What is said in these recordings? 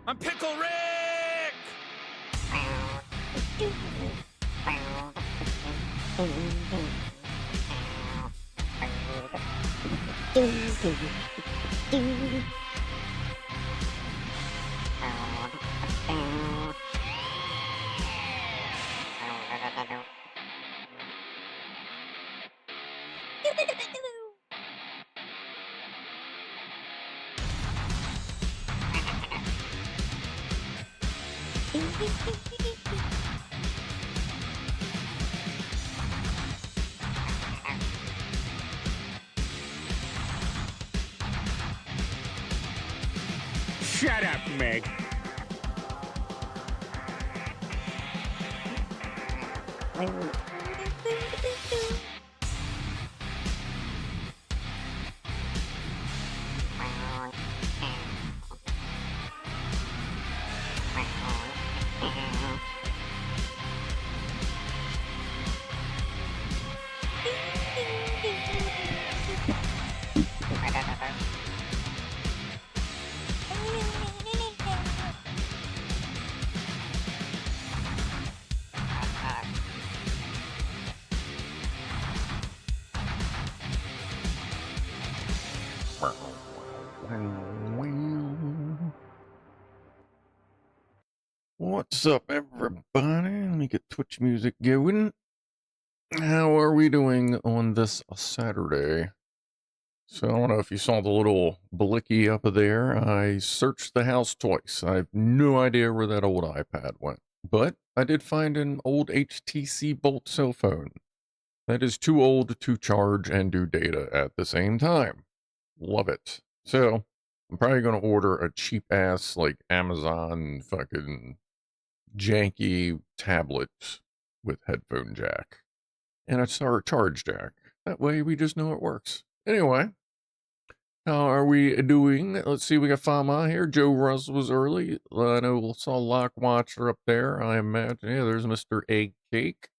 I'm Pickle Rick! Shut up, Meg. What's up, everybody? Let me get Twitch music going. How are we doing on this Saturday? So I don't know if you saw the little blicky up there. I searched the house twice. I have no idea where that old iPad went. But I did find an old HTC Bolt cell phone that is too old to charge and do data at the same time. Love it. So I'm probably going to order a cheap ass like Amazon fucking janky tablet with headphone jack and a charge jack. That way we just know it works. Anyway, how are we doing? Let's see, we got Fama here. Joe Russ was early. I know we saw Lock Watcher up there. I imagine. Yeah, there's Mr. Egg Cake.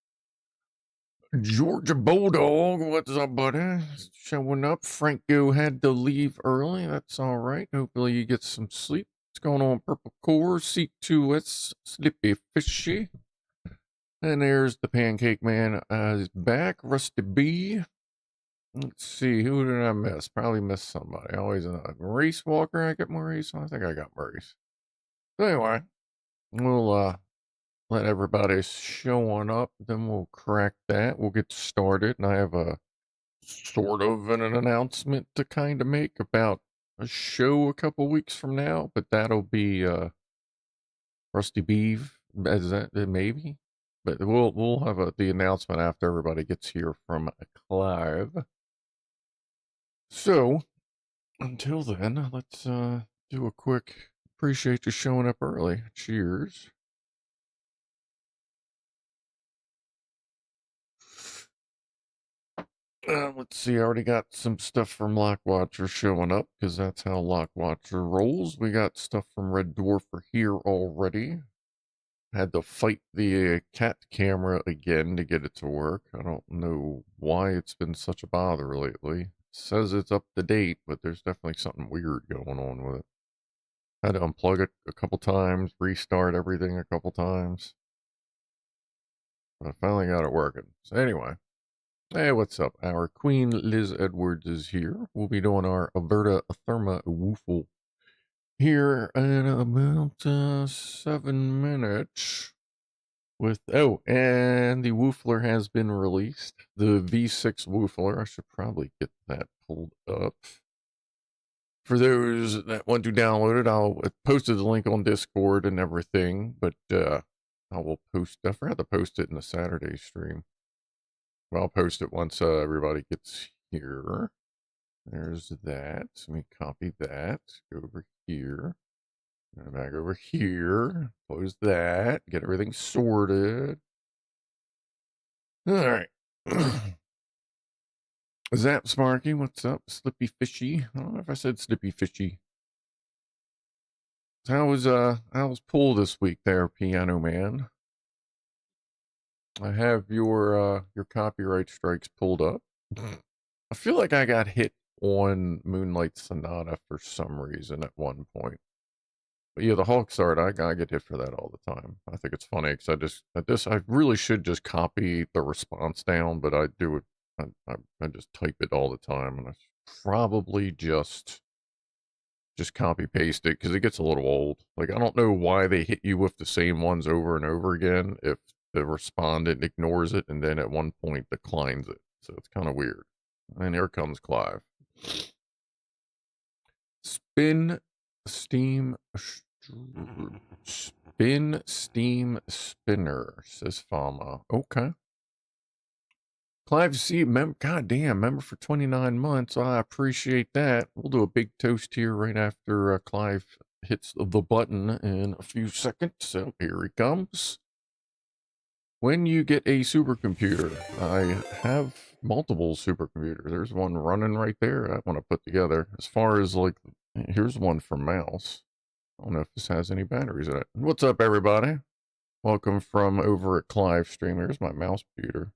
Georgia Bulldog, what's up, buddy? Showing up. Franco had to leave early. That's all right. Hopefully you get some sleep. What's going on, Purple Core? C2S, Slippy Fishy. And there's the Pancake Man. He's back. Rusty B. Let's see, who did I miss? Probably missed somebody. Always Maurice Walker. I get Maurice. I think I got Maurice. So anyway, we'll let everybody showing up. Then we'll crack that. We'll get started. And I have a sort of an announcement to kind of make about a show a couple weeks from now. But that'll be Rusty Beeve. Is that maybe? But we'll have the announcement after everybody gets here from Clive. So, until then, let's do a quick appreciate you showing up early. Cheers. Let's see, I already got some stuff from Lockwatcher showing up, because that's how Lockwatcher rolls. We got stuff from Red Dwarfer here already. Had to fight the cat camera again to get it to work. I don't know why it's been such a bother lately. It says it's up to date, but there's definitely something weird going on with it. Had to unplug it a couple times, restart everything a couple times. But I finally got it working. So anyway, hey, what's up? Our Queen Liz Edwards is here. We'll be doing our VertoThermoWhoofle here in about 7 minutes. With and the woofler has been released. The V6 woofler. I should probably get that pulled up. For those that want to download it, I'll posted the link on Discord and everything, but I will post. I forgot to post it in the Saturday stream. Well, I'll post it once everybody gets here. There's that. Let me copy that. Go over here. And back over here. Close that. Get everything sorted. All right. Zap Sparky, what's up? Slippy Fishy. I don't know if I said Slippy Fishy. How was pool this week there, Pianoman? I have your copyright strikes pulled up. I feel like I got hit on Moonlight Sonata for some reason at one point. But yeah, the Hulk's art, I get hit for that all the time. I think it's funny because I really should just copy the response down, but I do it. I just type it all the time, and I probably just copy paste it because it gets a little old. Like, I don't know why they hit you with the same ones over and over again if the respondent ignores it and then at one point declines it. So it's kind of weird. And here comes Clive. Spin, steam, spin, steam, spinner, says Fama. Okay. Clive C, goddamn, member for 29 months. I appreciate that. We'll do a big toast here right after Clive hits the button in a few seconds. So here he comes. When you get a supercomputer, I have multiple supercomputers. There's one running right there I want to put together. As far as like, here's one for mouse. I don't know if this has any batteries in it. What's up, everybody? Welcome from over at Clive Stream. Here's my mouse computer.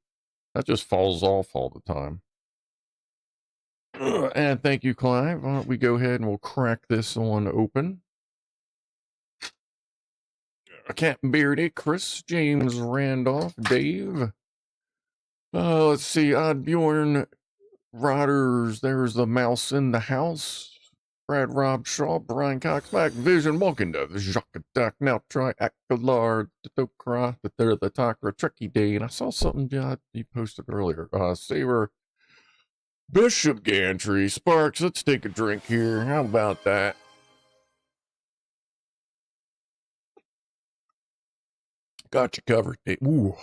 That just falls off all the time. And thank you, Clive. Why don't we go ahead and we'll crack this one open. Captain Beardy, Chris, James, Randolph, Dave. Let's see. Odd Bjorn, Rodders. There's the mouse in the house. Brad, Rob, Shaw, Brian Cox, Mac, Vision, Malkin, the Jacques Duck, now try Accolard, the Dokra, the Takra, Trekkie Day, and I saw something you posted earlier. Saber, Bishop Gantry, Sparks, let's take a drink here. How about that? Got you covered. Ooh.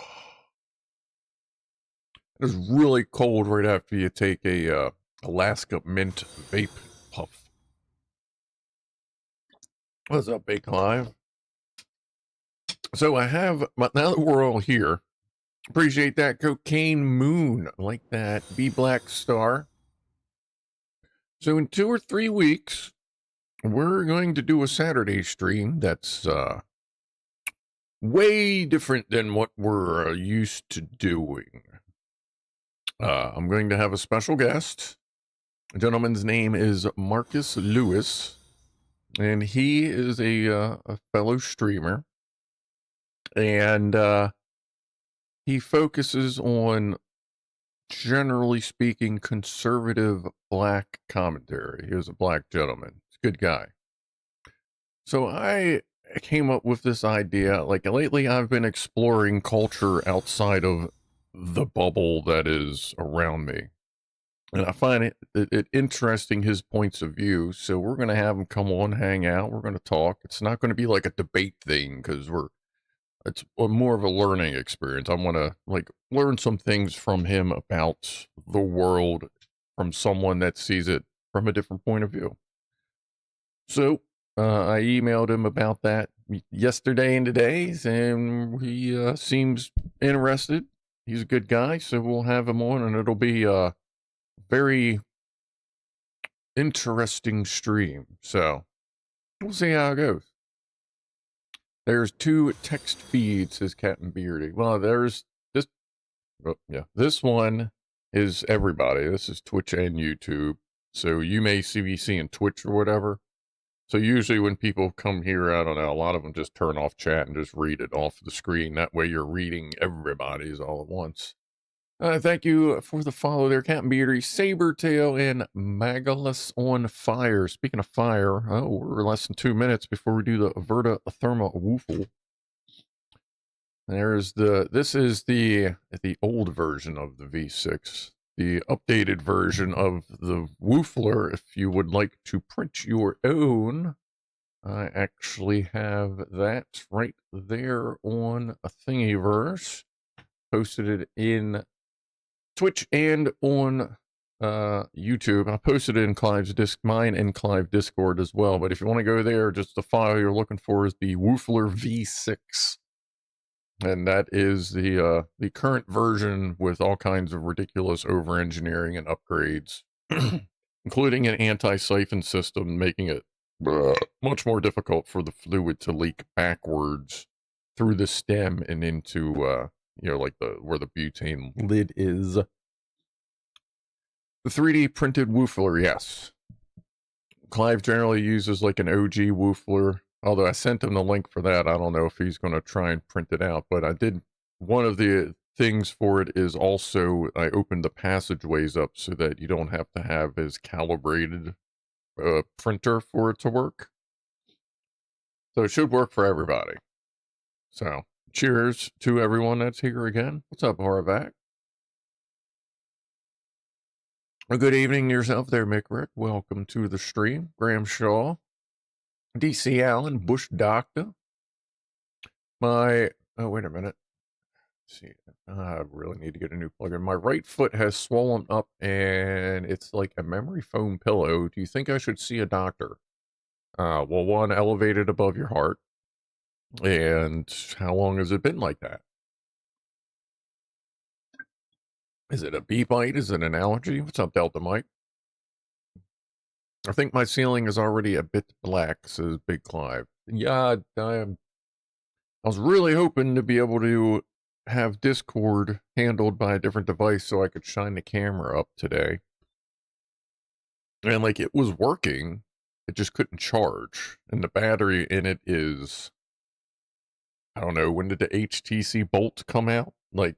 It is really cold right after you take a Alaska mint vape puff. What's up, BigClive? So I have, now that we're all here, appreciate that. Cocaine Moon, like that. Be Black Star. So in 2 or 3 weeks, we're going to do a Saturday stream that's way different than what we're used to doing. I'm going to have a special guest. The gentleman's name is Marcus Lewis. And he is a fellow streamer, and he focuses on, generally speaking, conservative black commentary. He was a black gentleman. He's a good guy. So I came up with this idea. Like, lately I've been exploring culture outside of the bubble that is around me. And I find it interesting, his points of view. So we're going to have him come on, hang out. We're going to talk. It's not going to be like a debate thing because it's more of a learning experience. I want to like learn some things from him about the world from someone that sees it from a different point of view. So I emailed him about that yesterday and today, and he seems interested. He's a good guy, so we'll have him on, and it'll be very interesting stream. So we'll see how it goes. There's 2 text feeds, says Captain Beardy. Well, there's this. Oh, yeah, this one is everybody. This is Twitch and YouTube. So you may be seeing Twitch or whatever. So usually when people come here, I don't know, a lot of them just turn off chat and just read it off the screen. That way you're reading everybody's all at once. Thank you for the follow there, Captain Beardy, Sabertail, and Magalus on fire. Speaking of fire, we're less than 2 minutes before we do the VertoThermoWhoofle. This is the old version of the V6. The updated version of the Woofler, if you would like to print your own. I actually have that right there on a Thingiverse. Posted it in Twitch and on YouTube. I posted it in Clive's mine and Clive Discord as well. But if you want to go there, just the file you're looking for is the Woofler V6, and that is the current version with all kinds of ridiculous over-engineering and upgrades, including an anti-siphon system, making it much more difficult for the fluid to leak backwards through the stem and into like where the butane lid is. The 3D printed woofler, yes. Clive generally uses like an OG woofler. Although I sent him the link for that. I don't know if he's going to try and print it out, but I did. One of the things for it is also I opened the passageways up so that you don't have to have as calibrated printer for it to work. So it should work for everybody. So cheers to everyone that's here again. What's up, Horvath? A good evening to yourself there, Mick Rick. Welcome to the stream. Graham Shaw, DC Allen, Bush Doctor. Oh, wait a minute. Let's see, I really need to get a new plug-in. My right foot has swollen up and it's like a memory foam pillow. Do you think I should see a doctor? Well, one, elevated above your heart. And how long has it been like that? Is it a bee bite? Is it an allergy? What's up, Delta Mike? I think my ceiling is already a bit black, says Big Clive. Yeah, I was really hoping to be able to have Discord handled by a different device so I could shine the camera up today. And like it was working, it just couldn't charge. And the battery in it is, I don't know, when did the HTC Bolt come out? Like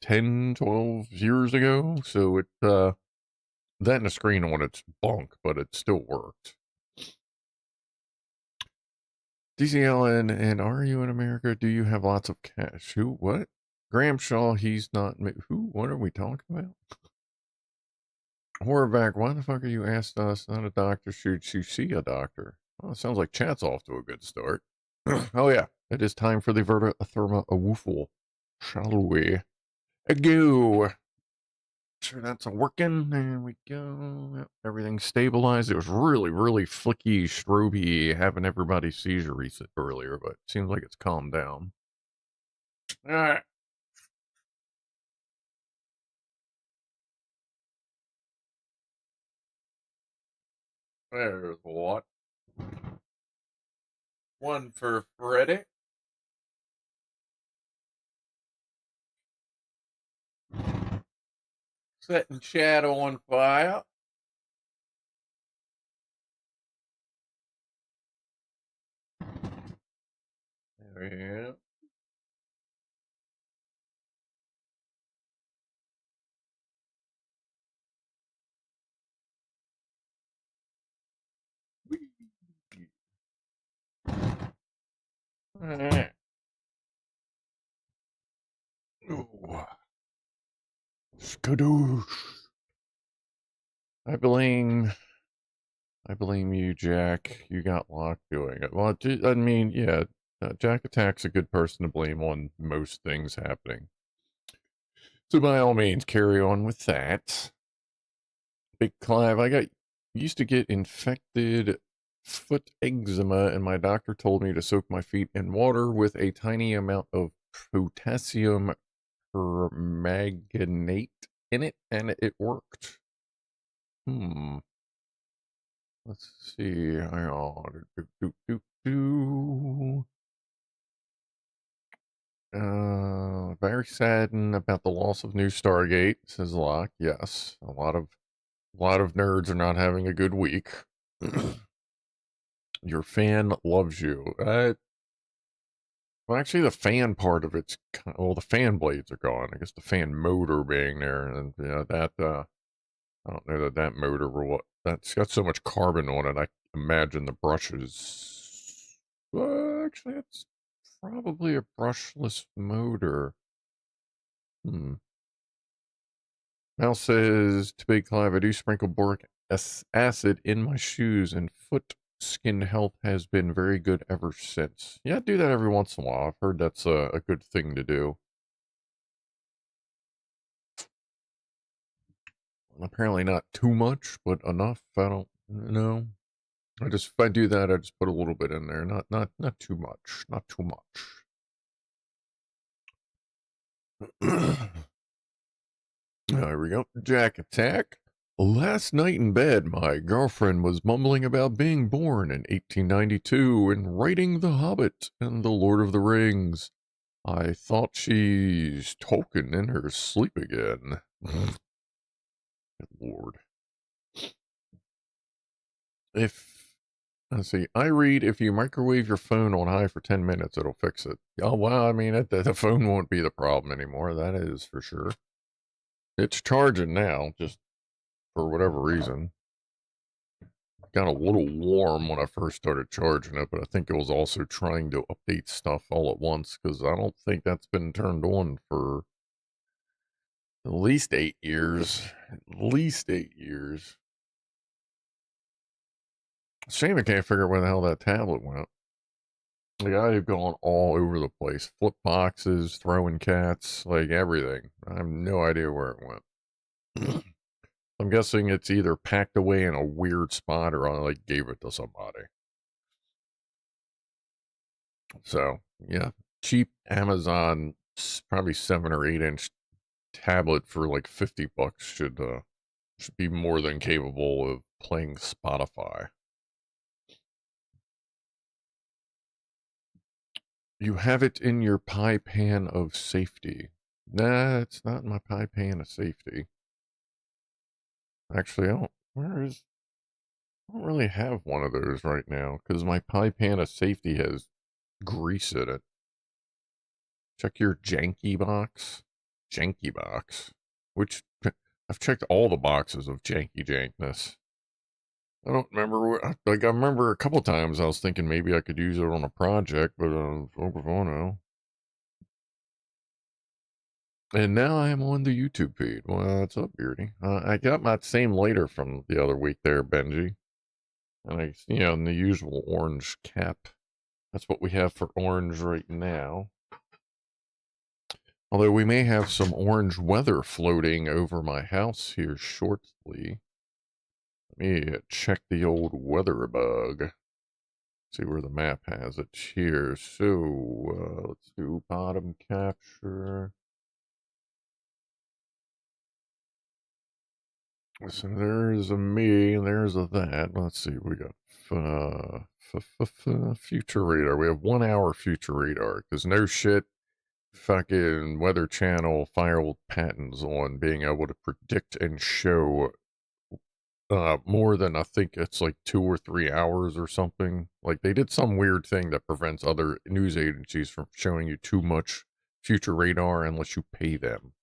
10, 12 years ago. So it, that and the screen on it's bunk, but it still worked. DCLN, and are you in America? Do you have lots of cash? Who? What? Graham Shaw, he's not. Who? What are we talking about? Horvath, why the fuck are you asked us? Not a doctor. Should you see a doctor? Well, it sounds like chat's off to a good start. Oh, yeah. It is time for the VertoThermoWhoofle. Shall we? Go. Sure, that's working. There we go. Yep, everything's stabilized. It was really, really flicky, stroby, having everybody seizure reset earlier, but it seems like it's calmed down. All right. There's what? One for Freddy. Setting Shadow on fire. There we go. All right. Ooh. Skadoosh. I blame you, Jack. You got locked doing it. Well, I mean, yeah, Jack Attack's a good person to blame on most things happening. So by all means, carry on with that. Big Clive, used to get infected foot eczema, and my doctor told me to soak my feet in water with a tiny amount of potassium permanganate in it, and it worked. Let's see. Very saddened about the loss of new Stargate, says Locke. Yes, a lot of nerds are not having a good week. Your fan loves you. Well, actually, the fan part of it's well, the fan blades are gone. I guess the fan motor being there, and yeah, that I don't know that motor will. That's got so much carbon on it. I imagine the brushes. Well, actually, it's probably a brushless motor. Mel says to Big Clive, I do sprinkle boric acid in my shoes, and foot skin health has been very good ever since. Yeah, I do that every once in a while. I've heard that's a good thing to do. Apparently not too much, but enough. I don't know. If I do that, I just put a little bit in there. Not too much. Not too much. There we go. Jack Attack. Last night in bed, my girlfriend was mumbling about being born in 1892 and writing The Hobbit and The Lord of the Rings. I thought she's talking in her sleep again. Good Lord. Let's see. I read if you microwave your phone on high for 10 minutes, it'll fix it. Oh, well, I mean, the phone won't be the problem anymore. That is for sure. It's charging now, just for whatever reason. Got a little warm when I first started charging it, but I think it was also trying to update stuff all at once because I don't think that's been turned on for at least 8 years. At least 8 years. Shame I can't figure out where the hell that tablet went. Like, I've gone all over the place. Flip boxes, throwing cats, like everything. I have no idea where it went. I'm guessing it's either packed away in a weird spot or I like gave it to somebody. So, yeah. Cheap Amazon, probably 7 or 8 inch tablet for like $50 should be more than capable of playing Spotify. You have it in your pie pan of safety. Nah, it's not in my pie pan of safety. Actually, I don't really have one of those right now because my pie pan of safety has grease in it. Check your janky box. Janky box. Which, I've checked all the boxes of janky jankness. I don't remember like I remember a couple times I was thinking maybe I could use it on a project, but oh no. And now I am on the YouTube feed. Well, what's up, Beardy? I got my same lighter from the other week there, Benji. And in the usual orange cap. That's what we have for orange right now. Although we may have some orange weather floating over my house here shortly. Let me check the old weather bug. See where the map has it here. So, let's do bottom capture. So there's a me and there's a that. Let's see, we got future radar. We have 1 hour future radar because no shit, fucking Weather Channel filed patents on being able to predict and show more than I think it's like 2 or 3 hours or something. Like they did some weird thing that prevents other news agencies from showing you too much future radar unless you pay them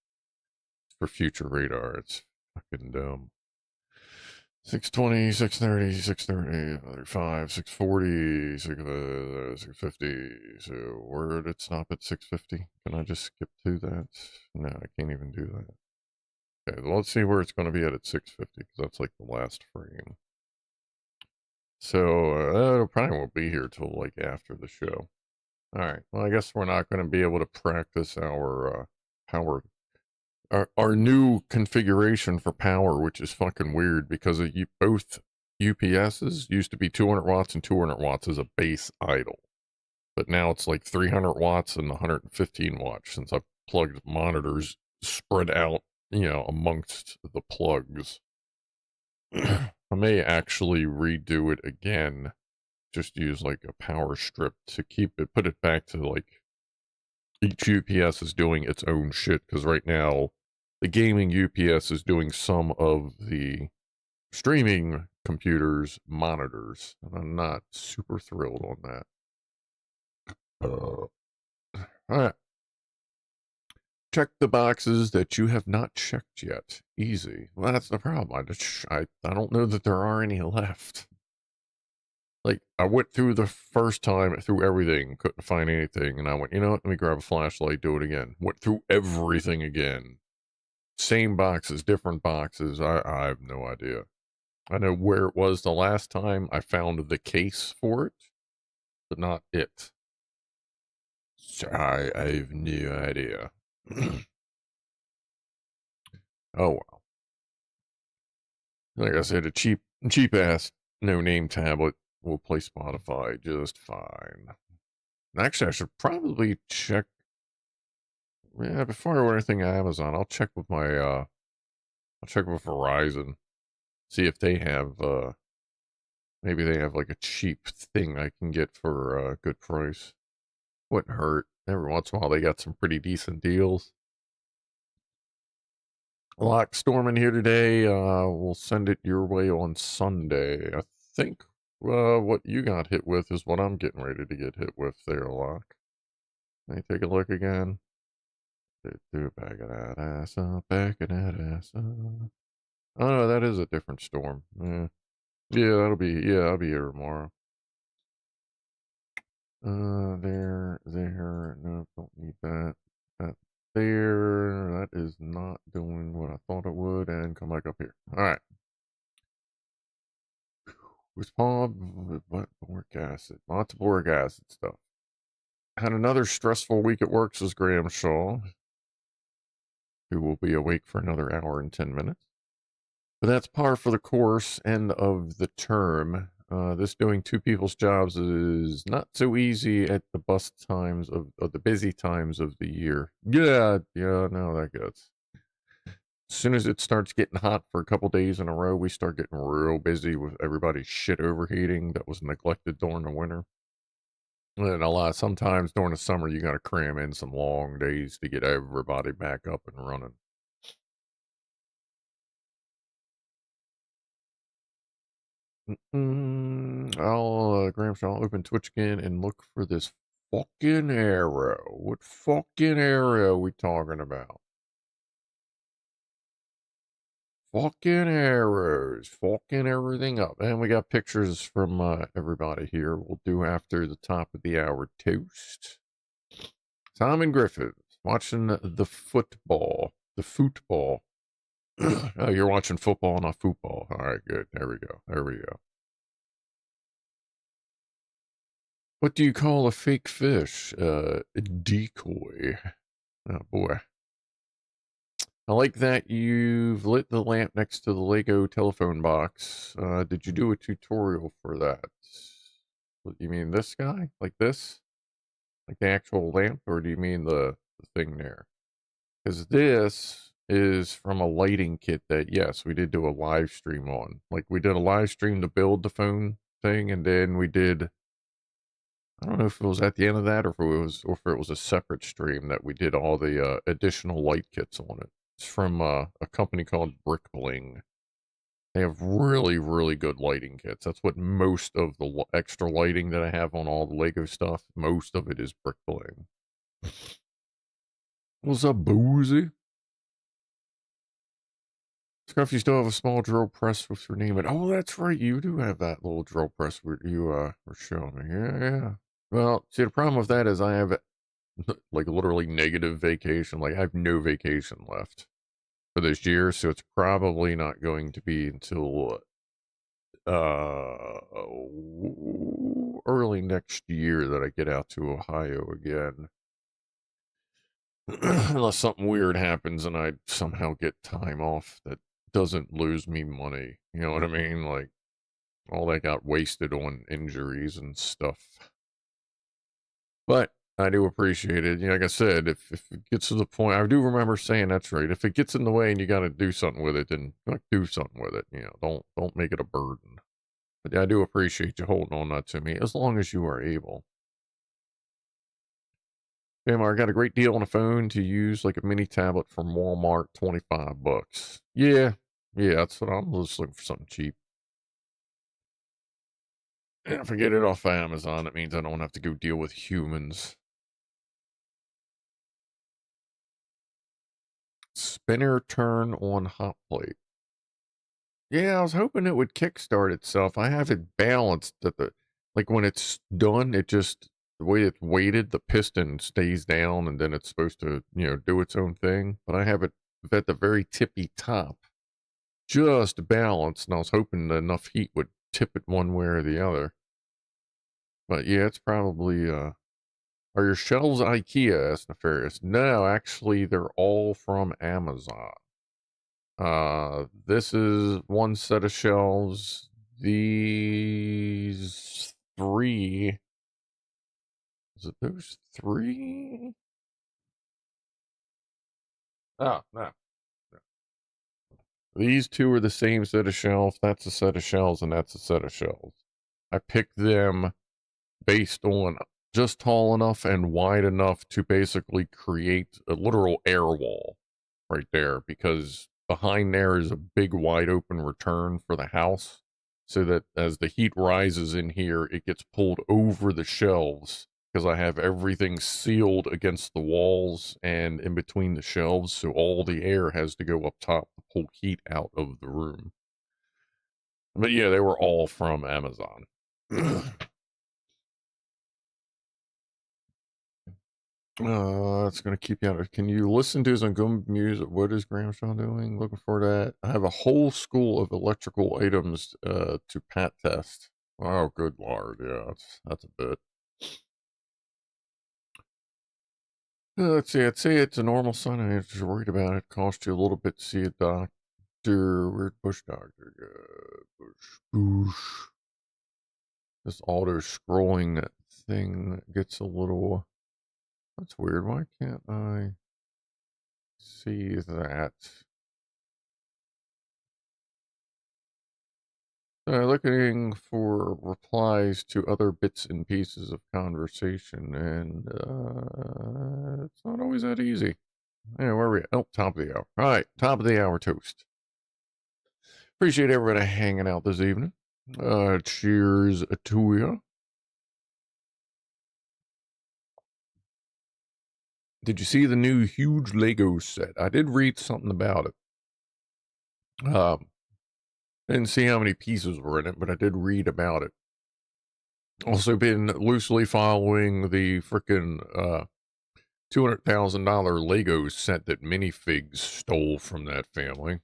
for future radar. It's fucking dumb. 620, 630, 630, 35, 640, 650. So where did it stop at 650? Can I just skip to that? No, I can't even do that. Okay, well, let's see where it's going to be at 650 because that's like the last frame. So it probably won't be here till like after the show. All right. Well, I guess we're not going to be able to practice our power, our new configuration for power, which is fucking weird because both UPSs used to be 200 watts and 200 watts as a base idle, but now it's like 300 watts and 115 watts since I've plugged monitors spread out, amongst the plugs. I may actually redo it again. Just use like a power strip to put it back to like each UPS is doing its own shit. Because right now, the gaming UPS is doing some of the streaming computers' monitors. And I'm not super thrilled on that. All right. Check the boxes that you have not checked yet. Easy. Well, that's the problem. I don't know that there are any left. Like, I went through the first time, through everything, couldn't find anything, and I went, you know what, let me grab a flashlight, do it again. Went through everything again. Same boxes, different boxes, I have no idea. I know where it was the last time I found the case for it, but not it. So I have no idea. Oh well. Like I said, a cheap ass no-name tablet will play Spotify just fine. Actually, I should probably check. Yeah, before I order anything on Amazon, I'll check with I'll check with Verizon, see if they have, maybe they have like a cheap thing I can get for a good price. Wouldn't hurt. Every once in a while, they got some pretty decent deals. Lock storming here today. We'll send it your way on Sunday. I think what you got hit with is what I'm getting ready to get hit with there, Locke. Let me take a look again. Back of that ass up, back of that ass up. Oh, no, that is a different storm. Yeah, I'll be here tomorrow. There, no, don't need that. That there, that is not doing what I thought it would, and come back up here. Alright. With what boric acid? Lots of boric acid stuff. Had another stressful week at work, says Graham Shaw, who will be awake for another hour and 10 minutes. But that's par for the course, end of the term. This doing two people's jobs is not so easy at the bust times of the busy times of the year. Yeah, no, that gets. As soon as it starts getting hot for a couple days in a row, we start getting real busy with everybody's shit overheating that was neglected during the winter. And sometimes during the summer, you got to cram in some long days to get everybody back up and running. I'll open Twitch again and look for this fucking arrow. What fucking arrow we talking about? Fucking arrows. Fucking everything up. And we got pictures from everybody here. We'll do after the top of the hour toast. Simon Griffiths watching the football. The football. Oh, you're watching football, not football. All right, good. There we go. There we go. What do you call a fake fish? A decoy. Oh, boy. I like that you've lit the lamp next to the Lego telephone box. Did you do a tutorial for that? What, you mean this guy? Like this? Like the actual lamp? Or do you mean the thing there? Because this is from a lighting kit that, yes, we did do a live stream on. Like, we did a live stream to build the phone thing, and then we did... I don't know if it was at the end of that or if it was a separate stream that we did all the additional light kits on it. It's from a company called Brick Bling. They have really, really good lighting kits. That's what most of the extra lighting that I have on all the Lego stuff, most of it is Brick Bling. What's up, Boozy? Scruff, you still have a small drill press with your name in. Oh, that's right. You do have that little drill press you were showing me. Yeah. Well, see, the problem with that is I have, like, literally negative vacation. Like, I have no vacation left for this year, so it's probably not going to be until early next year that I get out to Ohio again. Unless something weird happens and I somehow get time off that doesn't lose me money. You know what I mean? Like, all that got wasted on injuries and stuff. But I do appreciate it. You know, like I said, if it gets to the point, I do remember saying that's right. If it gets in the way and you got to do something with it, then like, do something with it. You know, don't make it a burden. But yeah, I do appreciate you holding on that to me as long as you are able. I got a great deal on a phone to use, like a mini tablet from Walmart, $25. Yeah, that's what I'm just looking for, something cheap. And if I get it off Amazon, it means I don't have to go deal with humans. Spinner turn on hot plate. Yeah, I was hoping it would kickstart itself. I have it balanced that like when it's done, it just, the way it's weighted, the piston stays down and then it's supposed to, do its own thing. But I have it at the very tippy top, just balanced, and I was hoping that enough heat would tip it one way or the other. But yeah, it's probably, are your shelves IKEA, asked Nefarious? No, actually, they're all from Amazon. This is one set of shelves. These three. Is it those three? Oh, no. These two are the same set of shelves. That's a set of shelves, and that's a set of shelves. I picked them based on just tall enough and wide enough to basically create a literal air wall right there, because behind there is a big wide open return for the house. so that as the heat rises in here, it gets pulled over the shelves because I have everything sealed against the walls and in between the shelves, so all the air has to go up top to pull heat out of the room. But yeah, they were all from Amazon. It's gonna keep you out. Can you listen to some good music? What is Gramshaw doing? Looking for that. I have a whole school of electrical items to pat test. Oh, good lord, yeah, that's a bit. Let's see. I'd say it's a normal sign. I'm just worried about it. Cost you a little bit to see a doctor. Weird bush doctor. Bush. This auto scrolling thing gets a little. That's weird. Why can't I see that? Looking for replies to other bits and pieces of conversation, and it's not always that easy. Yeah, where are we at? Oh, top of the hour. All right, top of the hour toast. Appreciate everybody hanging out this evening. Cheers to you. Did you see the new huge Lego set? I did read something about it. Didn't see how many pieces were in it, but I did read about it. Also been loosely following the frickin' $200,000 Lego set that Minifigs stole from that family.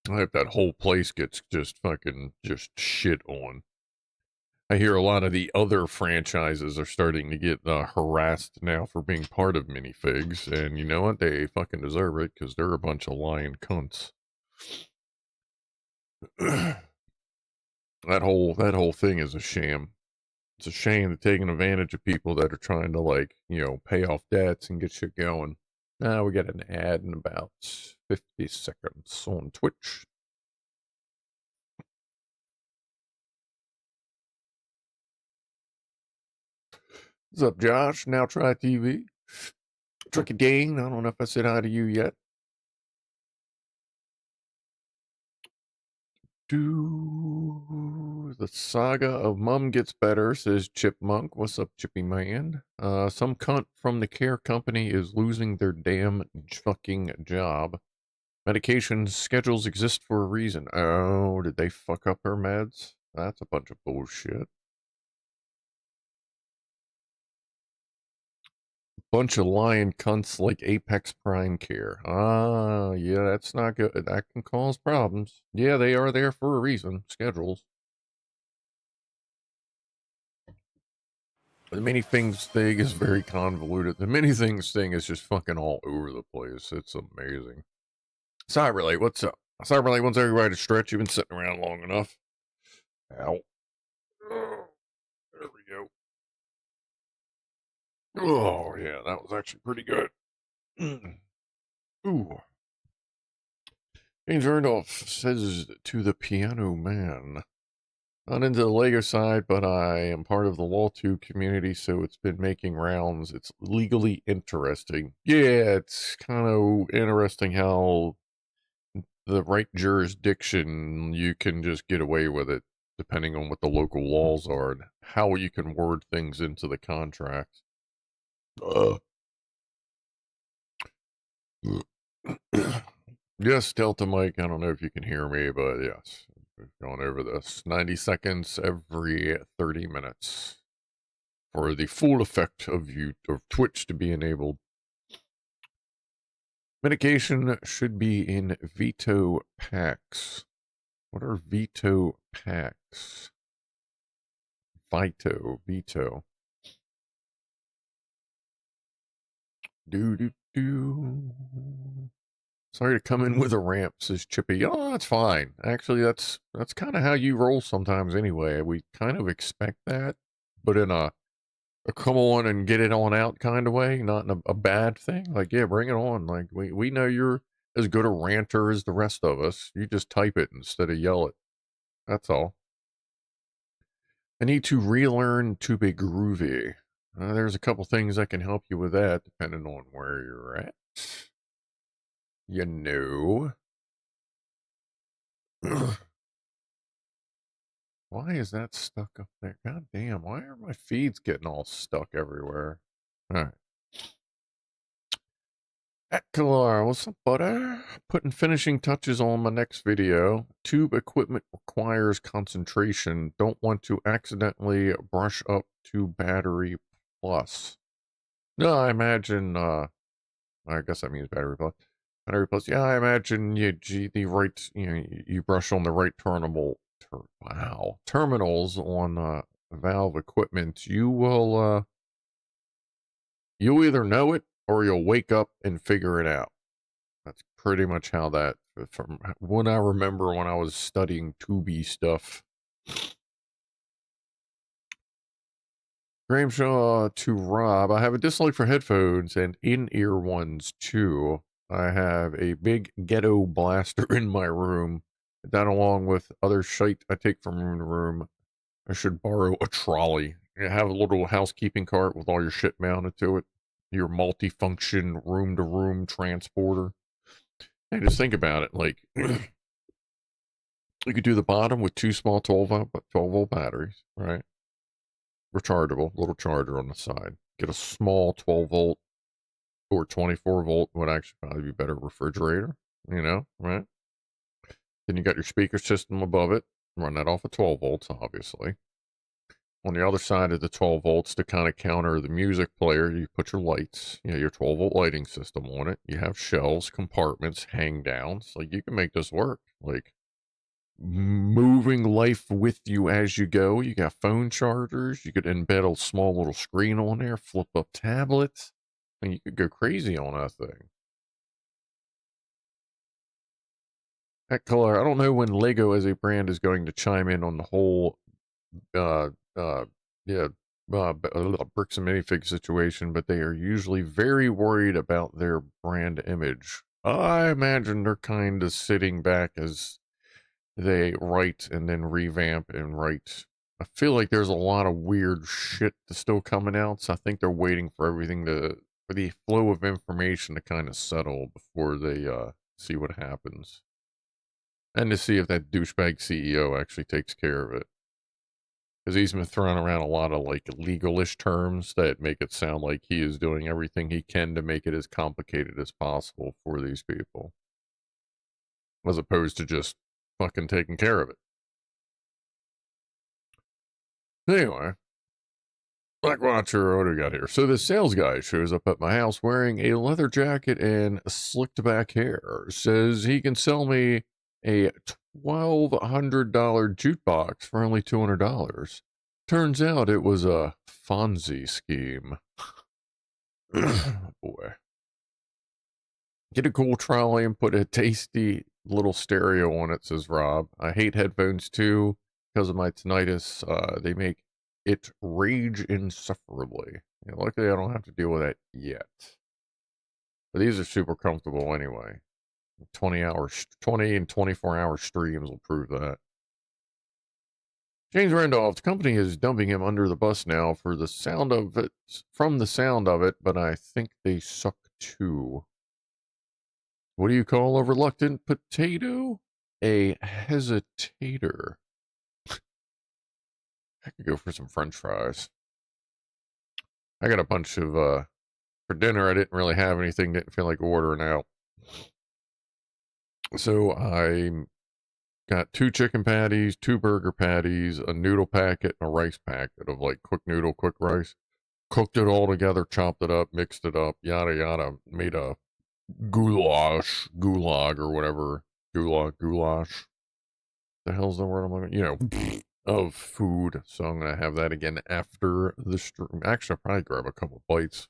I hope that whole place gets just fucking just shit on. I hear a lot of the other franchises are starting to get harassed now for being part of Minifigs, and you know what? They fucking deserve it because they're a bunch of lying cunts. that whole thing is a sham. It's a shame they're taking advantage of people that are trying to, like, pay off debts and get shit going. Now we get an ad in about 50 seconds on Twitch. What's up, Josh? Now try TV. Tricky Dane, I don't know if I said hi to you yet. The saga of Mum gets better, says Chipmunk. What's up, Chippy Man? Some cunt from the care company is losing their damn fucking job. Medication schedules exist for a reason. Oh, did they fuck up her meds? That's a bunch of bullshit. Bunch of lying cunts like Apex Prime Care. Ah, yeah, that's not good. That can cause problems. Yeah, they are there for a reason. Schedules. The many things thing is very convoluted. The many things thing is just fucking all over the place. It's amazing. Cyberlate, what's up? Cyberlate wants everybody to stretch. You've been sitting around long enough. Ow. Oh, there we go. Oh, yeah, that was actually pretty good. Ooh. James Randolph says to the Pianoman, not into the Lego side, but I am part of the Law 2 community, so it's been making rounds. It's legally interesting. Yeah, it's kind of interesting how the right jurisdiction, you can just get away with it, depending on what the local laws are and how you can word things into the contract. Yes, Delta Mike, I don't know if you can hear me, but yes, we've gone over this. 90 seconds every 30 minutes for the full effect of Twitch to be enabled. Medication should be in veto packs. What are veto packs? Veto. Do. Sorry to come in with a ramp, says Chippy. Oh, that's fine. Actually, that's kind of how you roll sometimes anyway. We kind of expect that, but in a come on and get it on out kind of way, not in a bad thing. Like, yeah, bring it on. Like, we know you're as good a ranter as the rest of us. You just type it instead of yell it. That's all. I need to relearn to be groovy. There's a couple things that can help you with that, depending on where you're at. You know. Why is that stuck up there? God damn, why are my feeds getting all stuck everywhere? All right. Eklar, what's up, butter? Putting finishing touches on my next video. Tube equipment requires concentration. Don't want to accidentally brush up to battery plus. No, I imagine, I guess that means battery plus. Battery plus, yeah, I imagine the right, you brush on the right terminals on valve equipment. You'll either know it or you'll wake up and figure it out. That's pretty much how that, from what I remember when I was studying tubey stuff. Graham Shaw to Rob. I have a dislike for headphones and in-ear ones too. I have a big ghetto blaster in my room. That along with other shite I take from room to room. I should borrow a trolley. You have a little housekeeping cart with all your shit mounted to it. Your multi-function room-to-room transporter. Hey, just think about it. Like, you could do the bottom with two small 12-volt batteries, right? Rechargeable, little charger on the side. Get a small 12-volt or 24-volt, would actually probably be better refrigerator, right? Then you got your speaker system above it. Run that off of 12 volts, obviously. On the other side of the 12 volts, to kind of counter the music player, you put your lights, your 12-volt lighting system on it. You have shelves, compartments, hang downs. Like, you can make this work. Like, moving life with you as you go. You got phone chargers. You could embed a small little screen on there, flip up tablets, and you could go crazy on that thing. That color, I don't know when Lego as a brand is going to chime in on the whole, bricks and minifig situation, but they are usually very worried about their brand image. I imagine they're kind of sitting back as they write and then revamp and write. I feel like there's a lot of weird shit that's still coming out, so I think they're waiting for everything for the flow of information to kind of settle before they see what happens. And to see if that douchebag CEO actually takes care of it. Because he's been throwing around a lot of like legalish terms that make it sound like he is doing everything he can to make it as complicated as possible for these people. As opposed to just fucking taking care of it. Anyway, Black Watcher, what do we got here? So the sales guy shows up at my house wearing a leather jacket and slicked back hair. Says he can sell me a $1,200 jukebox for only $200. Turns out it was a Fonzie scheme. Boy. Get a cool trolley and put a tasty little stereo on it, says Rob. I hate headphones too because of my tinnitus. They make it rage insufferably. Luckily, I don't have to deal with that yet. But these are super comfortable anyway. 20 and 24-hour streams will prove that. James Randolph, the company is dumping him under the bus now from the sound of it, but I think they suck too. What do you call a reluctant potato? A hesitator. I could go for some french fries. I got a bunch of, for dinner, I didn't really have anything, didn't feel like ordering out. So I got 2 chicken patties, 2 burger patties, a noodle packet, and a rice packet of like quick noodle, quick rice. Cooked it all together, chopped it up, mixed it up, yada yada. Made a gulag or whatever. Goulash. The hell's the word I'm looking, of food. So I'm going to have that again after the stream. Actually, I'll probably grab a couple bites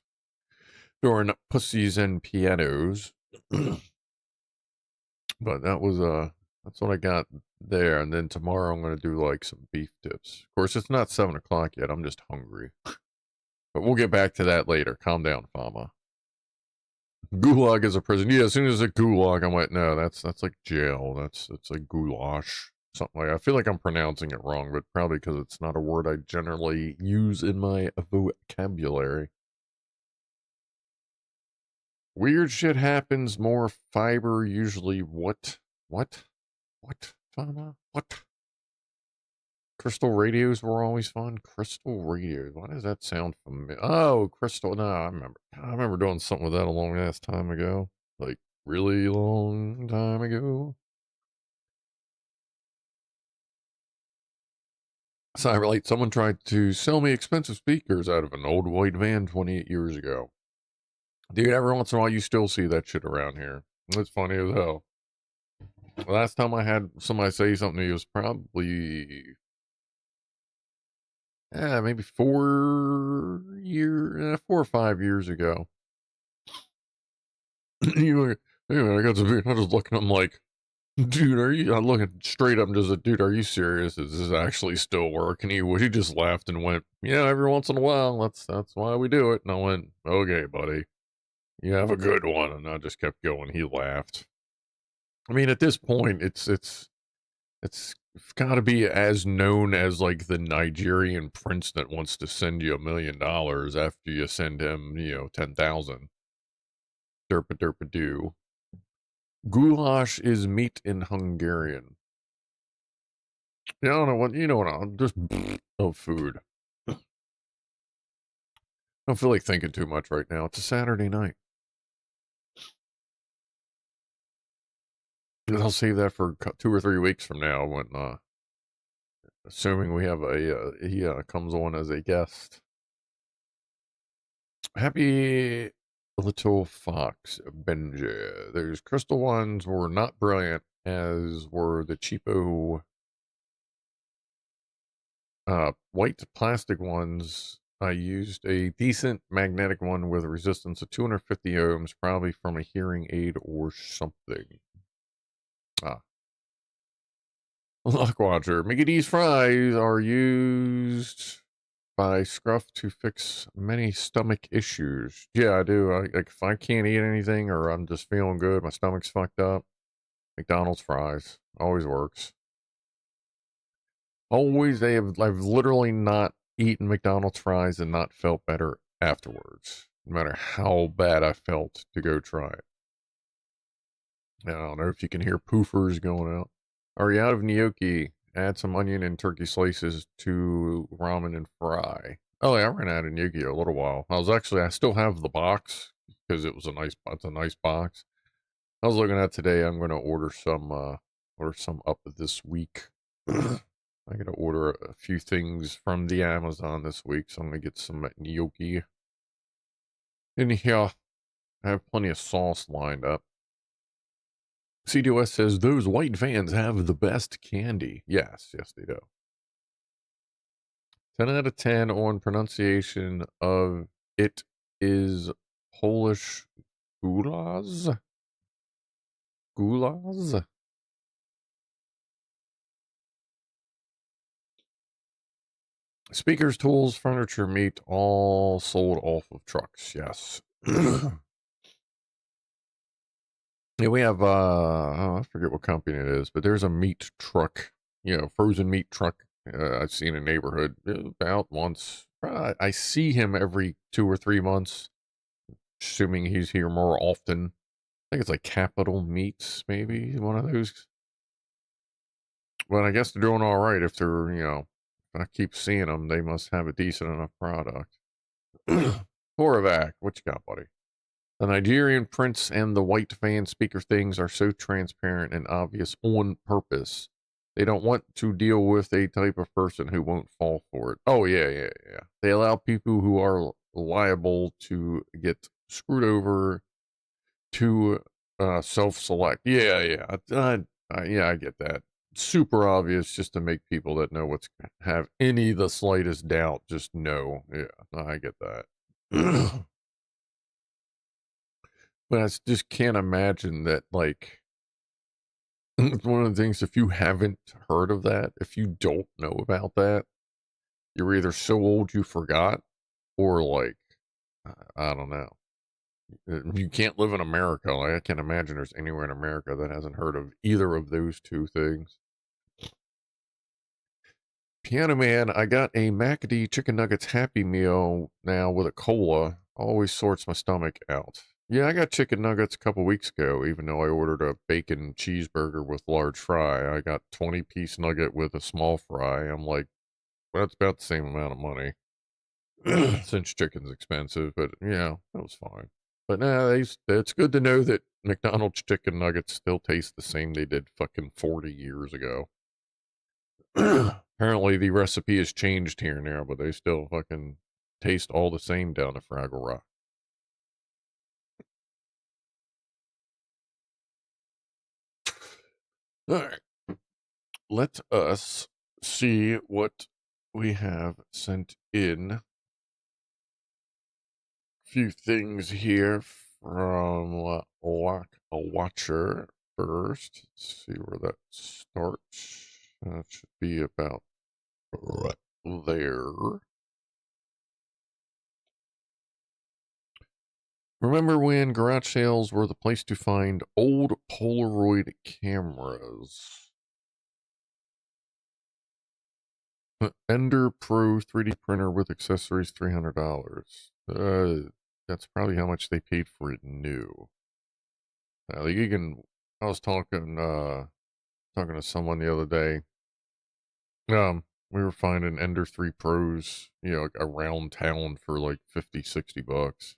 during Pussies and Pianos. But that was, that's what I got there. And then tomorrow I'm going to do like some beef tips. Of course, it's not 7 o'clock yet. I'm just hungry. But we'll get back to that later. Calm down, Fama. Gulag is a prison. Yeah, as soon as a gulag, I'm like, no, that's like jail. It's like goulash. Something like, I feel like I'm pronouncing it wrong, but probably because it's not a word I generally use in my vocabulary. Weird shit happens, more fiber, usually what, Fama? What? Crystal radios were always fun. Crystal radios. Why does that sound familiar? Oh, crystal. No, I remember. I remember doing something with that a long ass time ago. Like, really long time ago. So I relate. Someone tried to sell me expensive speakers out of an old white van 28 years ago. Dude, every once in a while you still see that shit around here. It's funny as hell. Last time I had somebody say something to me was probably maybe 4 or 5 years ago. you like, anyway, I got to be, I was looking, I'm like, dude, I'm looking straight up and just, dude, are you serious? Is this actually still working? He just laughed and went, yeah, every once in a while, that's why we do it. And I went, okay, buddy, you have a good one. And I just kept going. He laughed. I mean, at this point, it's got to be as known as like the Nigerian prince that wants to send you $1 million after you send him, 10,000. Derpa derpa doo. Goulash is meat in Hungarian. Yeah, I don't know what, I'm just of food. I don't feel like thinking too much right now. It's a Saturday night. I'll save that for 2 or 3 weeks from now when, assuming we have he comes on as a guest. Happy little fox, Benji. Those crystal ones were not brilliant, as were the cheapo white plastic ones. I used a decent magnetic one with a resistance of 250 ohms, probably from a hearing aid or something. Luck Watcher. Mickey D's fries are used by Scruff to fix many stomach issues. Yeah, I do. Like if I can't eat anything or I'm just feeling good, my stomach's fucked up, McDonald's fries always works. Always, I've literally not eaten McDonald's fries and not felt better afterwards, no matter how bad I felt to go try it. I don't know if you can hear poofers going out. Are you out of gnocchi? Add some onion and turkey slices to ramen and fry. Oh yeah, I ran out of gnocchi a little while. I still have the box because it's a nice box. I was looking at today. I'm going to order some up this week. I got to order a few things from the Amazon this week, so I'm going to get some gnocchi. In here, I have plenty of sauce lined up. CDOS says, those white vans have the best candy. Yes, they do. 10 out of 10 on pronunciation of it is Polish gulas. Gulas? Speakers, tools, furniture, meat, all sold off of trucks. Yes. Yeah, we have, I forget what company it is, but there's a meat truck, frozen meat truck. I've seen in neighborhood about once. I see him every 2 or 3 months, assuming he's here more often. I think it's like Capital Meats, maybe one of those. But I guess they're doing all right if they're, if I keep seeing them, they must have a decent enough product. Korvac, what you got, buddy? The Nigerian prince and the white fan speaker things are so transparent and obvious on purpose. They don't want to deal with a type of person who won't fall for it. Oh, yeah. They allow people who are liable to get screwed over to self-select. Yeah. I get that. Super obvious just to make people that know what's have any the slightest doubt just know. Yeah, I get that. But I just can't imagine that, like, one of the things, if you haven't heard of that, if you don't know about that, you're either so old you forgot, or, like, I don't know. You can't live in America. Like, I can't imagine there's anywhere in America that hasn't heard of either of those two things. Pianoman, I got a McD Chicken Nuggets Happy Meal now with a cola. Always sorts my stomach out. Yeah, I got chicken nuggets a couple weeks ago, even though I ordered a bacon cheeseburger with large fry. I got 20-piece nugget with a small fry. I'm like, That's about the same amount of money. Since chicken's expensive, but yeah, that was fine. But nah, it's good to know that McDonald's chicken nuggets still taste the same they did fucking 40 years ago. Apparently the recipe has changed here now, but they still fucking taste all the same down at Fraggle Rock. All right. Let us see what we have sent in. A few things here from a Watcher first. Let's see where that starts. That should be about right there. Remember when garage sales were the place to find old Polaroid cameras? Ender Pro 3D printer with accessories, $300. That's probably how much they paid for it new. Like you can. I was talking to someone the other day. We were finding Ender 3 Pros, like around town for like 50, $60.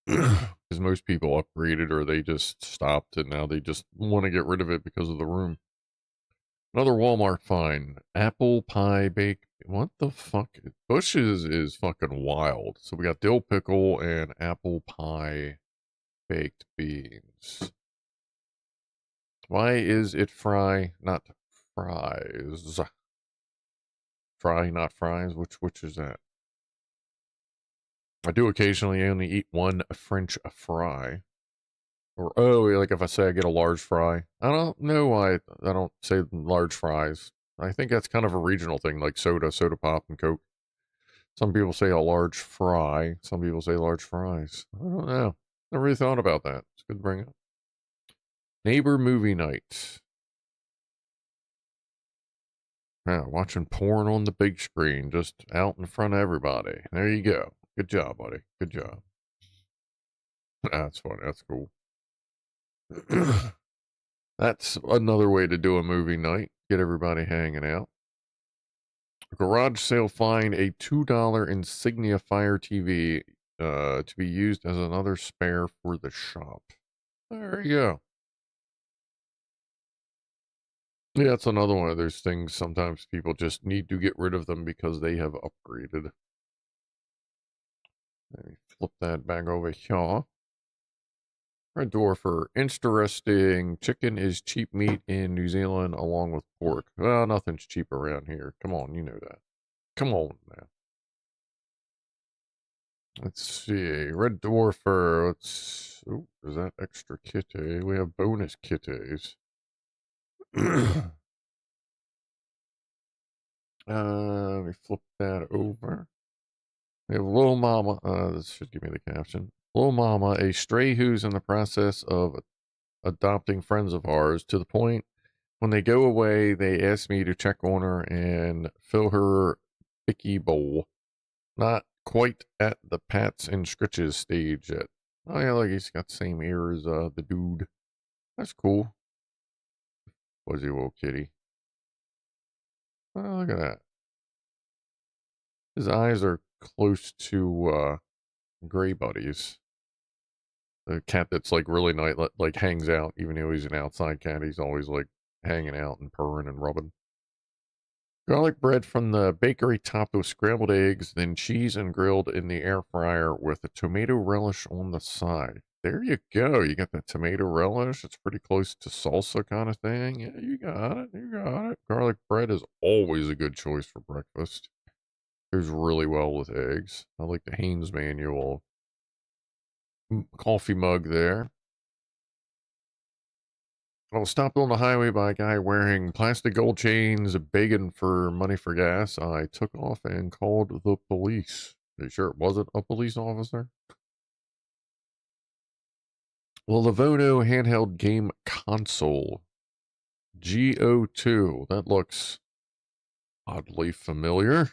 Because most people upgraded or they just stopped and now they just want to get rid of it because of the room. Another Walmart find. Apple pie bake. What the fuck? Bushes is fucking wild. So we got dill pickle and apple pie baked beans. Why is it fry, not fries? Fry, not fries? Which is that? I do occasionally only eat one French fry. Or, oh, like if I say I get a large fry. I don't know why I don't say large fries. I think that's kind of a regional thing, like soda pop, and Coke. Some people say a large fry. Some people say large fries. I don't know. Never really thought about that. It's good to bring up. Neighbor movie night. Yeah, watching porn on the big screen, just out in front of everybody. There you go. Good job, buddy. Good job. That's funny. That's cool. That's another way to do a movie night. Get everybody hanging out. Garage sale find a $2 Insignia Fire TV to be used as another spare for the shop. There you go. Yeah, it's another one of those things. Sometimes people just need to get rid of them because they have upgraded. Let me flip that back over here. Red Dwarfer, interesting. Chicken is cheap meat in New Zealand along with pork. Well, nothing's cheap around here. Come on, you know that. Come on, man. Let's see. Red Dwarfer. Oh, is that extra kitty? We have bonus kitties. Let me flip that over. We have Little Mama. This should give me the caption. Little Mama, a stray who's in the process of adopting friends of ours to the point when they go away, they ask me to check on her and fill her bicky bowl. Not quite at the pats and scritches stage yet. Oh yeah, like he's got the same ear as the dude. That's cool. Fuzzy little kitty. Oh, look at that. His eyes are close to Gray Buddy's. The cat that's like really nice, like hangs out, even though he's an outside cat. He's always like hanging out and purring and rubbing. Garlic bread from the bakery topped with scrambled eggs, then cheese and grilled in the air fryer with a tomato relish on the side. There you go. You got that tomato relish. It's pretty close to salsa kind of thing. Yeah, you got it. You got it. Garlic bread is always a good choice for breakfast. Goes really well with eggs. I like the Haynes manual coffee mug there. I was stopped on the highway by a guy wearing plastic gold chains, begging for money for gas. I took off and called the police. Are you sure it wasn't a police officer? Well, the Vono handheld game console. GO2. That looks oddly familiar.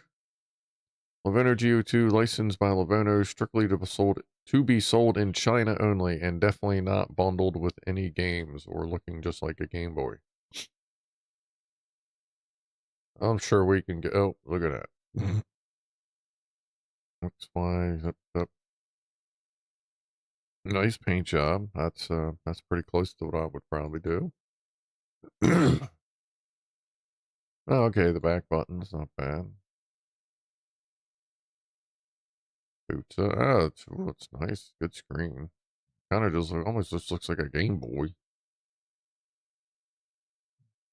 Lavono GO2 licensed by Lavono strictly to be sold in China only and definitely not bundled with any games or looking just like a Game Boy. I'm sure we can get. Oh, look at that. Looks why. Nice paint job. That's pretty close to what I would probably do. Okay, the back button's not bad. Boots. It's nice. Good screen. Kind of just almost just looks like a Game Boy.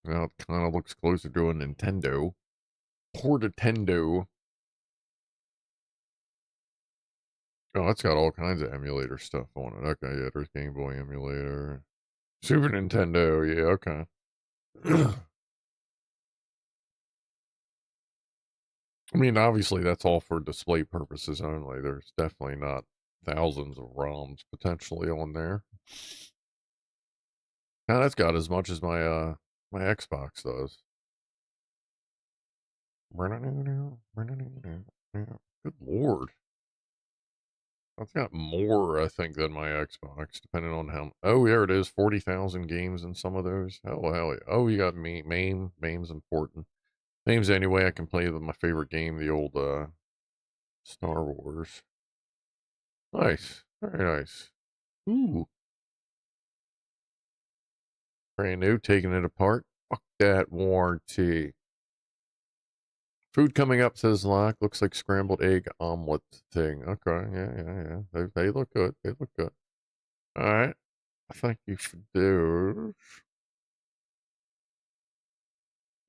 Now it kind of looks closer to a Nintendo. Portintendo. Oh, it's got all kinds of emulator stuff on it. Okay, yeah, there's Game Boy emulator. Super Nintendo, yeah, okay. I mean, obviously, that's all for display purposes only. There's definitely not thousands of ROMs potentially on there. Now that's got as much as my Xbox does. Good lord. That's got more, I think, than my Xbox, depending on how. Oh, there it is, 40,000 games in some of those. Oh, hell yeah. Oh, you got MAME. MAME's important. MAME's anyway, I can play my favorite game, the old Star Wars. Nice. Very nice. Ooh. Brand new, taking it apart. Fuck that warranty. Food coming up, says Locke. Looks like scrambled egg omelet thing. Okay, yeah. They look good. They look good. All right. Thank you for those.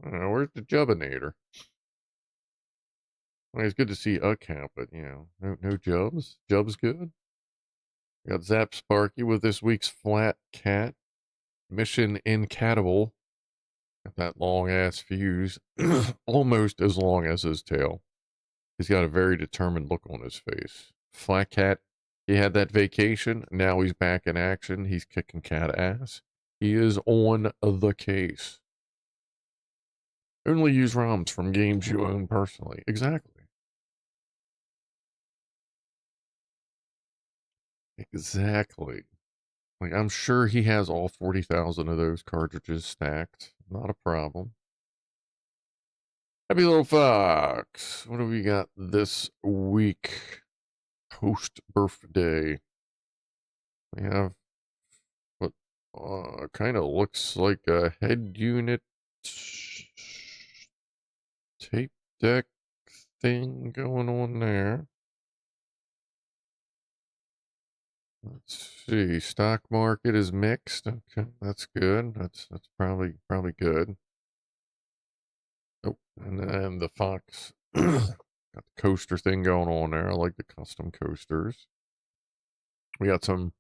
Where's the Jubinator? Well, it's good to see a count, but no Jubs. Jub's good. We got Zap Sparky with this week's Flat Cat mission incatable. Got that long ass fuse, almost as long as his tail. He's got a very determined look on his face. Flat Cat, he had that vacation. Now he's back in action. He's kicking cat ass. He is on the case. Only use ROMs from games you own personally. Exactly. Exactly. Like, I'm sure he has all 40,000 of those cartridges stacked. Not a problem. Happy Little Fox. What do we got this week? Post birthday. We have what kind of looks like a head unit tape deck thing going on there. Let's see. Stock market is mixed. Okay, that's good. That's probably good. Oh, and then the Fox got the coaster thing going on there. I like the custom coasters. We got some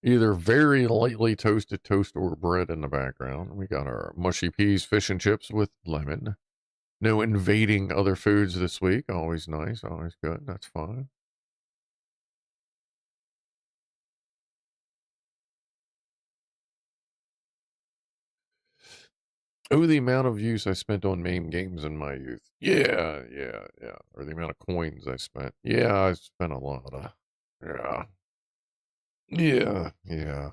either very lightly toasted toast or bread in the background. We got our mushy peas, fish and chips with lemon. No invading other foods this week. Always nice. Always good. That's fine. Oh, the amount of use I spent on MAME games in my youth. Yeah. Or the amount of coins I spent. Yeah, I spent a lot of. Yeah. Yeah.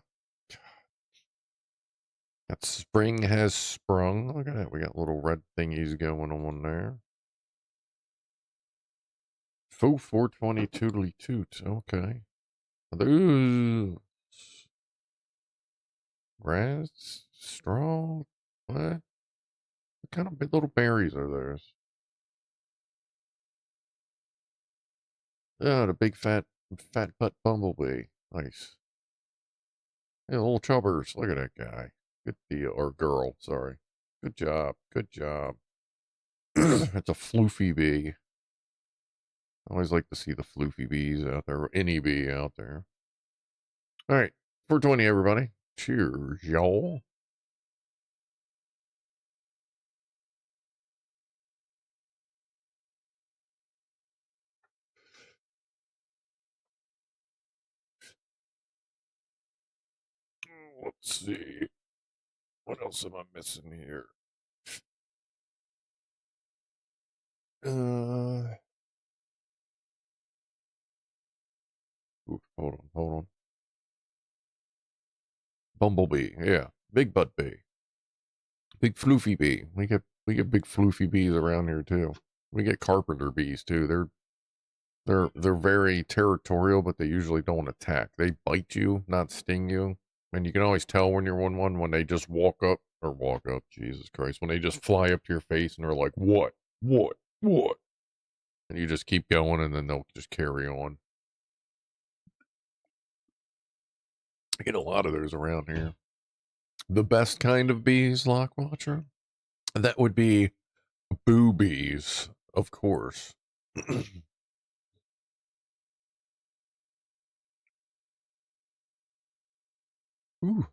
That spring has sprung. Look at that. We got little red thingies going on there. Faux 420 tootly toot. Okay. Are those grass, straw? What kind of big little berries are those? Oh, the big fat butt bumblebee. Nice. Yeah, little chubbers. Look at that guy. Good deal. Or girl, sorry. Good job. Good job. It's a floofy bee. I always like to see the floofy bees out there, or any bee out there. All right. 420, everybody. Cheers, y'all. Let's see. What else am I missing here? Oops, hold on. Bumblebee, yeah. Big butt bee. Big floofy bee. We get big floofy bees around here too. We get carpenter bees too. They're very territorial, but they usually don't attack. They bite you, not sting you. And you can always tell when you're on one when they just walk up, Jesus Christ, when they just fly up to your face and they're like, what? And you just keep going and then they'll just carry on. I get a lot of those around here. The best kind of bees, Lockwatcher? That would be boobies, of course. Ooh.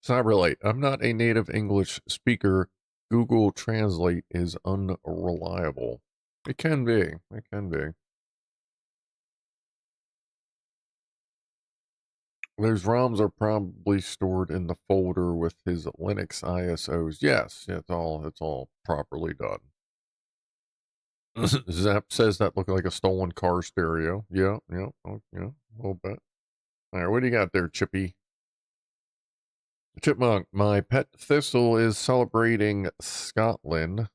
Cyberlight. I'm not a native English speaker. Google Translate is unreliable. It can be. It can be. Those ROMs are probably stored in the folder with his Linux ISOs. Yes, it's all properly done. Zap says that looked like a stolen car stereo. Yeah, a little bit. All right, what do you got there, Chippy? Chipmunk, my pet thistle is celebrating Scotland.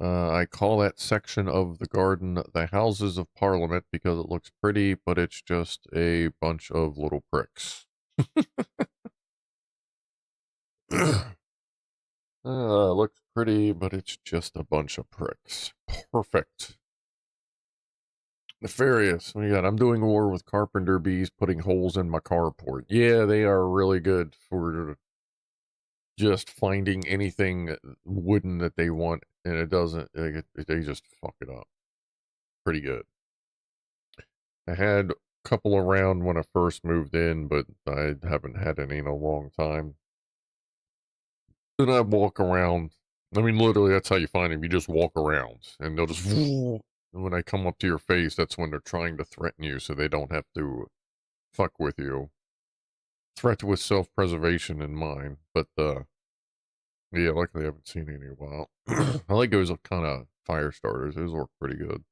I call that section of the garden the Houses of Parliament because it looks pretty, but it's just a bunch of little pricks. Looks pretty, but it's just a bunch of pricks. Perfect. Nefarious. What do you got? I'm doing war with carpenter bees putting holes in my carport. Yeah, they are really good for just finding anything wooden that they want, and it doesn't, they just fuck it up. Pretty good. I had a couple around when I first moved in, but I haven't had any in a long time. Then I walk around. I mean, literally, that's how you find them. You just walk around, and they'll just. And when they come up to your face, that's when they're trying to threaten you, so they don't have to fuck with you. Threat with self-preservation in mind, but yeah, luckily I haven't seen any in a while. I like those kind of fire starters. Those work pretty good.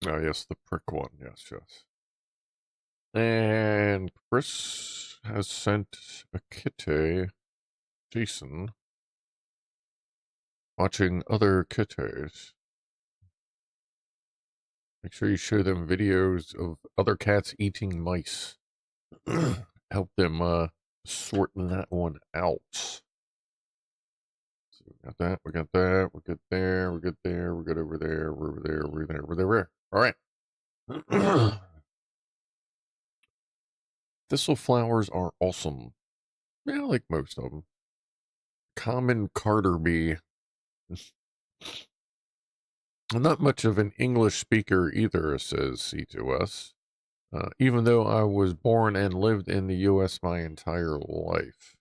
Oh, yes, the prick one. Yes. And Chris has sent a kitty. Jason. Watching other kitties. Make sure you show them videos of other cats eating mice. Help them sort that one out. So we got that, we got that, we're good there, we're good there, we're good over there, we're over there, we're there, we're there. All right. Thistle flowers are awesome. Yeah, like most of them. Common carter bee. I'm not much of an English speaker either, says C2S. Even though I was born and lived in the U.S. my entire life.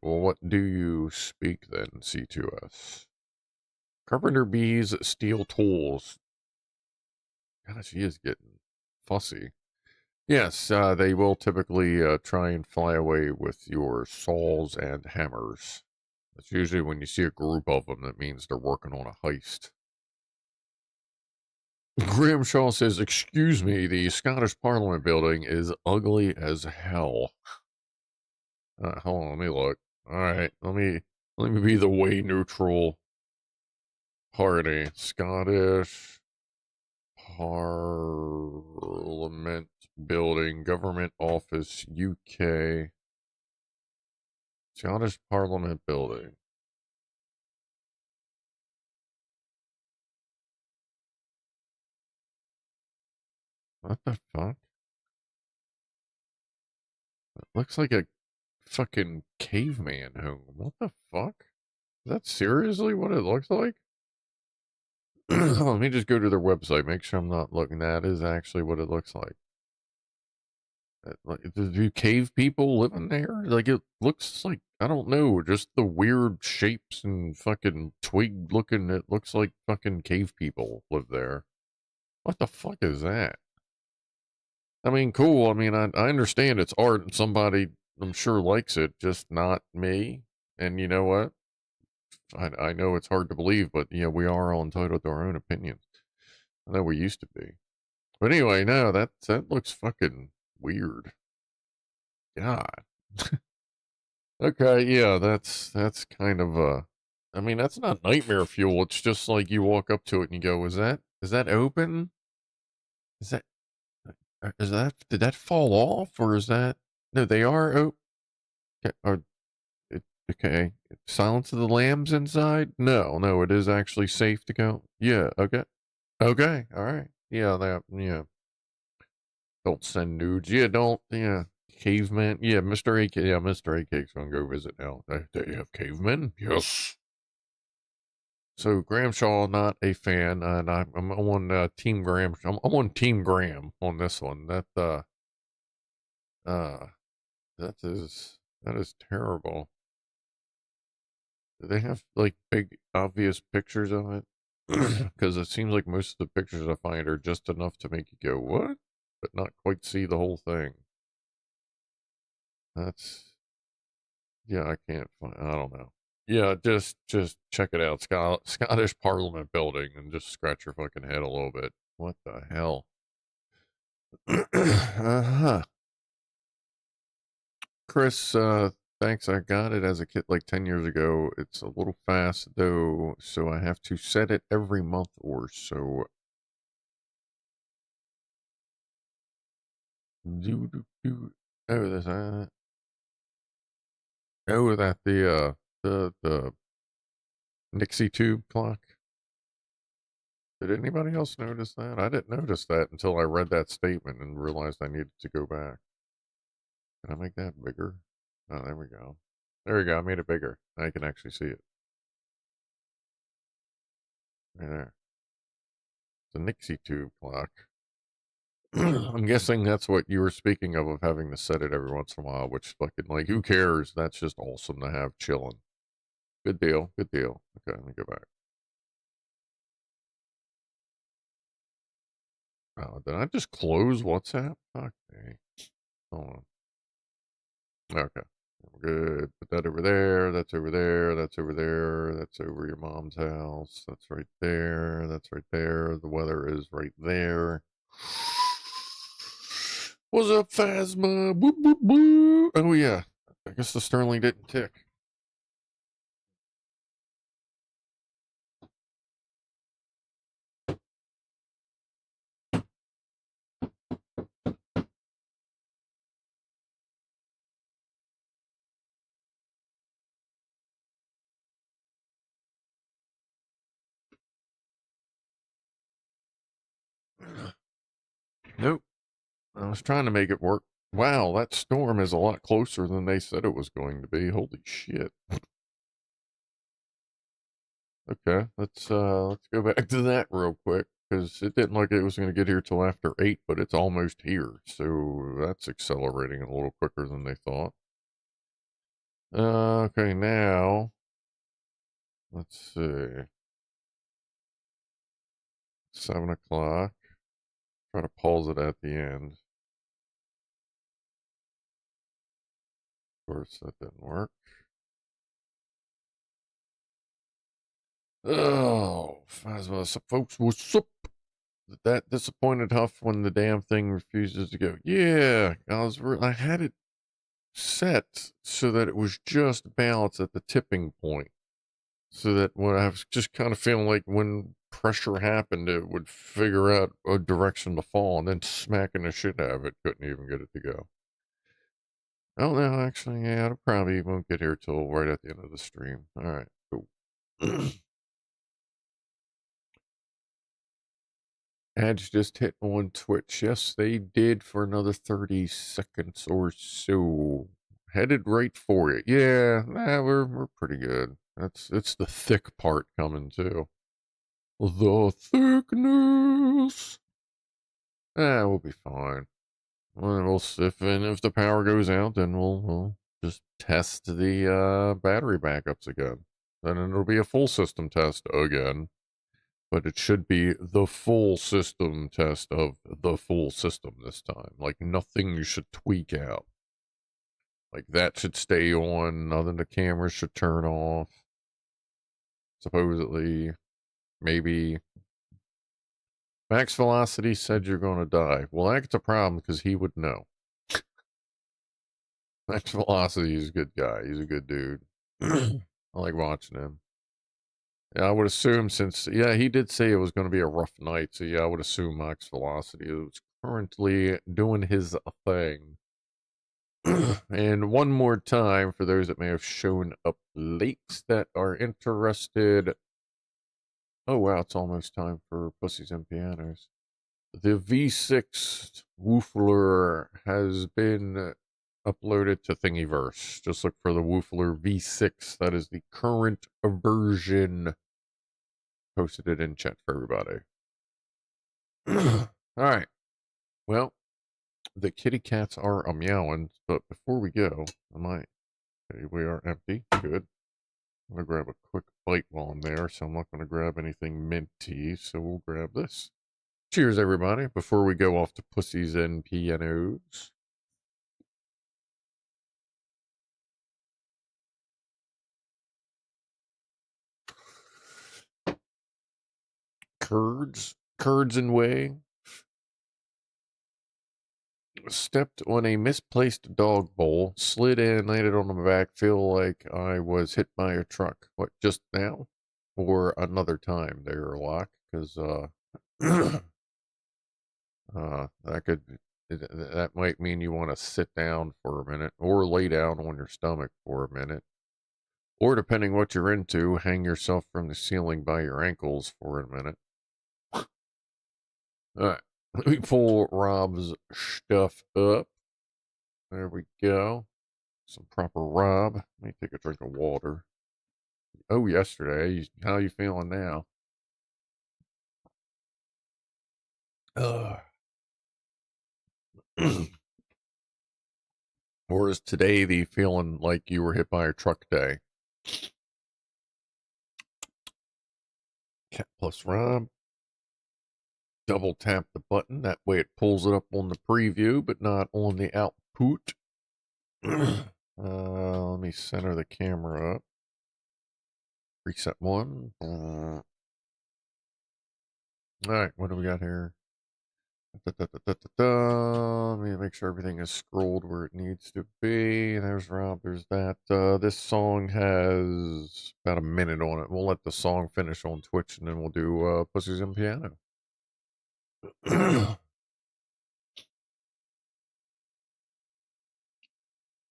Well, what do you speak then, C2S? Carpenter bees steal tools. Gosh, he is getting fussy. Yes, they will typically try and fly away with your saws and hammers. That's usually when you see a group of them, that means they're working on a heist. Graham Shaw says, excuse me, the Scottish Parliament building is ugly as hell. Hold on, let me look. Alright, let me be the way neutral party. Scottish Parliament building, government office, UK. Scottish Parliament building. What the fuck? It looks like a fucking caveman home. What the fuck? Is that seriously what it looks like? Let me just go to their website, make sure I'm not looking. That is actually what it looks like. Do cave people live in there? Like, it looks like, I don't know, just the weird shapes and fucking twig looking, it looks like fucking cave people live there. What the fuck is that? I mean, cool. I mean, I understand it's art and somebody, I'm sure, likes it, just not me. And you know what? I know it's hard to believe, but, you know, we are all entitled to our own opinions. I know we used to be. But anyway, no, that looks fucking weird. God. Okay, yeah, that's kind of I mean, that's not nightmare fuel. It's just like you walk up to it and you go, is that open? Is that did that fall off or is that no, they are or okay. Silence of the Lambs inside? No, it is actually safe to go. Yeah, okay. Okay, all right. Yeah, yeah. Don't send nudes. Yeah, don't, yeah. Caveman. Yeah, Mr. AK. Yeah, Mr. AK's gonna go visit now. They have cavemen? Yes. So Gramshaw, not a fan, and I'm on Team Graham. I'm on Team Graham on this one. Uh, that is terrible. Do they have like big obvious pictures of it? Because it seems like most of the pictures I find are just enough to make you go, what? But not quite see the whole thing. That's, yeah, I can't find, I don't know. Yeah, just check it out. Scottish Parliament building and just scratch your fucking head a little bit. What the hell? Uh-huh. Chris, thanks. I got it as a kit like 10 years ago. It's a little fast though, so I have to set it every month or so. Do, do, do. Oh, there's oh, that the Nixie tube clock. Did anybody else notice that? I didn't notice that until I read that statement and realized I needed to go back. Can I make that bigger? Oh, there we go. There we go. I made it bigger. Now you can actually see it. Right there. It's a Nixie tube clock. I'm guessing that's what you were speaking of having to set it every once in a while, which fucking, like, who cares? That's just awesome to have chilling. Good deal. Good deal. Okay, let me go back. Oh, did I just close WhatsApp? Fuck me. Hold on. Okay. Good. Put that over there. That's over there. That's over there. That's over your mom's house. That's right there. That's right there. The weather is right there. What's up, Phasma? Boop, boop, boop. Oh, yeah. I guess the Sterling didn't tick. Nope. I was trying to make it work. Wow, that storm is a lot closer than they said it was going to be. Holy shit. Okay, let's go back to that real quick because it didn't look like it was going to get here till after 8, but it's almost here. So that's accelerating a little quicker than they thought. Okay, now let's see. 7 o'clock. Try to pause it at the end. Of course, that didn't work. Oh, folks, what's up? That disappointed Huff when the damn thing refuses to go. Yeah, I had it set so that it was just balanced at the tipping point, so that when I was just kind of feeling like when pressure happened, it would figure out a direction to fall, and then smacking the shit out of it, couldn't even get it to go. Oh no, actually, yeah, it probably won't get here till right at the end of the stream. All right, cool. Ads just hit on Twitch. Yes, they did for another 30 seconds or so. Headed right for it. Yeah, we're pretty good. It's the thick part coming too. The thickness. We'll be fine. We'll if the power goes out, then we'll just test the battery backups again. Then it'll be a full system test again. But it should be the full system test of the full system this time. Like nothing you should tweak out. Like that should stay on, none of the cameras should turn off. Supposedly, maybe. Max Velocity said you're going to die. Well, that's a problem because he would know. Max Velocity is a good guy. He's a good dude. I like watching him. Yeah, I would assume since, yeah, he did say it was going to be a rough night. So, yeah, I would assume Max Velocity is currently doing his thing. And one more time, for those that may have shown up late that are interested. Oh, wow, it's almost time for Pussies and Pianos. The V6 Woofler has been uploaded to Thingiverse. Just look for the Woofler V6. That is the current version. Posted it in chat for everybody. All right. Well, the kitty cats are a meowing, but before we go, okay, we are empty. Good. I'm going to grab a quick bite while I'm there, so I'm not going to grab anything minty, so we'll grab this. Cheers, everybody, before we go off to Pussies and Pianos. Curds and whey. Stepped on a misplaced dog bowl, slid in, landed on my back, feel like I was hit by a truck. What, just now? Or another time there, Locke? Because, that might mean you want to sit down for a minute, or lay down on your stomach for a minute. Or, depending what you're into, hang yourself from the ceiling by your ankles for a minute. Alright, let me pull Rob's stuff up. There we go. Some proper Rob. Let me take a drink of water. Oh, yesterday. How you feeling now? Or is today the feeling like you were hit by a truck day? Cat plus Rob. Double tap the button. That way it pulls it up on the preview, but not on the output. Let me center the camera up. Reset one. All right, what do we got here? Let me make sure everything is scrolled where it needs to be. There's Rob, there's that. This song has about a minute on it. We'll let the song finish on Twitch, and then we'll do Pussies and Piano.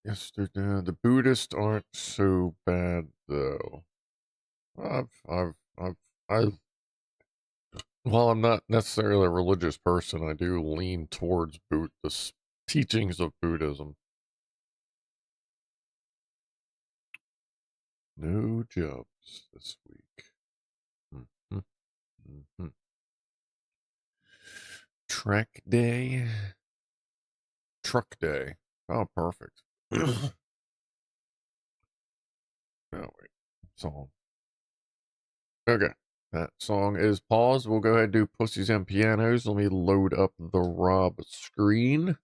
Yesterday, the Buddhists aren't so bad though. I've while I'm not necessarily a religious person, I do lean towards the teachings of Buddhism. No jobs this week. Mm-hmm. Mm-hmm. Track day. Truck day. Oh, perfect. Oh, wait. Song. Okay. That song is paused. We'll go ahead and do Pussies and Pianos. Let me load up the Rob screen.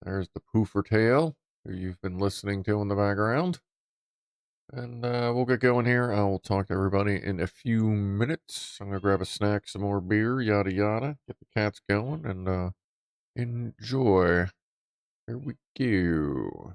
There's the poofer tail, who you've been listening to in the background. And we'll get going here. I will talk to everybody in a few minutes. I'm going to grab a snack, some more beer, yada yada. Get the cats going and enjoy. Here we go.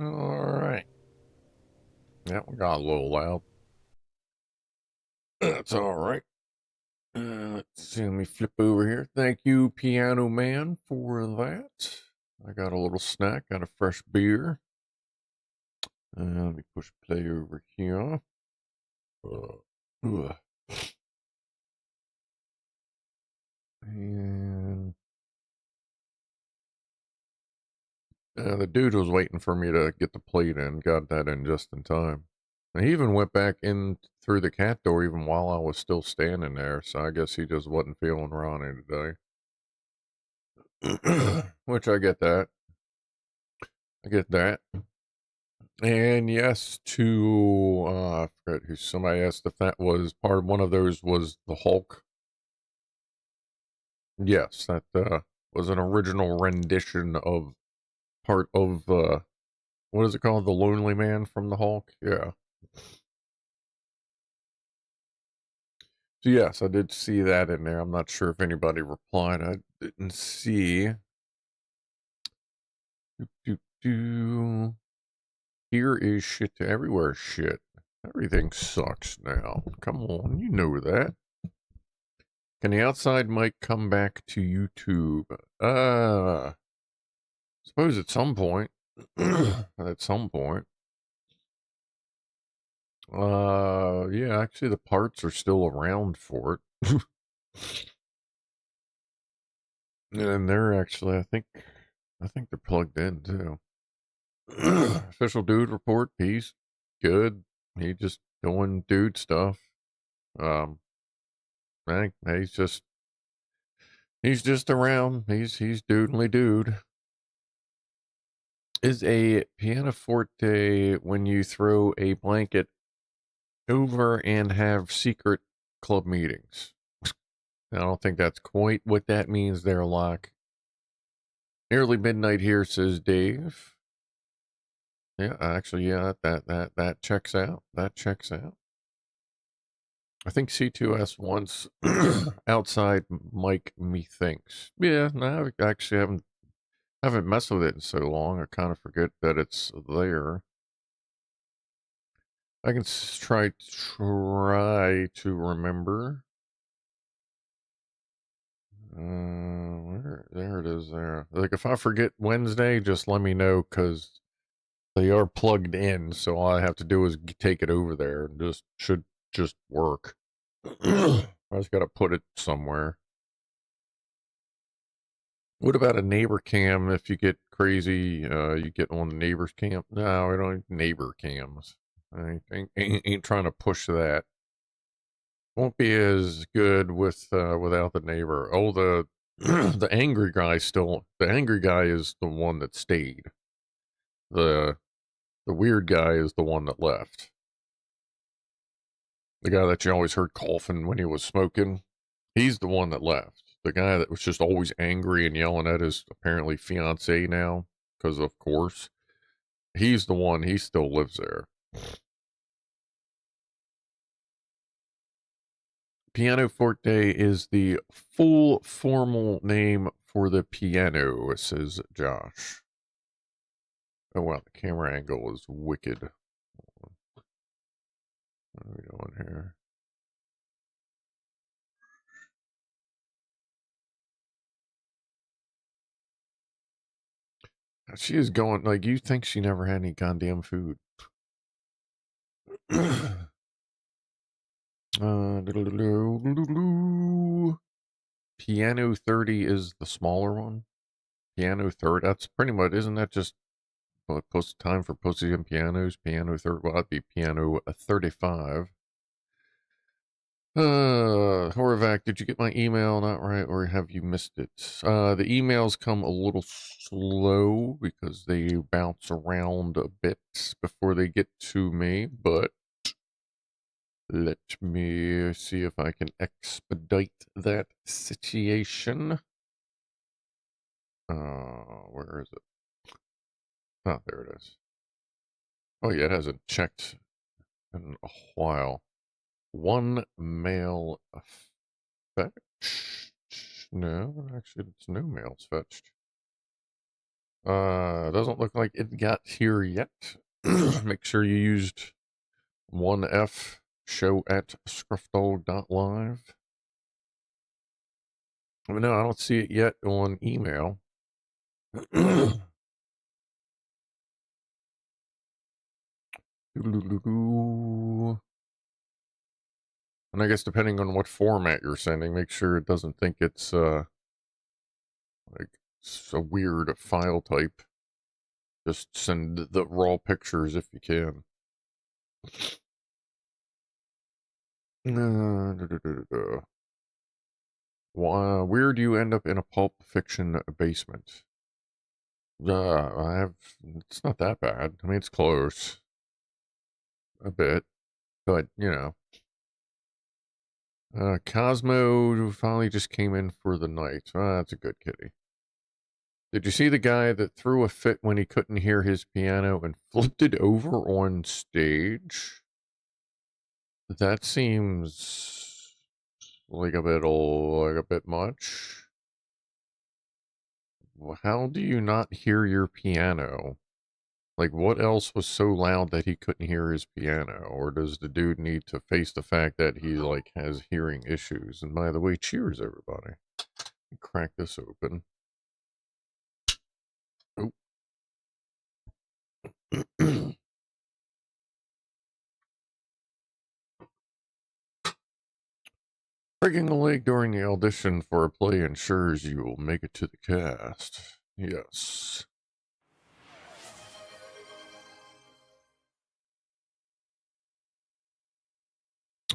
All right. That one got a little loud. That's all right. Let's see. Let me flip over here. Thank you, Pianoman, for that. I got a little snack. Got a fresh beer. Let me push play over here. Ugh. And the dude was waiting for me to get the plate in. Got that in just in time. And he even went back in through the cat door even while I was still standing there. So I guess he just wasn't feeling Ronnie today. Which I get that. I get that. And yes, to I forget who somebody asked if that was part of one of those was the Hulk. Yes, that was an original rendition of part of what is it called? The Lonely Man from the Hulk? Yeah. So yes, I did see that in there. I'm not sure if anybody replied. I didn't see. Here is shit to everywhere shit. Everything sucks now. Come on, you know that. Can the outside mic come back to YouTube? Suppose at some point. At some point. Yeah, actually the parts are still around for it. And they're actually, I think they're plugged in too. Official dude report, peace. Good. He just doing dude stuff. I think he's just around. He's doodly dude. Is a pianoforte when you throw a blanket over and have secret club meetings. I don't think that's quite what that means there, Locke. Nearly midnight here, says Dave. Yeah, actually, yeah, that checks out. That checks out. I think C2S wants outside mic methinks. Yeah, no, I actually haven't messed with it in so long. I kind of forget that it's there. I can try to remember. There it is there. Like, if I forget Wednesday, just let me know, because they are plugged in, so all I have to do is take it over there, and should just work. I just gotta put it somewhere. What about a neighbor cam? If you get crazy, you get on the neighbor's cam. No, we don't need neighbor cams. I ain't trying to push that. Won't be as good with without the neighbor. Oh, the the angry guy still. The angry guy is the one that stayed. The weird guy is the one that left. The guy that you always heard coughing when he was smoking. He's the one that left. The guy that was just always angry and yelling at his apparently fiance now, because of course, he's the one. He still lives there. Pianoforte is the full formal name for the piano, says Josh. Oh wow, the camera angle is wicked. What are we doing here? She is going, like, you think she never had any goddamn food. Piano 30 is the smaller one. Piano 30, that's pretty much, isn't that just post time for Pussies and Pianos? Piano 30, well, that'd be Piano 35. Horvath, did you get my email not right, or have you missed it? The emails come a little slow because they bounce around a bit before they get to me, but let me see if I can expedite that situation. Where is it? Oh, there it is. Oh yeah, it hasn't checked in a while. One mail fetched. No, actually, it's no mails fetched. Doesn't look like it got here yet. Make sure you used 1F show at scrufdog.live. But no, I don't see it yet on email. And I guess depending on what format you're sending, make sure it doesn't think it's like a weird file type. Just send the raw pictures if you can. Where do you end up in a pulp fiction basement? It's not that bad. I mean, it's close. A bit. But, you know. Cosmo finally just came in for the night. That's a good kitty. Did you see the guy that threw a fit when he couldn't hear his piano and flipped it over on stage? That seems like a bit much. How do you not hear your piano? Like, what else was so loud that he couldn't hear his piano? Or does the dude need to face the fact that he, like, has hearing issues? And by the way, cheers, everybody. Crack this open. Oh. Breaking a leg during the audition for a play ensures you will make it to the cast. Yes.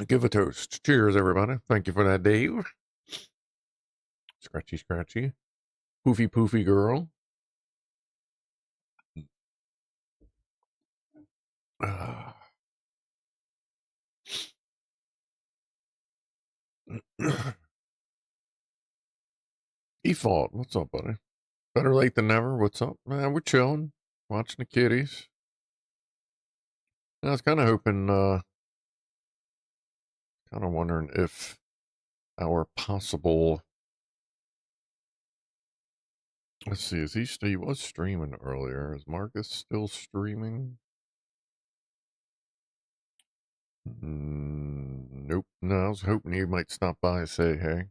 Give a toast. Cheers, everybody. Thank you for that, Dave. Scratchy, scratchy. Poofy, poofy girl. Default, what's up, buddy? Better late than never. What's up? Man, we're chilling. Watching the kitties. I was kind of hoping, kind of wondering if our possible... Let's see, he was streaming earlier. Is Marcus still streaming? Nope. No, I was hoping he might stop by and say hey.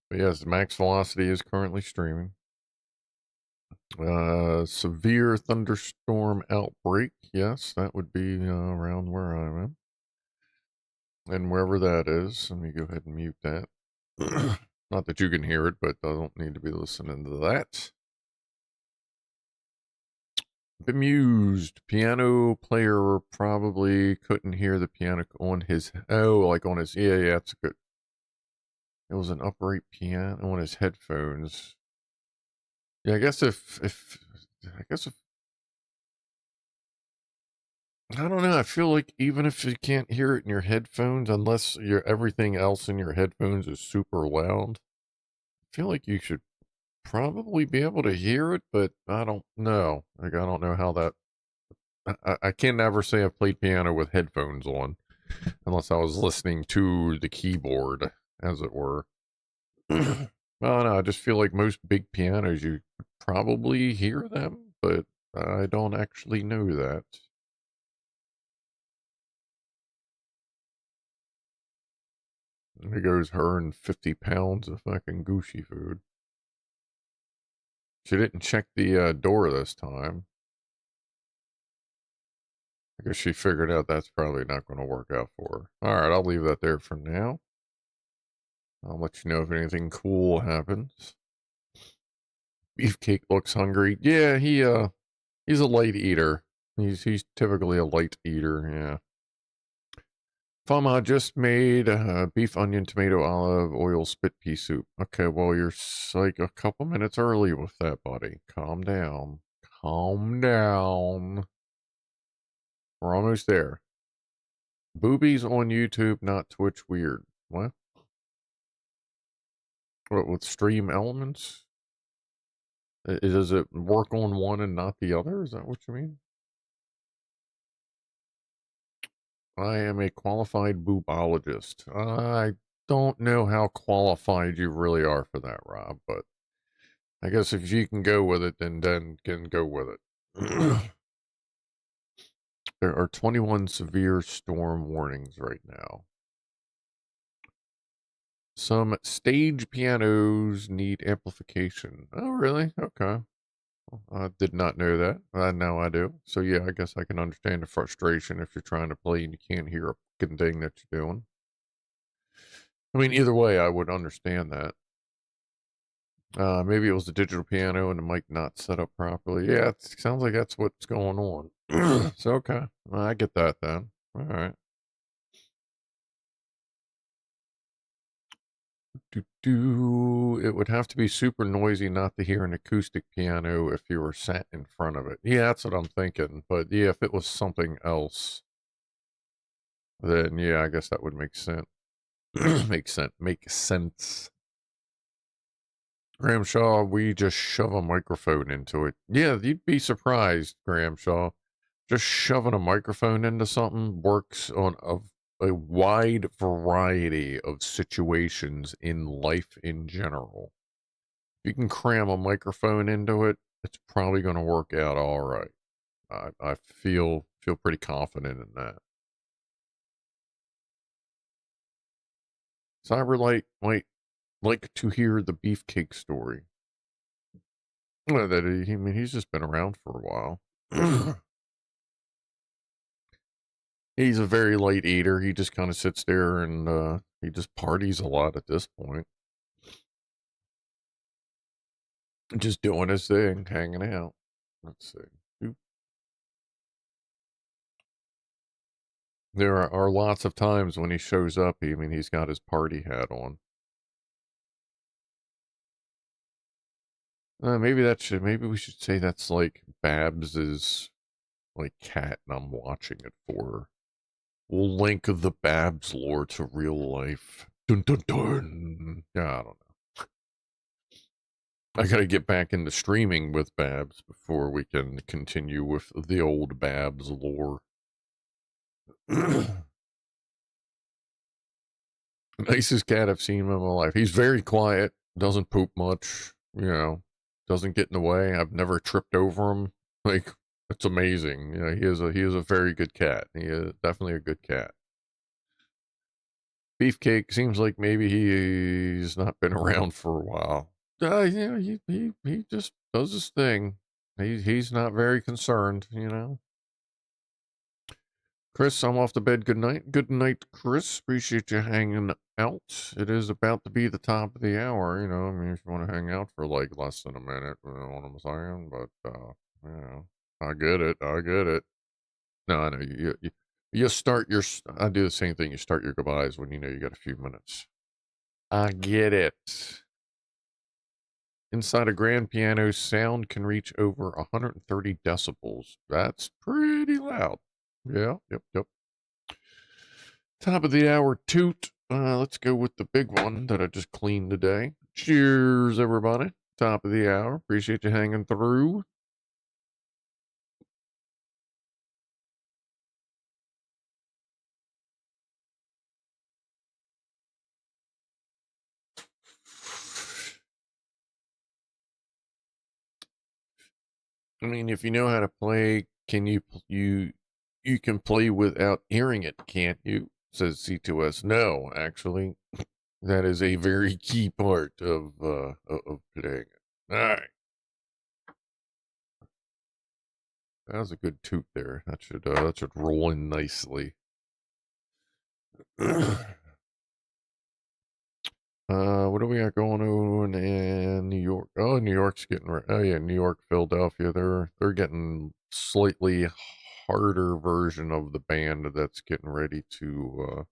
But yes, Max Velocity is currently streaming. Severe thunderstorm outbreak. Yes, that would be around where I am. And wherever that is, let me go ahead and mute that. Not that you can hear it, but I don't need to be listening to that. Bemused. Piano player probably couldn't hear the piano on his... Oh, like on his... Yeah, that's good. It was an upright piano on his headphones. Yeah, I guess if I don't know. I feel like even if you can't hear it in your headphones, unless everything else in your headphones is super loud, I feel like you should probably be able to hear it, but I don't know. Like, I don't know how that... I can never say I've played piano with headphones on. Unless I was listening to the keyboard, as it were. Well, no, I just feel like most big pianos, you probably hear them, but I don't actually know that. There goes her and 50 pounds of fucking Gucci food. She didn't check the door this time. I guess she figured out that's probably not going to work out for her. Alright, I'll leave that there for now. I'll let you know if anything cool happens. Beefcake looks hungry. Yeah, he's a light eater. He's typically a light eater, yeah. Fama just made beef, onion, tomato, olive, oil, spit pea soup. Okay, well, you're like a couple minutes early with that, buddy. Calm down. Calm down. We're almost there. Boobies on YouTube, not Twitch. Weird. What? What, with stream elements? Does it work on one and not the other? Is that what you mean? I am a qualified boobologist. I don't know how qualified you really are for that, Rob, but I guess if you can go with it, then can go with it. There are 21 severe storm warnings right now. Some stage pianos need amplification. Oh, really? Okay. I did not know that. Now I do. So yeah, I guess I can understand the frustration if you're trying to play and you can't hear a fucking thing that you're doing. I mean, either way, I would understand that. Maybe it was the digital piano and the mic not set up properly. Yeah, it sounds like that's what's going on. So okay, well, I get that then. All right. It would have to be super noisy not to hear an acoustic piano if you were sat in front of it. Yeah, that's what I'm thinking. But yeah, if it was something else, then yeah, I guess that would make sense. Make sense. Graham Shaw, we just shove a microphone into it. Yeah, you'd be surprised, Graham Shaw. Just shoving a microphone into something works on a wide variety of situations in life in general. If you can cram a microphone into it, it's probably going to work out all right. I feel pretty confident in that. Cyberlight might like to hear the beefcake story. Well, I mean, he's just been around for a while. He's a very light eater. He just kind of sits there and he just parties a lot at this point. Just doing his thing, hanging out. Let's see. There are lots of times when he shows up, I mean, he's got his party hat on. Maybe we should say that's like Babs's like cat and I'm watching it for her. We'll link the Babs lore to real life. Dun dun dun. Yeah, I don't know. I gotta get back into streaming with Babs before we can continue with the old Babs lore. Nicest cat I've seen in my life. He's very quiet, doesn't poop much, doesn't get in the way. I've never tripped over him. Like, it's amazing. He is a very good cat. He is definitely a good cat. Beefcake seems like maybe he's not been around for a while. He just does his thing. He's not very concerned. Chris, I'm off to bed. Good night. Good night, Chris. Appreciate you hanging out. It is about to be the top of the hour. I mean, if you want to hang out for like less than a minute, you know what I'm saying? But, I get it. I get it. No, I know you start I do the same thing. You start your goodbyes when you know you got a few minutes. I get it. Inside a grand piano, sound can reach over 130 decibels. That's pretty loud. Yeah, yep. Top of the hour toot. Let's go with the big one that I just cleaned today. Cheers, everybody. Top of the hour. Appreciate you hanging through. I mean, if you know how to play, can you can play without hearing it, can't you? Says C2S. No, actually, that is a very key part of playing it. All right, that was a good toot there. That should roll in nicely. What do we got going on in New York? Oh, New York's getting. Oh yeah, New York, Philadelphia. They're getting slightly harder version of the band that's getting ready to.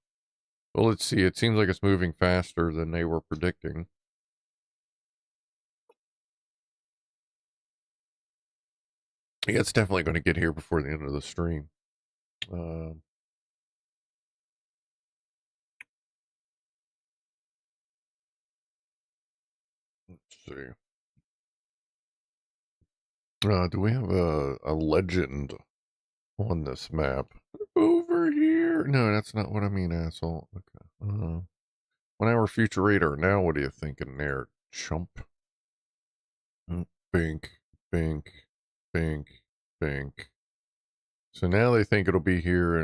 Well, let's see. It seems like it's moving faster than they were predicting. Yeah, it's definitely going to get here before the end of the stream. Let's see. Do we have a legend on this map? Over here. No, that's not what I mean, asshole. Okay. 1 hour future reader. Now what are you thinking there, chump? Bink, bink, bink, bink. So now they think it'll be here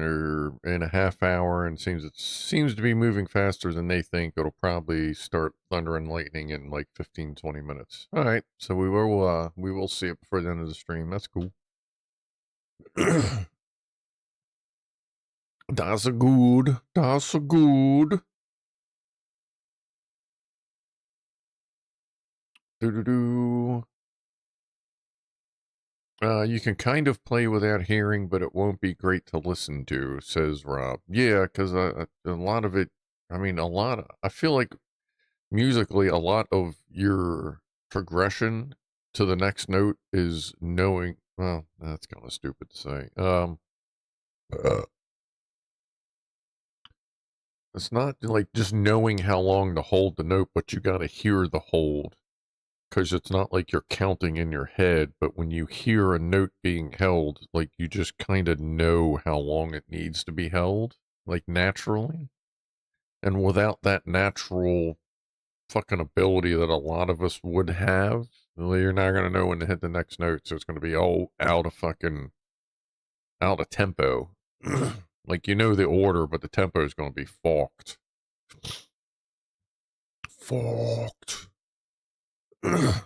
in a half hour, and it seems to be moving faster than they think. It'll probably start thunder and lightning in like 15, 20 minutes. All right, so we will see it before the end of the stream. That's cool. That's a good. That's a good. Do. You can kind of play without hearing, but it won't be great to listen to, says Rob. Yeah, because a lot of it, I mean, I feel like musically, a lot of your progression to the next note is knowing, well, that's kind of stupid to say. Uh, it's not like just knowing how long to hold the note, but you got to hear the hold. Because it's not like you're counting in your head, but when you hear a note being held, like you just kind of know how long it needs to be held, like naturally. And without that natural fucking ability that a lot of us would have, well, you're not going to know when to hit the next note. So it's going to be all out of tempo. Like you know the order, but the tempo is going to be forked. Forked.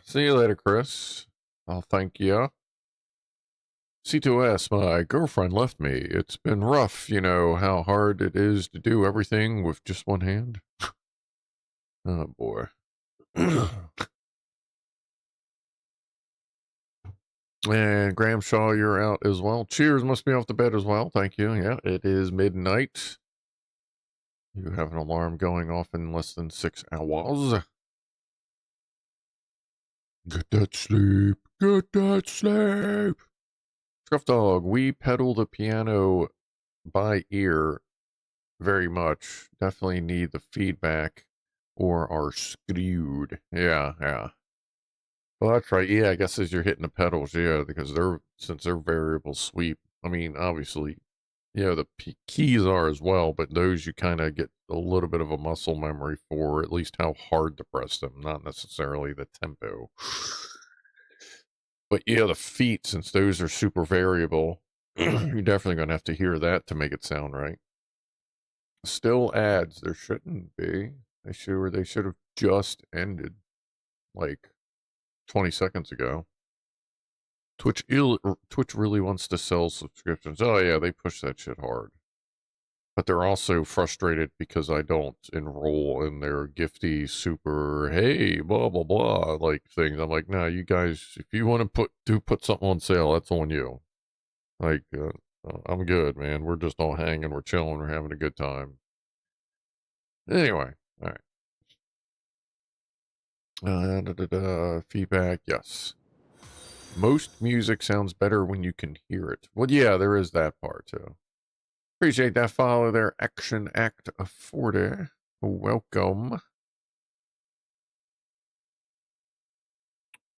See you later, Chris. I'll thank you. C2S, my girlfriend left me. It's been rough, you know, how hard it is to do everything with just one hand. Oh, boy. And Graham Shaw, you're out as well. Cheers must be off the bed as well. Thank you. Yeah, it is midnight. You have an alarm going off in less than 6 hours. Get that sleep. Get that sleep. Scrufdog, we pedal the piano by ear very much. Definitely need the feedback or are screwed. Yeah, yeah. Well, that's right. Yeah, I guess as you're hitting the pedals, yeah, because since they're variable sweep. I mean, obviously, the keys are as well, but those you kind of get a little bit of a muscle memory for at least how hard to press them, not necessarily the tempo. But yeah, the feet, since those are super variable, you're definitely going to have to hear that to make it sound right. Still ads. There shouldn't be. They should have just ended like 20 seconds ago. Twitch really wants to sell subscriptions. Oh yeah, they push that shit hard. But they're also frustrated because I don't enroll in their gifty super hey blah blah blah like things. I'm like, nah, you guys, if you want to put something on sale, that's on you. Like, I'm good, man. We're just all hanging, we're chilling, we're having a good time. Anyway, all right. Feedback, yes. Most music sounds better when you can hear it. Well, yeah, there is that part too. Appreciate that follow there, Action Act of 40. Welcome.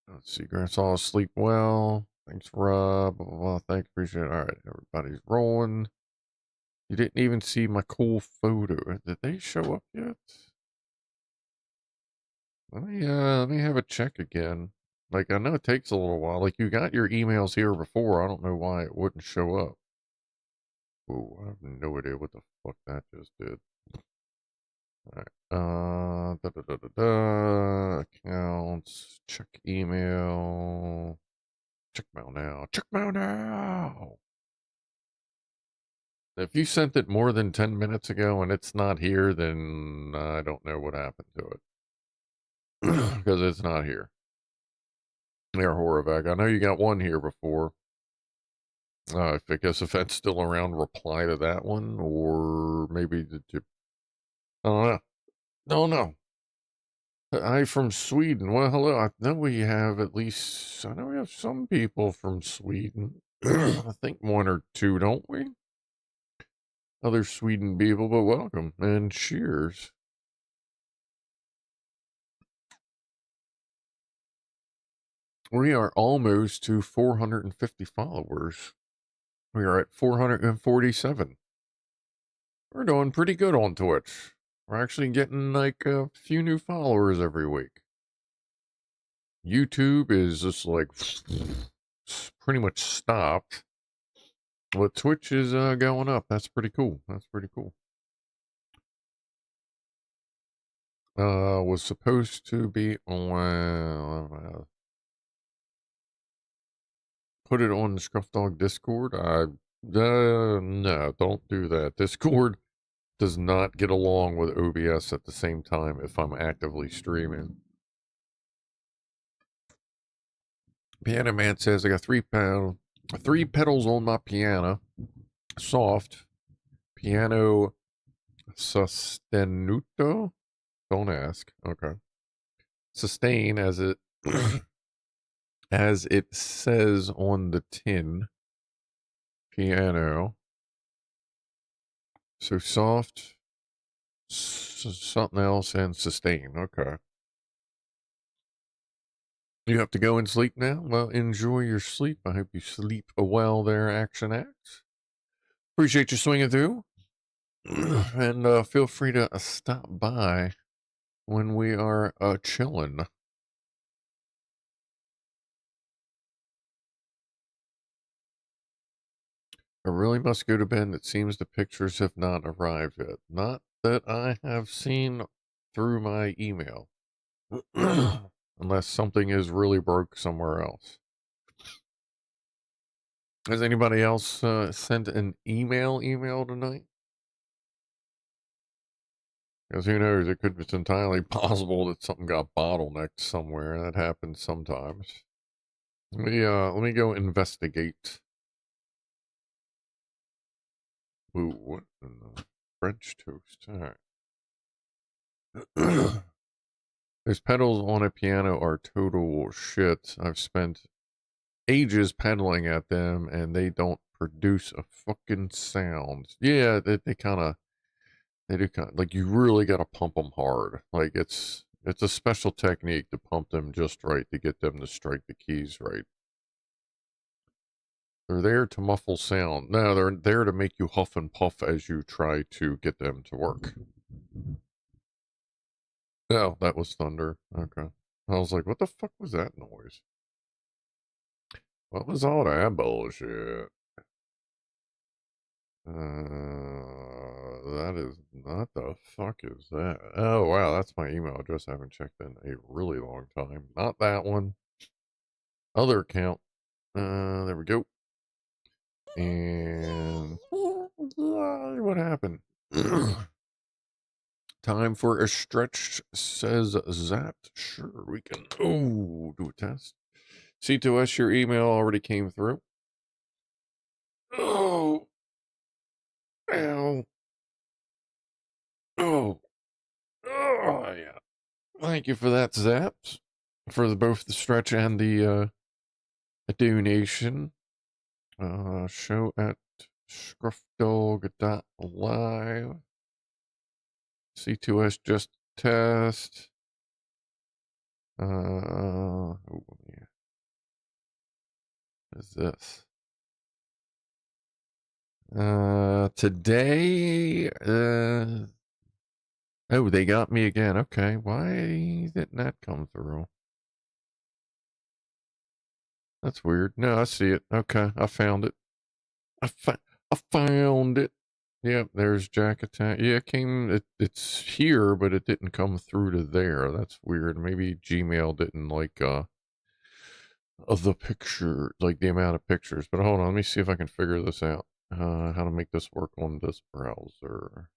Let's see, Grandsaw sleep well. Thanks, Rob. Blah, blah, blah. Thanks, appreciate it. All right, everybody's rolling. You didn't even see my cool photo. Did they show up yet? Let me have a check again. Like, I know it takes a little while. Like, you got your emails here before. I don't know why it wouldn't show up. Oh, I have no idea what the fuck that just did. Alright. Accounts. Check email. Check mail now. Check mail now. If you sent it more than 10 minutes ago and it's not here, then I don't know what happened to it. Because it's not here. There, Horovag. I know you got one here before. I guess if that's still around, reply to that one, or maybe did you? I don't know. No, no. I from Sweden. Well, hello. I know we have at least. I know we have some people from Sweden. I think one or two, don't we? Other Sweden people, but welcome and cheers. We are almost to 450 followers. We are at 447. We're doing pretty good on Twitch. We're actually getting like a few new followers every week. YouTube is just like pretty much stopped. But Twitch is going up. That's pretty cool. That's pretty cool. Was supposed to be on. Put it on the Scrufdog Discord. No, don't do that. Discord does not get along with OBS at the same time if I'm actively streaming. Pianoman says I got three pedals on my piano. Soft. Piano sostenuto. Don't ask. Okay. Sustain as it as it says on the tin. Piano. So soft, something else, and sustain. Okay. You have to go and sleep now? Well, enjoy your sleep. I hope you sleep well there, Action Acts. Appreciate you swinging through. And feel free to stop by when we are chilling. I really must go to bed. It seems the pictures have not arrived yet. Not that I have seen through my email. Unless something is really broke somewhere else. Has anybody else sent an email tonight? Because who knows, it's entirely possible that something got bottlenecked somewhere. That happens sometimes. Let me go investigate. Ooh, what in the French toast? All right. Those pedals on a piano are total shit. I've spent ages pedaling at them and they don't produce a fucking sound. Yeah, they kind of, they do kind of, like, you really got to pump them hard. Like, it's a special technique to pump them just right to get them to strike the keys right. They're there to muffle sound. No, they're there to make you huff and puff as you try to get them to work. Oh, that was thunder. Okay. I was like, what the fuck was that noise? What was all that bullshit? That is not the fuck is that? Oh, wow, that's my email address. I haven't checked in a really long time. Not that one. Other account. There we go. And what happened? Time for a stretch, says Zapped. Sure, we can. Oh, do a test. C2S, your email already came through. Oh. Ow. Oh. Oh, yeah. Thank you for that, Zaps. For both the stretch and the donation. Show at scruffdog.live. C2S just test. Oh, yeah. What is this? Today, oh, they got me again. Okay, why didn't that come through? That's weird. No, I see it. Okay, I found it. I found it. Yep, there's Jack Attack. Yeah, it's here, but it didn't come through to there. That's weird. Maybe Gmail didn't like of the picture, like the amount of pictures. But hold on, let me see if I can figure this out. How to make this work on this browser.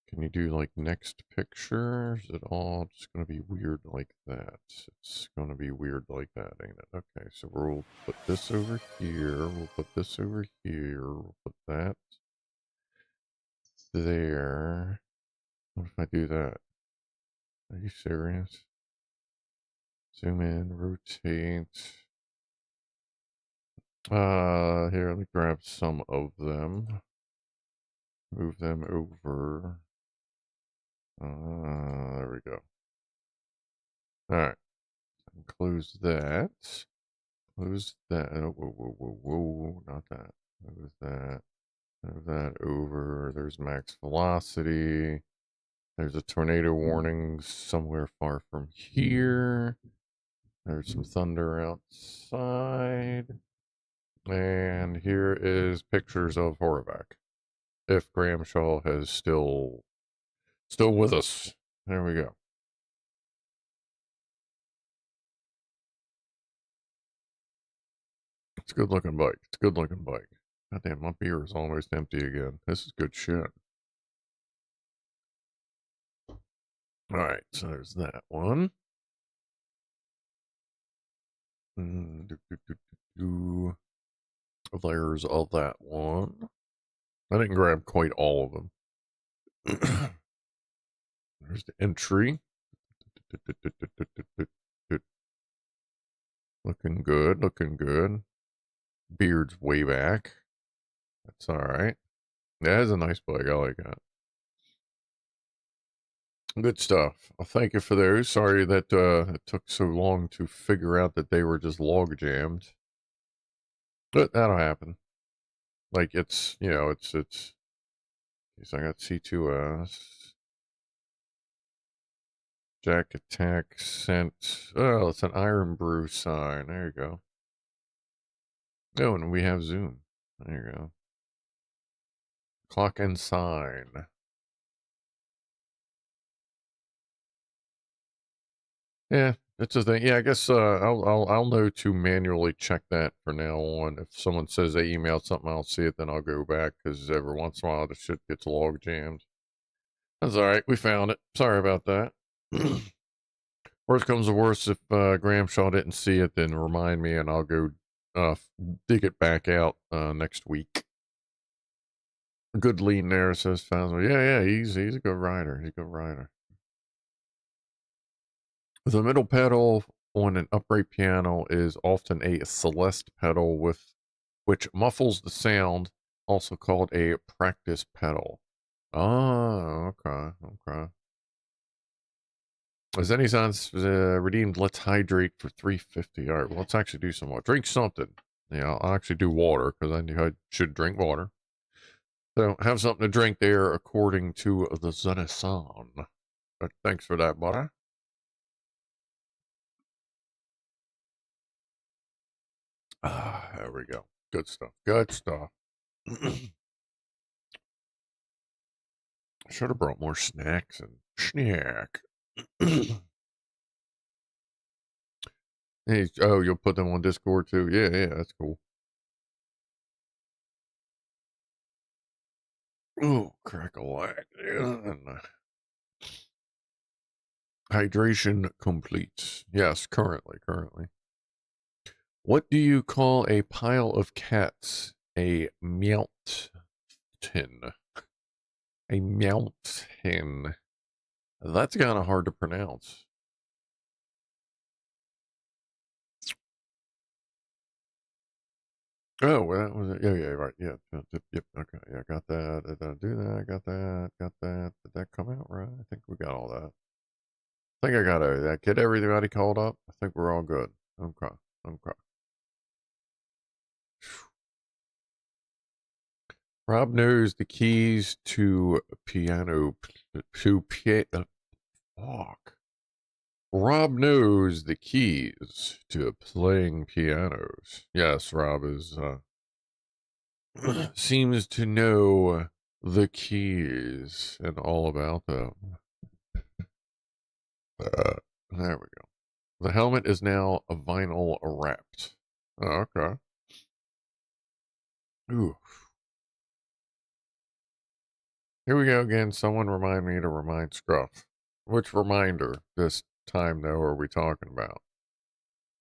Can you do like next picture? Is it all just going to be weird like that? It's going to be weird like that, ain't it? Okay, so we'll put this over here. We'll put this over here. We'll put that there. What if I do that? Are you serious? Zoom in, rotate. Here, let me grab some of them. Move them over. There we go. Alright. Close that. Close that. Oh, whoa, whoa, whoa, whoa. Not that. Move that. Move that over. There's max velocity. There's a tornado warning somewhere far from here. There's some thunder outside. And here is pictures of Horvath. If Gramshaw is still with us. There we go. It's a good looking bike. It's a good looking bike. Goddamn, my beer is almost empty again. This is good shit. Alright, so there's that one. There's of that one. I didn't grab quite all of them. There's the entry. Looking good, looking good. Beard's way back. That's alright. That is a nice bike. I like that. Good stuff. Well, thank you for those. Sorry that it took so long to figure out that they were just log jammed. But that'll happen. Like it's, you know, it's. I got C2S. Jack Attack sent. Oh, it's an Iron Brew sign. There you go. Oh, and we have Zoom. There you go. Clock and sign. Yeah, it's a thing. Yeah, I guess I'll know to manually check that for now on. If someone says they emailed something, I'll see it, then I'll go back because every once in a while the shit gets log jammed. That's all right. We found it. Sorry about that. Worst comes to worst, if Gramshaw didn't see it, then remind me and I'll go dig it back out next week. Good lean there, says Fazio. Yeah, he's a good rider. He's a good rider. The middle pedal on an upright piano is often a Celeste pedal which muffles the sound, also called a practice pedal. Oh, okay. As any sounds redeemed, let's hydrate for 350. All right, well, let's actually do some more. Drink something. Yeah, I'll actually do water because I knew I should drink water. So have something to drink there according to the Zenison. But thanks for that, buddy. There we go. Good stuff. Good stuff. Should have brought more snacks and snack. Hey, oh, you'll put them on Discord too? Yeah, that's cool. Oh, crack-a-lack. Hydration complete. Yes, currently. What do you call a pile of cats? A mountain. A mountain. That's kind of hard to pronounce. Oh, well, that was it. Yeah, right. Yeah, yep. Okay, yeah, got that. Did I do that? Got that. Did that come out right? I think we got all that. I think I got that. Get everybody called up. I think we're all good. Okay. Rob knows the keys to piano. Fuck. Rob knows the keys to playing pianos. Yes, Rob is seems to know the keys and all about them. There we go. The helmet is now a vinyl wrapped. Oh, okay. Ooh. Here we go again. Someone remind me to remind Scruff. Which reminder this time, though, are we talking about?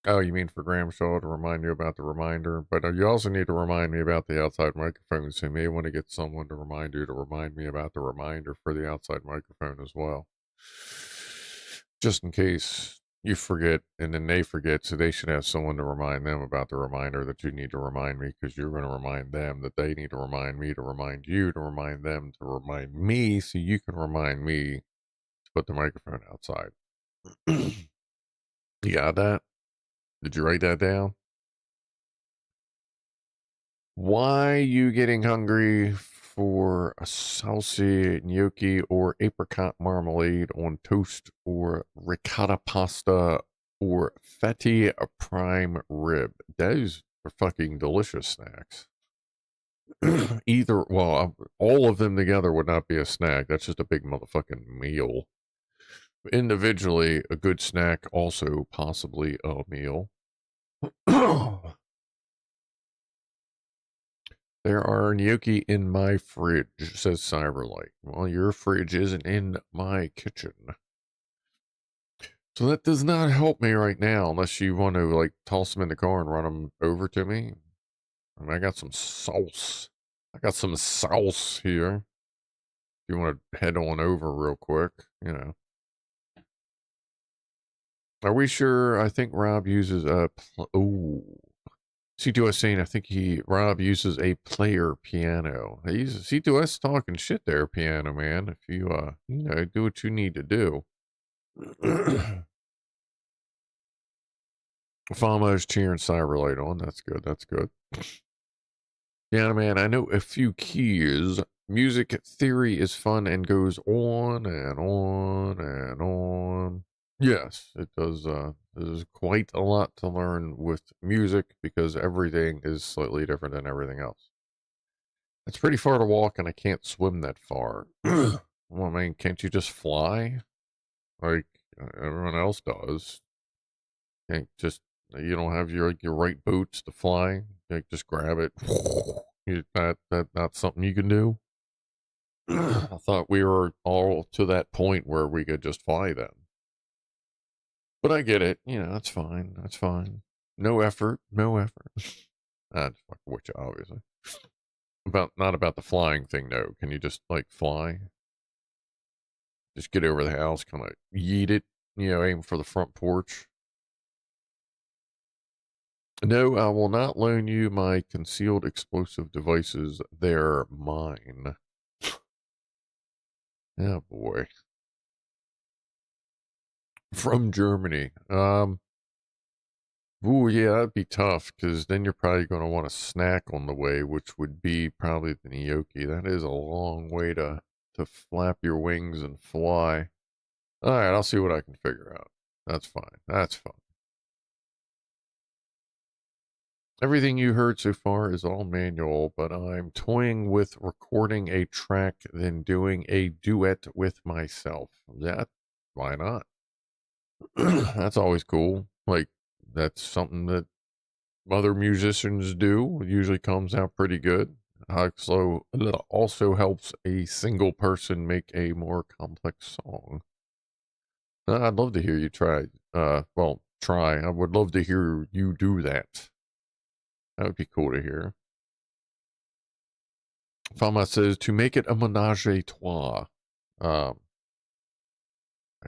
Oh, you mean for Gramshaw to remind you about the reminder? But you also need to remind me about the outside microphone, so you may want to get someone to remind you to remind me about the reminder for the outside microphone as well. Just in case you forget and then they forget, so they should have someone to remind them about the reminder that you need to remind me, because you're going to remind them that they need to remind me to remind you to remind them to remind me, so you can remind me to put the microphone outside. You got that? Did you write that down? Why you getting hungry for a saucy gnocchi or apricot marmalade on toast or ricotta pasta or fatty prime rib? Those are fucking delicious snacks. Either, well, all of them together would not be a snack. That's just a big motherfucking meal. Individually, a good snack, also possibly a meal. There are gnocchi in my fridge, says Cyberlight. Well, your fridge isn't in my kitchen. So that does not help me right now, unless you want to, like, toss them in the car and run them over to me. I mean, I got some sauce. I got some sauce here. If you want to head on over real quick, you know. Are we sure? I think Rob uses a... Oh. C2S saying, I think Rob uses a player piano. He's C2S talking shit there, piano man. If you, you know, do what you need to do. Fama is cheering Cyberlight on. That's good. That's good. Piano man, I know a few keys. Music theory is fun and goes on and on and on. Yes, it does. There's quite a lot to learn with music because everything is slightly different than everything else. It's pretty far to walk, and I can't swim that far. Well, I mean, can't you just fly like everyone else does? Can't just you don't have your right boots to fly? Like, just grab it. That's something you can do. I thought we were all to that point where we could just fly then. But I get it. You know, that's fine. That's fine. No effort. No effort. That's fucking with you, obviously. Not about the flying thing, though. Can you just, like, fly? Just get over the house, kind of yeet it, you know, aim for the front porch. No, I will not loan you my concealed explosive devices. They're mine. Oh, boy. From Germany. Ooh, yeah, that'd be tough, because then you're probably going to want a snack on the way, which would be probably the gnocchi. That is a long way to flap your wings and fly. All right, I'll see what I can figure out. That's fine. That's fine. Everything you heard so far is all manual, but I'm toying with recording a track, then doing a duet with myself. That, why not? That's always cool. Like, that's something that other musicians do. It usually comes out pretty good. So it also helps a single person make a more complex song. I'd love to hear you try. Well, try. I would love to hear you do that. That would be cool to hear. Fama says to make it a menage a trois. Um,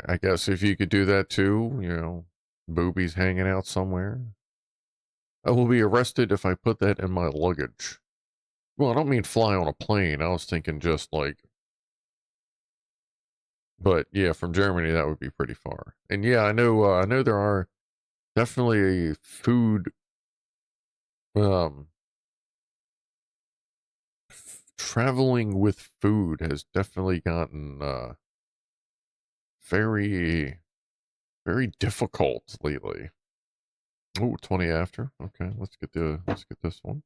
I guess if you could do that too, you know, boobies hanging out somewhere. I will be arrested if I put that in my luggage. Well, I don't mean fly on a plane. I was thinking just like, but yeah, from Germany that would be pretty far. And yeah, I know. I know there are definitely food. Um, Traveling with food has definitely gotten very very difficult lately. Oh, 20 after. Okay, let's get this one.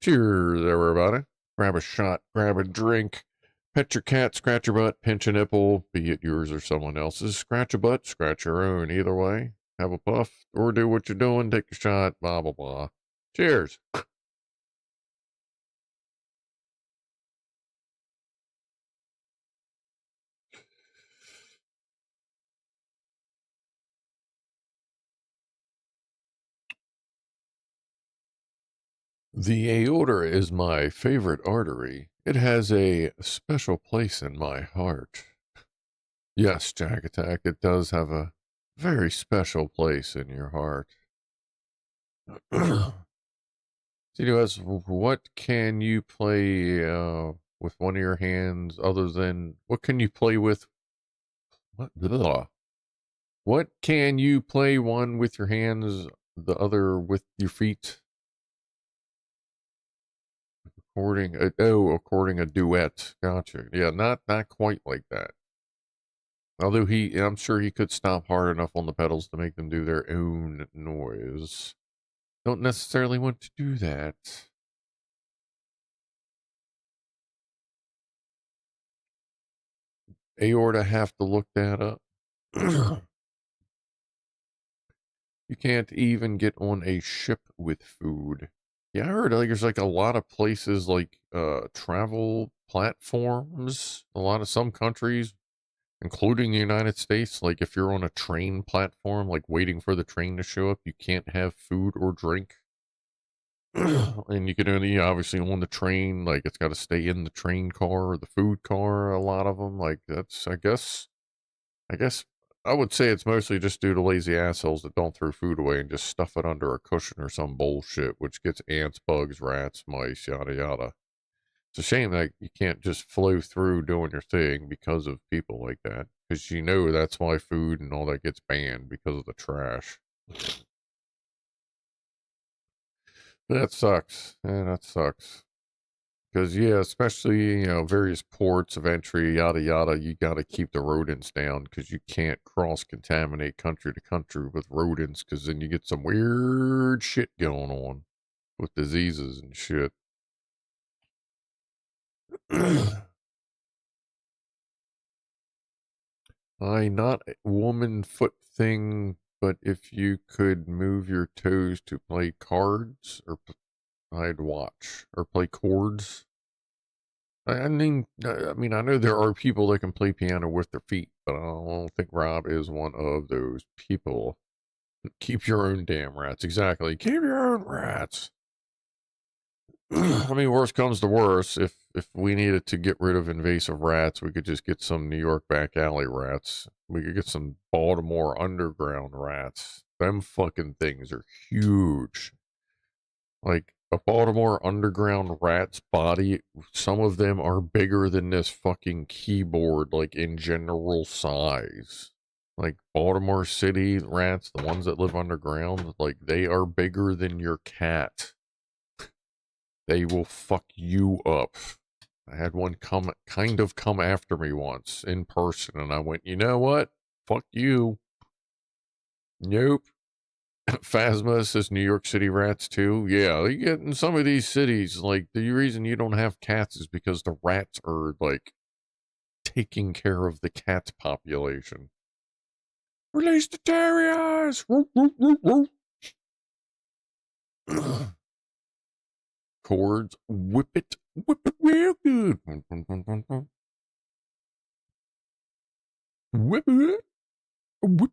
Cheers, everybody. Grab a shot, grab a drink. Pet your cat, scratch your butt, pinch a nipple, be it yours or someone else's. Scratch a butt, scratch your own. Either way, have a puff or do what you're doing, take a shot, blah, blah, blah. Cheers. The aorta is my favorite artery. It has a special place in my heart. Yes, Jack Attack, it does have a very special place in your heart. CDOS, what can you play with one of your hands other than what can you play with? What? Blah. What can you play one with your hands, the other with your feet? According a duet. Gotcha. Yeah, not quite like that. Although I'm sure he could stomp hard enough on the pedals to make them do their own noise. Don't necessarily want to do that. Aorta have to look that up. You can't even get on a ship with food. Yeah, I heard like there's like a lot of places like travel platforms. A lot of some countries, including the United States, like if you're on a train platform, like waiting for the train to show up, you can't have food or drink. And you can only obviously on the train, like it's got to stay in the train car or the food car. A lot of them, like that's I guess I would say it's mostly just due to lazy assholes that don't throw food away and just stuff it under a cushion or some bullshit, which gets ants, bugs, rats, mice, yada yada. It's a shame that you can't just flow through doing your thing because of people like that, because you know that's why food and all that gets banned because of the trash. That sucks. Yeah, that sucks. Because, yeah, especially, various ports of entry, yada, yada, you got to keep the rodents down because you can't cross contaminate country to country with rodents because then you get some weird shit going on with diseases and shit. Not a woman foot thing, but if you could move your toes to play cards, I'd watch or play chords. I mean, I know there are people that can play piano with their feet, but I don't think Rob is one of those people. Keep your own damn rats. Exactly. Keep your own rats. I mean, worst comes to worst, if we needed to get rid of invasive rats, we could just get some New York back alley rats. We could get some Baltimore underground rats. Them fucking things are huge. Like a Baltimore underground rat's body, some of them are bigger than this fucking keyboard, like in general size. Like Baltimore City rats, the ones that live underground, like they are bigger than your cat. They will fuck you up. I had one come after me once in person, and I went, you know what? Fuck you. Nope. Phasma says New York City rats too. Yeah, you get in some of these cities, like the reason you don't have cats is because the rats are like taking care of the cat population. Release the terriers! Chords, whip it real good. Whip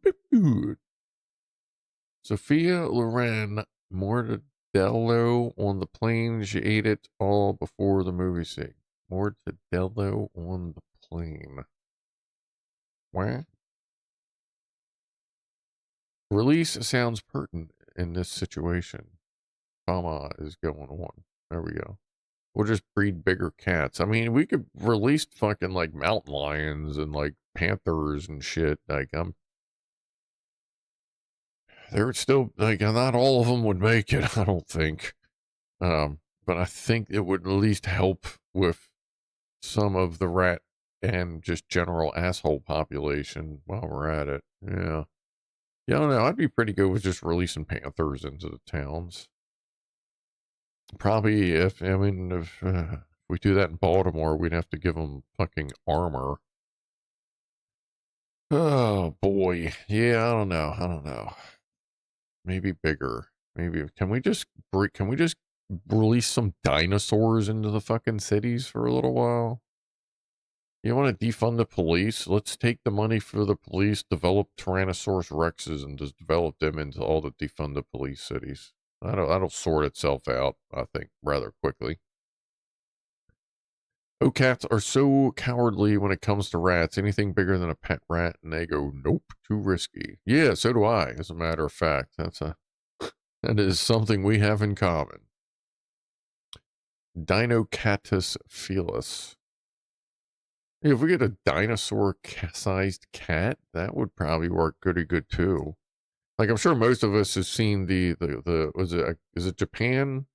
it good. Sophia Loren Mortadello on the plane. She ate it all before the movie scene. Mortadello on the plane. What? Release sounds pertinent in this situation. Comma is going on. There we go. We'll just breed bigger cats. I mean, we could release fucking like mountain lions and like panthers and shit. Like, they're still like not all of them would make it. I don't think. But I think it would at least help with some of the rat and just general asshole population while we're at it. Yeah. Yeah, I don't know. I'd be pretty good with just releasing panthers into the towns. Probably if we do that in Baltimore, we'd have to give them fucking armor. Oh boy. Yeah, I don't know. I don't know. Maybe bigger. Maybe can we just release some dinosaurs into the fucking cities for a little while? You want to defund the police? Let's take the money for the police, develop Tyrannosaurus Rexes, and just develop them into all the defund the police cities. That'll sort itself out, I think, rather quickly. Oh, cats are so cowardly when it comes to rats. Anything bigger than a pet rat, and they go, nope, too risky. Yeah, so do I, as a matter of fact. That is something we have in common. Dinocatus felis. If we get a dinosaur-sized cat, that would probably work pretty good too. Like I'm sure most of us have seen the is it Japan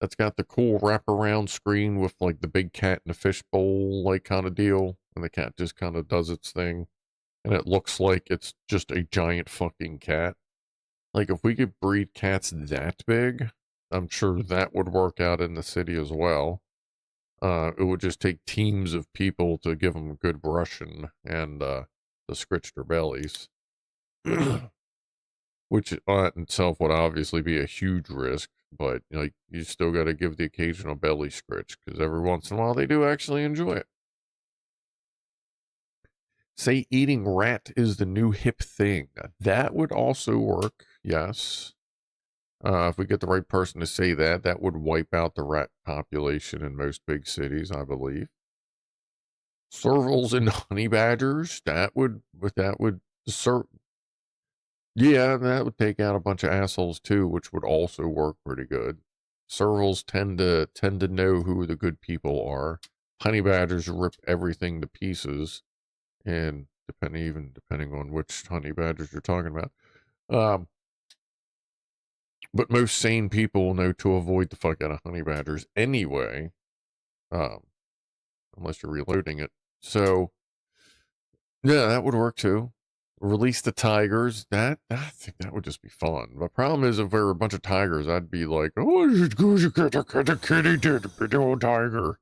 that's got the cool wraparound screen with like the big cat in a fishbowl like kind of deal, and the cat just kind of does its thing, and it looks like it's just a giant fucking cat. Like if we could breed cats that big, I'm sure that would work out in the city as well. It would just take teams of people to give them good brushing and to scritch their bellies, which in itself would obviously be a huge risk. But like you still got to give the occasional belly scritch because every once in a while they do actually enjoy it. Say eating rat is the new hip thing. That would also work. Yes. If we get the right person to say that, that would wipe out the rat population in most big cities, I believe. Servals and honey badgers, that would yeah, that would take out a bunch of assholes too, which would also work pretty good. Servals tend to know who the good people are. Honey badgers rip everything to pieces, and depending on which honey badgers you're talking about. But most sane people know to avoid the fuck out of honey badgers anyway, unless you're reloading it. So, yeah, that would work too. Release the tigers. I think that would just be fun. The problem is if there were a bunch of tigers, I'd be like, oh, you get a kitty, the old tiger.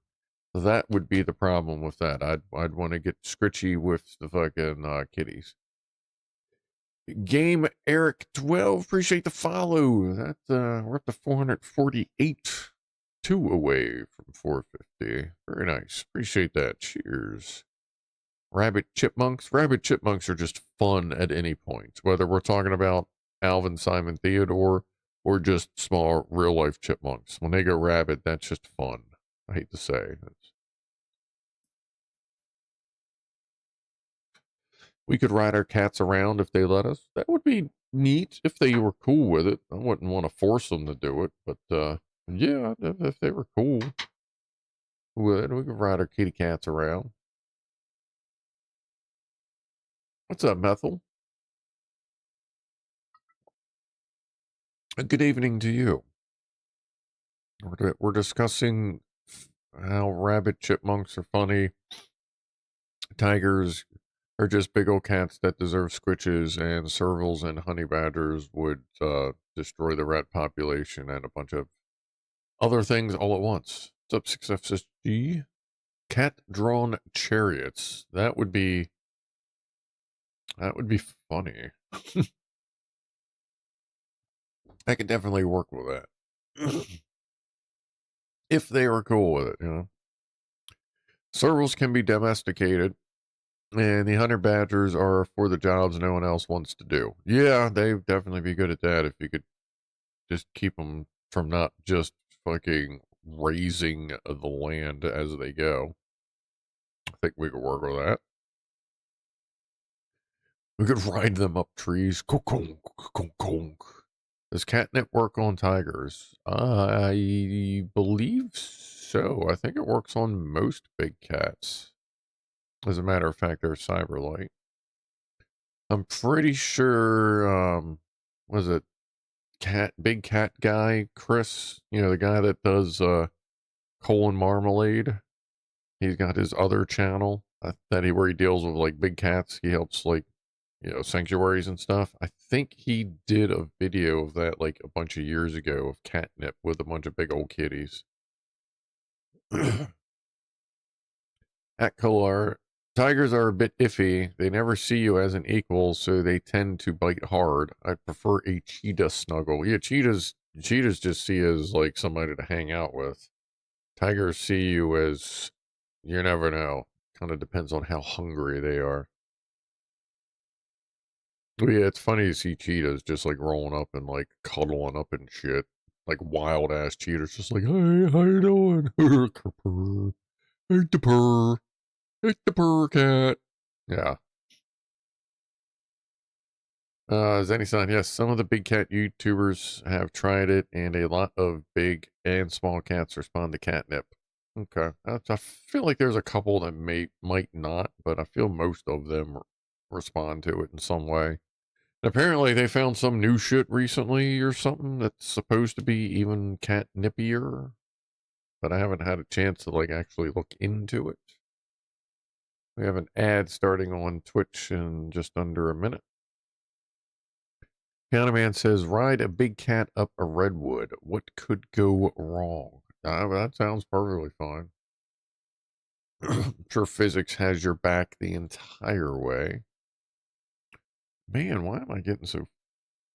That would be the problem with that. I'd want to get scritchy with the fucking kitties. Game Eric 12, appreciate the follow. That we're up to 448, 2 away from 450. Very nice. Appreciate that. Cheers. Rabbit chipmunks. Rabbit chipmunks are just fun at any point, whether we're talking about Alvin, Simon, Theodore, or just small real life chipmunks. When they go rabbit, that's just fun. I hate to say. We could ride our cats around if they let us. That would be neat if they were cool with it. I wouldn't want to force them to do it, but yeah, if they were cool with it, we could ride our kitty cats around. What's up, Methel? Good evening to you. We're discussing how rabbit chipmunks are funny. Tigers are just big old cats that deserve scritches, and servals and honey badgers would destroy the rat population and a bunch of other things all at once. What's up, 6FSG? Cat-drawn chariots. That would be funny. I could definitely work with that. If they were cool with it, you know. Servals can be domesticated, and the hunter badgers are for the jobs no one else wants to do. Yeah, they'd definitely be good at that if you could just keep them from not just fucking raising the land as they go. I think we could work with that. We could ride them up trees. Does catnip work on tigers? I believe so. I think it works on most big cats. As a matter of fact, they're cyberlight. I'm pretty sure, was it big cat guy, Chris? You know, the guy that does, Colon Marmalade. He's got his other channel where he deals with like big cats. He helps like, sanctuaries and stuff. I think he did a video of that like a bunch of years ago of catnip with a bunch of big old kitties. At Kolar, tigers are a bit iffy. They never see you as an equal, so they tend to bite hard. I prefer a cheetah snuggle. Yeah, cheetahs just see you as like somebody to hang out with. Tigers see you as, you never know. Kind of depends on how hungry they are. Well, yeah, it's funny to see cheetahs just like rolling up and like cuddling up and shit. Like wild ass cheetahs, just like, hey, how you doing? Hey, the purr. Hey, the purr cat. Yeah. Zenny son, yes, some of the big cat YouTubers have tried it, and a lot of big and small cats respond to catnip. Okay, I feel like there's a couple that might not, but I feel most of them respond to it in some way. Apparently, they found some new shit recently or something that's supposed to be even catnipier, but I haven't had a chance to like actually look into it. We have an ad starting on Twitch in just under a minute. Pianoman says, ride a big cat up a redwood. What could go wrong? That sounds perfectly fine. I'm sure physics has your back the entire way. Man, why am I getting so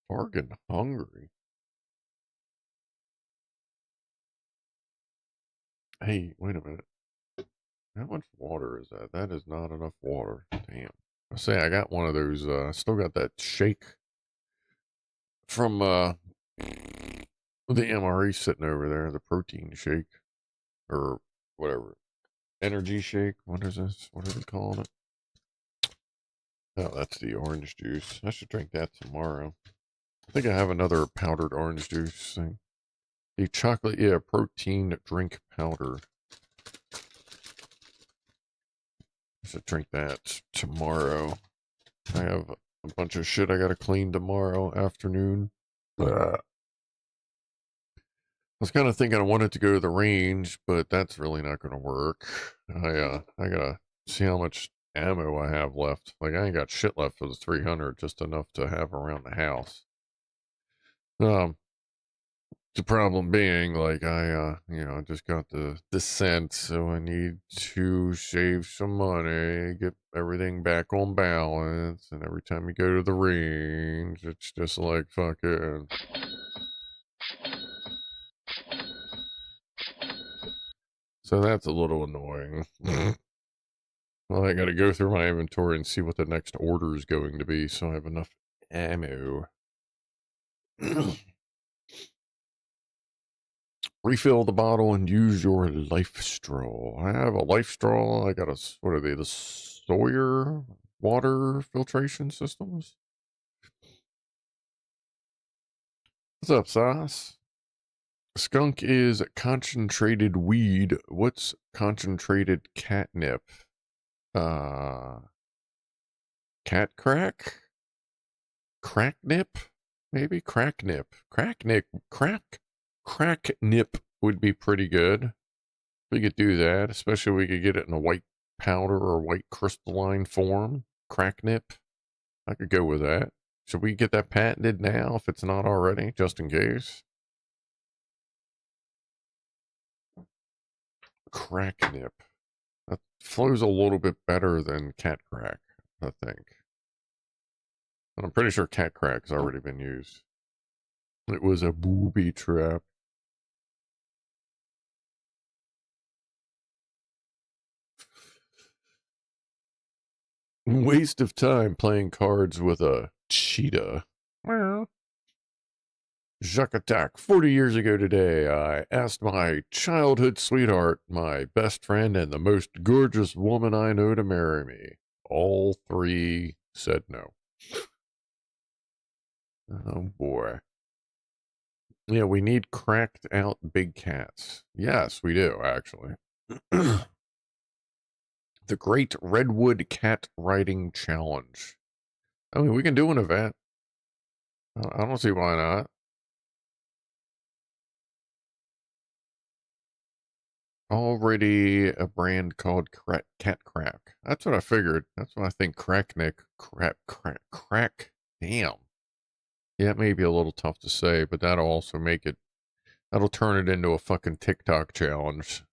fucking hungry? Hey, wait a minute. How much water is that? That is not enough water. Damn. I say I got one of those. I still got that shake from the MRE sitting over there, the protein shake or whatever. Energy shake. What is this? What are they calling it? Oh, that's the orange juice. I should drink that tomorrow. I think I have another powdered orange juice thing. The chocolate, yeah, protein drink powder. I should drink that tomorrow. I have a bunch of shit I gotta clean tomorrow afternoon. I was kind of thinking I wanted to go to the range, but that's really not going to work. I gotta see how much ammo I have left. Like I ain't got shit left for the 300, just enough to have around the house. Um, the problem being, like I just got the descent, so I need to save some money, get everything back on balance, and every time you go to the range, it's just like fucking. So that's a little annoying. Well, I gotta go through my inventory and see what the next order is going to be, so I have enough ammo. Refill the bottle and use your life straw. I have a life straw. I got a, what are they, the Sawyer water filtration systems? What's up, Sauce? Skunk is concentrated weed. What's concentrated catnip? Cat crack? Cracknip? Maybe cracknip. Cracknip would be pretty good. We could do that, especially if we could get it in a white powder or white crystalline form. Cracknip. I could go with that. Should we get that patented now if it's not already, just in case? Cracknip. That flows a little bit better than cat crack, I think. But I'm pretty sure cat crack's already been used. It was a booby trap. Waste of time playing cards with a cheetah. Jacques Attack. 40 years ago today, I asked my childhood sweetheart, my best friend, and the most gorgeous woman I know to marry me. All three said no. Oh boy. Yeah, we need cracked out big cats. Yes, we do, actually. The Great Redwood Cat Riding Challenge. I mean, we can do an event. I don't see why not. already a brand called Cat Crack. That's what I figured. That's what I think. Cracknick. Crack. Damn. Yeah, it may be a little tough to say, but that'll also make it, that'll turn it into a fucking TikTok challenge.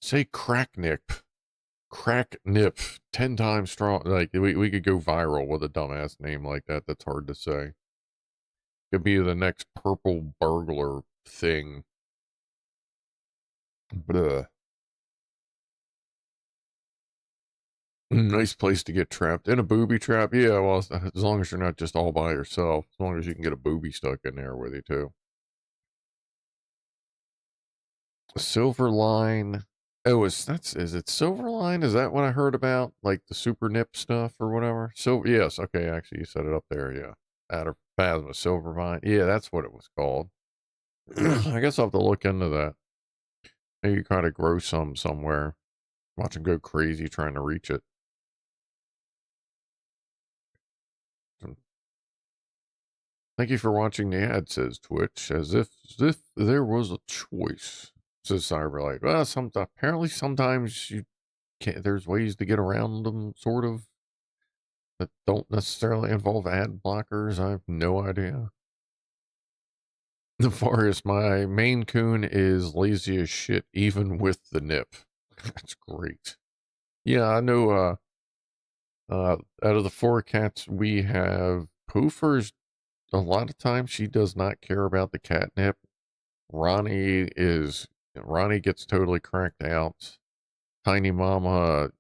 Say cracknip. Crack nip 10 times strong. Like, we could go viral with a dumbass name like that. That's hard to say. Could be the next purple burglar thing. Blah. Nice place to get trapped. In a booby trap? Yeah, well, as long as you're not just all by yourself. As long as you can get a booby stuck in there with you, too. Silver line. Oh, is it Silverline? Is that what I heard about? Like the super nip stuff or whatever? So, yes, okay, actually, you set it up there, yeah. Out of Phasma Silvervine. Yeah, that's what it was called. I guess I'll have to look into that. Maybe try to grow some somewhere. Watch them go crazy trying to reach it. Thank you for watching the ad, says Twitch, as if there was a choice. Says Cyberlight. Well, apparently sometimes you can't, there's ways to get around them, sort of, that don't necessarily involve ad blockers. I have no idea. The forest, my Maine Coon is lazy as shit, even with the nip. That's great. Yeah, I know, out of the 4 cats we have, Poofer's, a lot of times she does not care about the catnip. Ronnie gets totally cracked out. Tiny Mama,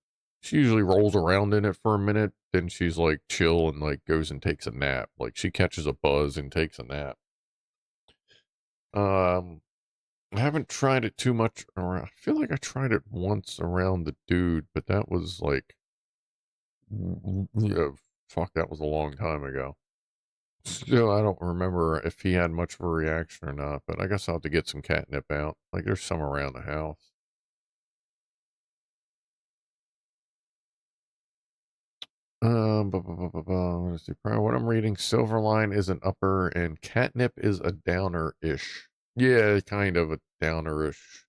she usually rolls around in it for a minute, then she's like chill and like goes and takes a nap. Like she catches a buzz and takes a nap. I haven't tried it too much around. I feel like I tried it once around the dude, but that was like, yeah, fuck, that was a long time ago. Still, I don't remember if he had much of a reaction or not, but I guess I'll have to get some catnip out. Like there's some around the house. Let's see. What I'm reading, Silverline is an upper and catnip is a downer-ish. Yeah, kind of a downer-ish.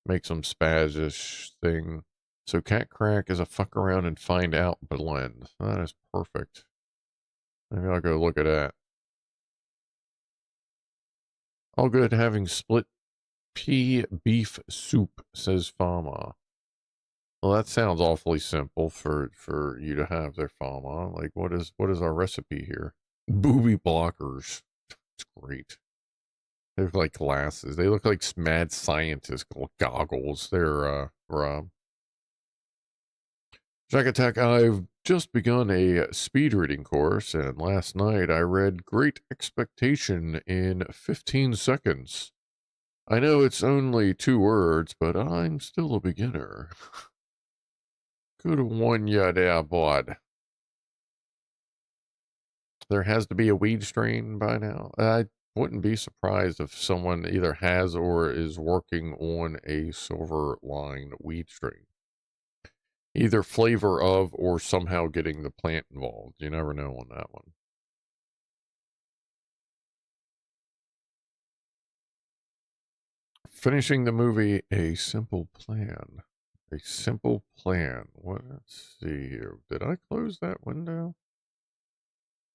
Make some spaz-ish thing. So cat crack is a fuck around and find out blend. That is perfect. Maybe I'll go look at that. All good having split pea beef soup, says Fama. Well, that sounds awfully simple for you to have there, Fama. Like, what is our recipe here? Booby blockers. It's great. They look like glasses. They look like mad scientist goggles. They're Rob. Jack Attack, I've just begun a speed reading course, and last night I read Great Expectation in 15 seconds. I know it's only 2 words, but I'm still a beginner. Good one, ya there, bud. There has to be a weed strain by now. I wouldn't be surprised if someone either has or is working on a silver line weed strain. Either flavor of or somehow getting the plant involved. You never know on that one. Finishing the movie, A Simple Plan. A Simple Plan. Let's see here. Did I close that window?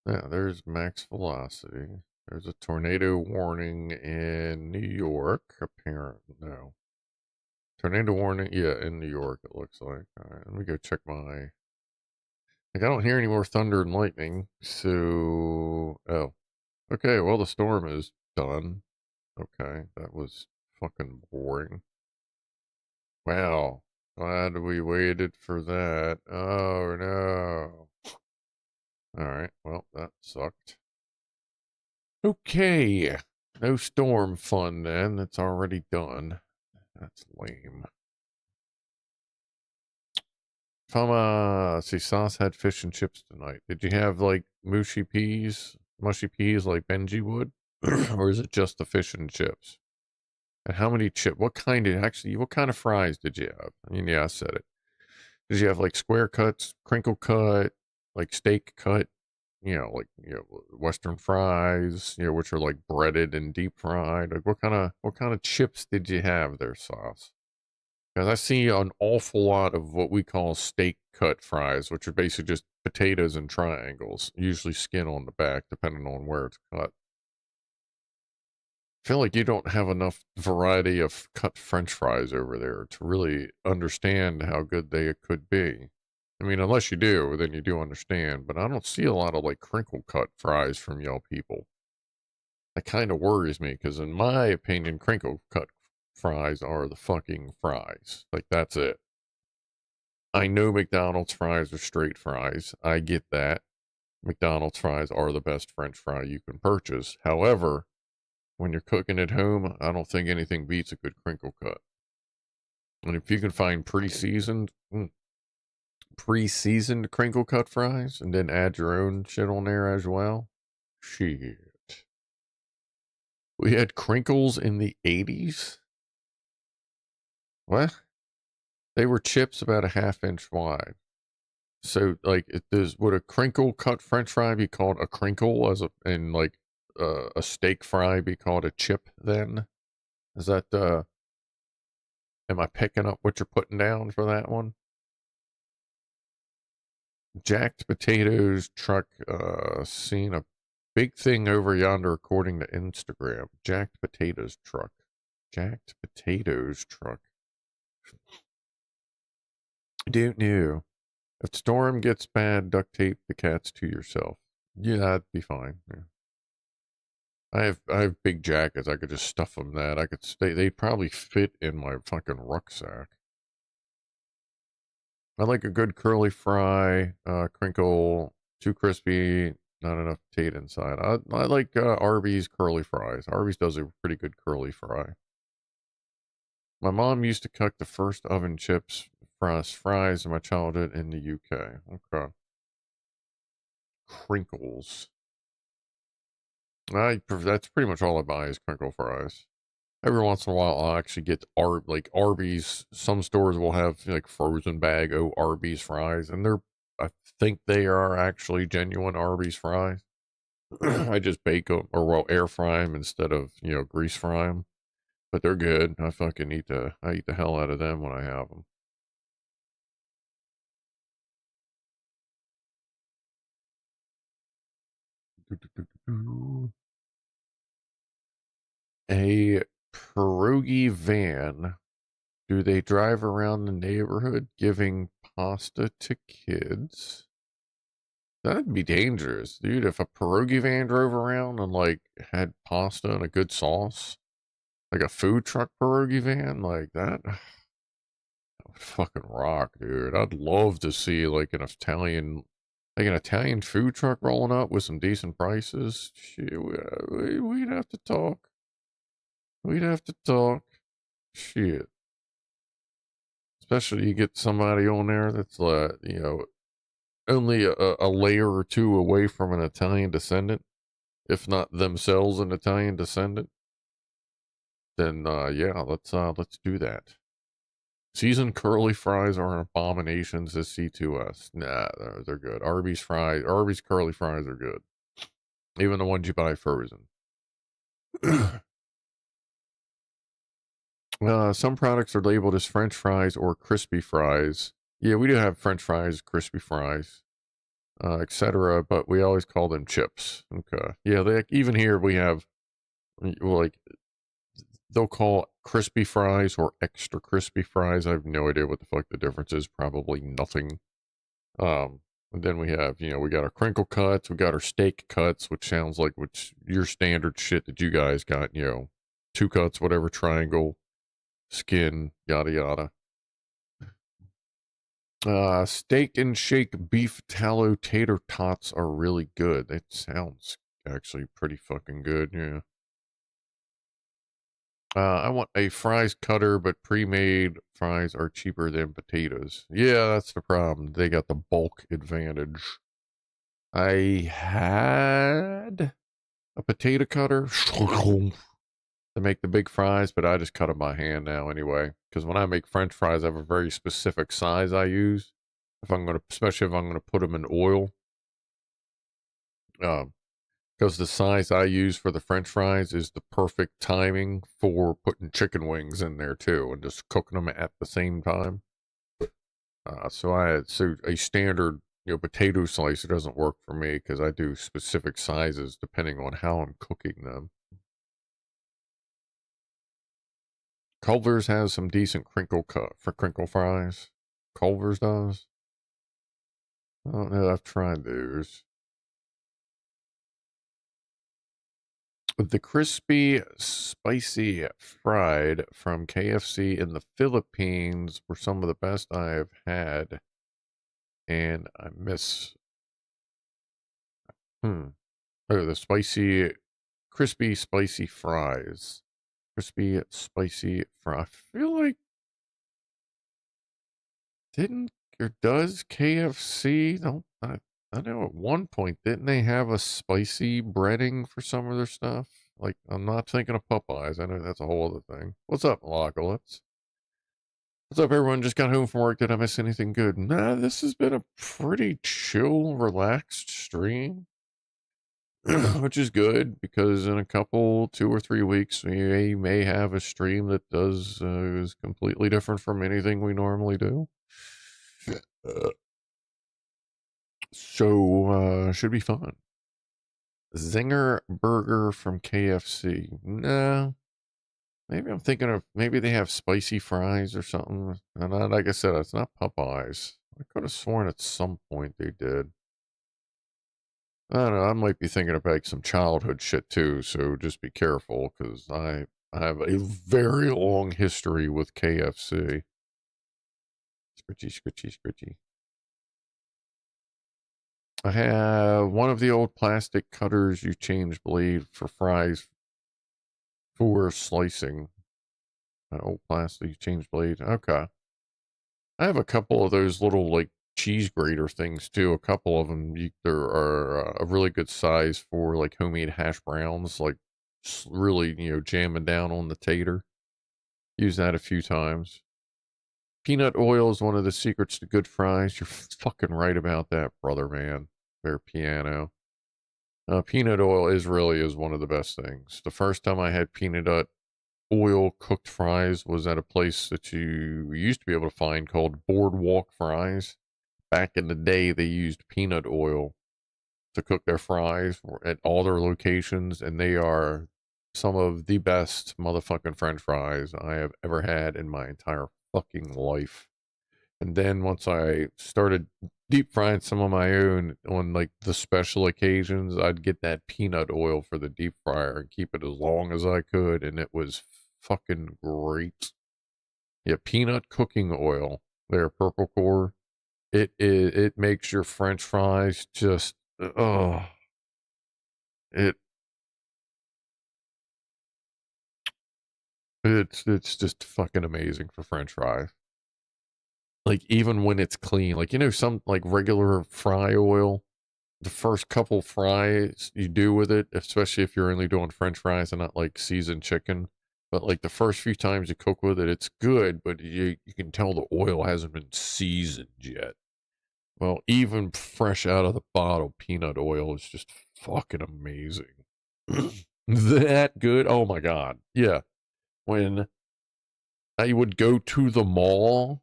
Yeah, there's max velocity. There's a tornado warning in New York, apparently. No. Tornado warning, yeah, in New York, it looks like. All right, let me go check my... Like, I don't hear any more thunder and lightning, so... Oh. Okay, well, the storm is done. Okay, that was fucking boring. Wow. Glad we waited for that. Oh, no. Alright, well, that sucked. Okay. No storm fun, then. It's already done. That's lame. See, Sauce had fish and chips tonight. Did you have, like, mushy peas like Benji would? Or is it just the fish and chips? And how many what kind of fries did you have? I mean, yeah, I said it. Did you have, like, square cuts, crinkle cut, like, steak cut, Western fries, which are, like, breaded and deep fried? Like, what kind of chips did you have there, Sauce? Because I see an awful lot of what we call steak cut fries, which are basically just potatoes in triangles, usually skin on the back, depending on where it's cut. I feel like you don't have enough variety of cut French fries over there to really understand how good they could be. I mean, unless you do, then you do understand. But I don't see a lot of like crinkle cut fries from y'all people. That kind of worries me because, in my opinion, crinkle cut fries are the fucking fries. Like, that's it. I know McDonald's fries are straight fries. I get that. McDonald's fries are the best French fry you can purchase. However, when you're cooking at home, I don't think anything beats a good crinkle cut. And if you can find pre-seasoned crinkle cut fries and then add your own shit on there as well, shit. We had crinkles in the 80s? What? They were chips about a half-inch wide. So, like, would a crinkle cut French fry be called a crinkle and like a steak fry be called a chip then? Is that, am I picking up what you're putting down for that one? Jacked potatoes truck, seen a big thing over yonder according to Instagram. Jacked potatoes truck. Jacked potatoes truck. Don't know. If storm gets bad, duct tape the cats to yourself. Yeah, that'd be fine. Yeah. I have big jackets. I could just stuff them that. They'd probably fit in my fucking rucksack. I like a good curly fry, crinkle, too crispy, not enough potato inside. I like Arby's curly fries. Arby's does a pretty good curly fry. My mom used to cook the first oven chips fries in my childhood in the UK. Okay. Crinkles. That's pretty much all I buy is crinkle fries. Every once in a while, I'll actually get Arby's. Some stores will have like frozen bag Arby's fries, and I think they are actually genuine Arby's fries. I just bake them or air fry them instead of grease fry them, but they're good. I eat the hell out of them when I have them. A pierogi van. Do they drive around the neighborhood giving pasta to kids? That'd be dangerous, dude. If a pierogi van drove around and like had pasta and a good sauce, like a food truck pierogi van, like that would fucking rock, dude. I'd love to see like an Italian food truck rolling up with some decent prices. Shit, we'd have to talk. We'd have to talk. Shit. Especially you get somebody on there that's only a layer or two away from an Italian descendant, if not themselves an Italian descendant. Then yeah, let's do that. Seasoned curly fries are an abomination to C2S. Nah, they're good. Arby's curly fries are good. Even the ones you buy frozen. Some products are labeled as French fries or crispy fries. Yeah, we do have French fries, crispy fries, etc. But we always call them chips. Okay. Yeah, even here we have like they'll call crispy fries or extra crispy fries. I have no idea what the fuck the difference is. Probably nothing. And then we have, we got our crinkle cuts, we got our steak cuts, which sounds like your standard shit that you guys got, 2 cuts, whatever, triangle, skin, yada yada. Steak and shake beef tallow tater tots are really good. It sounds actually pretty fucking good, yeah. I want a fries cutter, but pre-made fries are cheaper than potatoes. Yeah, that's the problem. They got the bulk advantage. I had a potato cutter to make the big fries, but I just cut them by hand now anyway. Because when I make French fries, I have a very specific size I use. Especially if I'm gonna put them in oil. because the size I use for the French fries is the perfect timing for putting chicken wings in there too, and just cooking them at the same time. So a standard potato slicer doesn't work for me because I do specific sizes depending on how I'm cooking them. Culver's has some decent crinkle cut for crinkle fries. Culver's does. I don't know. I've tried those. The crispy, spicy fried from KFC in the Philippines were some of the best I have had, and I miss. Oh, the crispy, spicy fries. Crispy, spicy fry. I feel like didn't or does KFC? Don't I know at one point didn't they have a spicy breading for some of their stuff? Like I'm not thinking of Popeyes. I know that's a whole other thing. What's up, Malacalypse? What's up, everyone? Just got home from work. Did I miss anything good? Nah, this has been a pretty chill, relaxed stream. Which is good because in a couple 2 or 3 weeks we may have a stream that is completely different from anything we normally do. So should be fun. Zinger burger from KFC. No, maybe I'm thinking of maybe they have spicy fries or something. And like I said, it's not Popeyes. I could have sworn at some point they did. I don't know. I might be thinking about some childhood shit too. So just be careful because I have a very long history with KFC. Scritchy, scritchy, scritchy. I have one of the old plastic cutters you change blade for fries for slicing. An old plastic change blade. Okay. I have a couple of those little like cheese grater things too. A couple of them. There are a really good size for like homemade hash browns. Like really, jamming down on the tater. Use that a few times. Peanut oil is one of the secrets to good fries. You're fucking right about that, brother, man. Fair piano. Peanut oil is one of the best things. The first time I had peanut oil cooked fries was at a place that you used to be able to find called Boardwalk Fries. Back in the day, they used peanut oil to cook their fries at all their locations, and they are some of the best motherfucking French fries I have ever had in my entire fucking life. And then once I started deep frying some of my own on like the special occasions, I'd get that peanut oil for the deep fryer and keep it as long as I could, and it was fucking great. Yeah, peanut cooking oil. There, Purple Core. It makes your French fries just it it's just fucking amazing for French fries. Like even when it's clean, like some like regular fry oil, the first couple fries you do with it, especially if you're only doing French fries and not like seasoned chicken. But like the first few times you cook with it, it's good, but you can tell the oil hasn't been seasoned yet. Well, even fresh out of the bottle, peanut oil is just fucking amazing. That good? Oh my god. Yeah. When I would go to the mall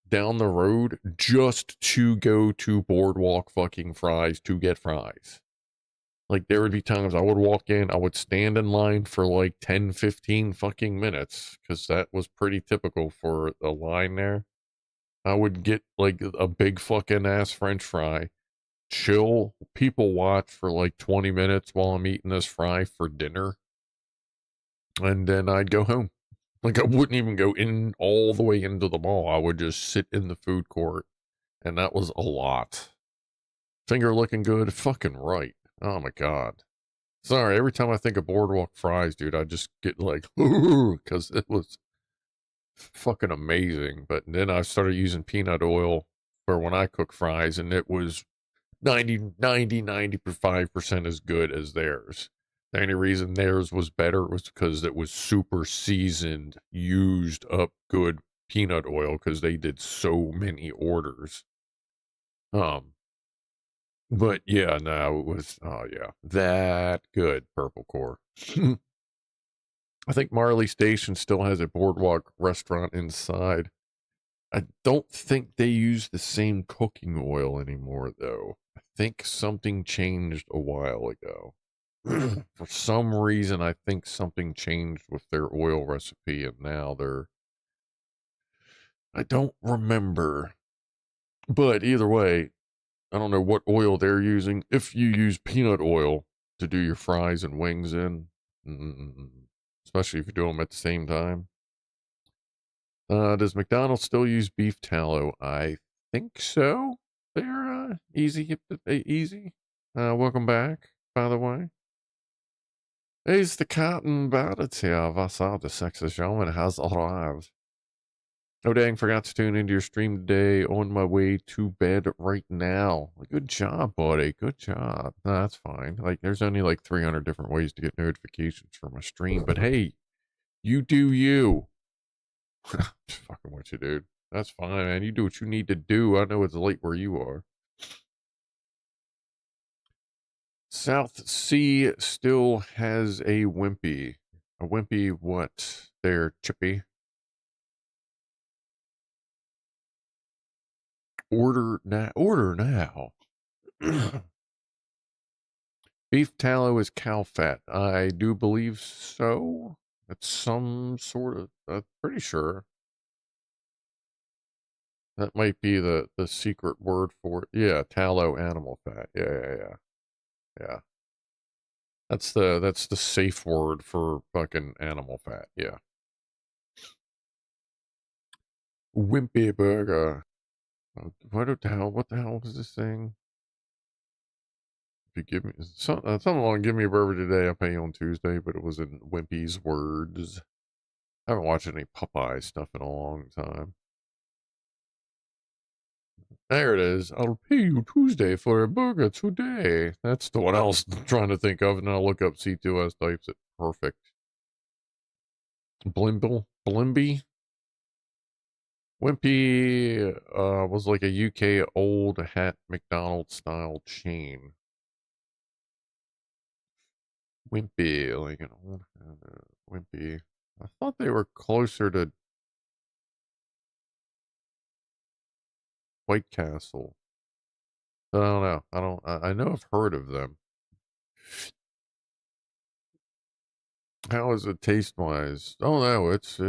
down the road just to go to Boardwalk fucking Fries to get fries. Like there would be times I would walk in, I would stand in line for like 10, 15 fucking minutes because that was pretty typical for a line there. I would get like a big fucking ass French fry, chill, people watch for like 20 minutes while I'm eating this fry for dinner, and then I'd go home. Like I wouldn't even go in all the way into the mall. I would just sit in the food court, and that was a lot. Finger looking good, fucking right. Oh my god. Sorry, every time I think of Boardwalk Fries, dude, I just get like, because it was fucking amazing. But then I started using peanut oil for when I cook fries, and it was 95% as good as theirs. The only reason theirs was better was because it was super seasoned, used up good peanut oil because they did so many orders. Um, But yeah, no, it was, oh yeah, that good purple core. I think Marley Station still has a boardwalk restaurant inside. I don't think they use the same cooking oil anymore, though. I think something changed a while ago. For some reason, I think something changed with their oil recipe, and now I don't remember. But either way, I don't know what oil they're using. If you use peanut oil to do your fries and wings in, especially if you do them at the same time. Does McDonald's still use beef tallow? I think so. They're easy. Easy. Welcome back, by the way. Is the cotton Bout here? Vassal, the sexist gentleman has arrived. Oh dang, forgot to tune into your stream today. On my way to bed right now. Good job, buddy. Good job. No, that's fine. Like, there's only like 300 different ways to get notifications for my stream. But hey, you do you. Just fucking with you, dude. That's fine, man. You do what you need to do. I know it's late where you are. South Sea still has a wimpy. A wimpy what? There, Chippy. Order now. Order now. Beef tallow is cow fat. I do believe so. It's some sort of. I'm pretty sure. That might be the secret word for it. Yeah, tallow animal fat. Yeah. That's the safe word for fucking animal fat. Yeah. Wimpy burger. What the hell was this thing? If you give me something along, give me a burger today, I'll pay you on Tuesday, but it was in Wimpy's words. I haven't watched any Popeye stuff in a long time. There it is. I'll pay you Tuesday for a burger today. That's the one I was trying to think of, and I'll look up C2S types it. Perfect. Blimby? Wimpy was like a UK old hat McDonald's style chain. Wimpy, like an old Wimpy. I thought they were closer to White Castle. I don't know. I know I've heard of them. How is it taste wise? Oh no, it's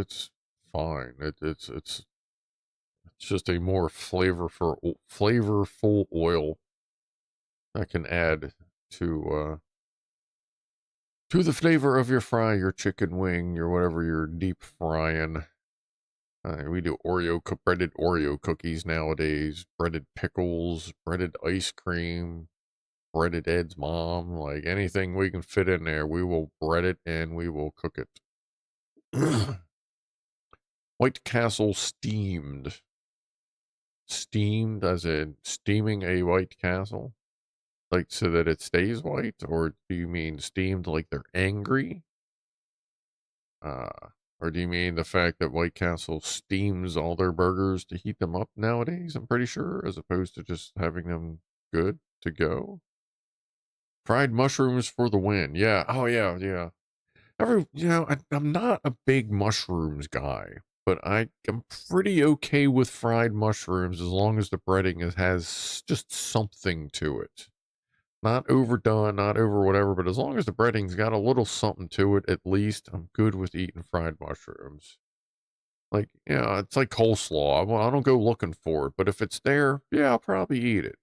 fine. It's just a more flavorful oil that can add to the flavor of your fry, your chicken wing, your whatever you're deep frying. We do breaded Oreo cookies nowadays, breaded pickles, breaded ice cream, breaded Ed's mom, like anything we can fit in there, we will bread it and we will cook it. White Castle steamed. Steamed as in steaming a White Castle? Like so that it stays white? Or do you mean steamed like they're angry? Or do you mean the fact that White Castle steams all their burgers to heat them up nowadays? I'm pretty sure, as opposed to just having them good to go. Fried mushrooms for the win. Yeah. Oh yeah. I'm not a big mushrooms guy, but I'm pretty okay with fried mushrooms as long as the breading has just something to it. Not overdone, not over whatever, but as long as the breading's got a little something to it, at least, I'm good with eating fried mushrooms. Like, yeah, it's like coleslaw. I don't go looking for it, but if it's there, yeah, I'll probably eat it.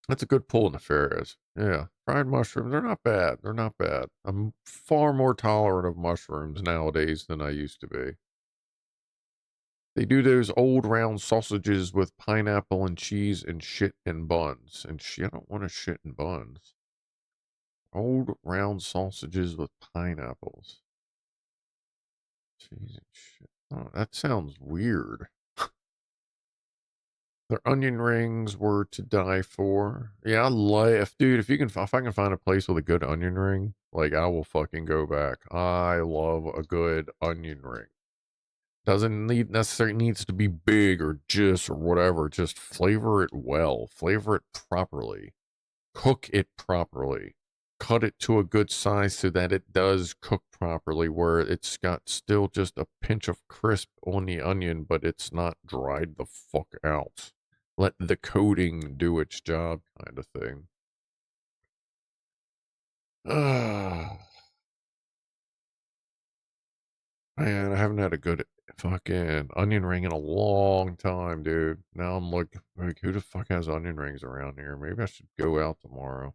That's a good pull in the Ferris. Yeah, fried mushrooms, they're not bad. They're not bad. I'm far more tolerant of mushrooms nowadays than I used to be. They do those old round sausages with pineapple and cheese and shit in buns. And I don't want to shit in buns. Old round sausages with pineapples. Cheese and shit. Oh, that sounds weird. Their onion rings were to die for. Yeah, I love, dude. If I can find a place with a good onion ring, like I will fucking go back. I love a good onion ring. Doesn't necessarily needs to be big or just or whatever. Just flavor it well. Flavor it properly. Cook it properly. Cut it to a good size so that it does cook properly, where it's got still just a pinch of crisp on the onion, but it's not dried the fuck out. Let the coating do its job, kind of thing. Man, I haven't had a good fucking onion ring in a long time, dude. Now I'm like, who the fuck has onion rings around here? Maybe I should go out tomorrow.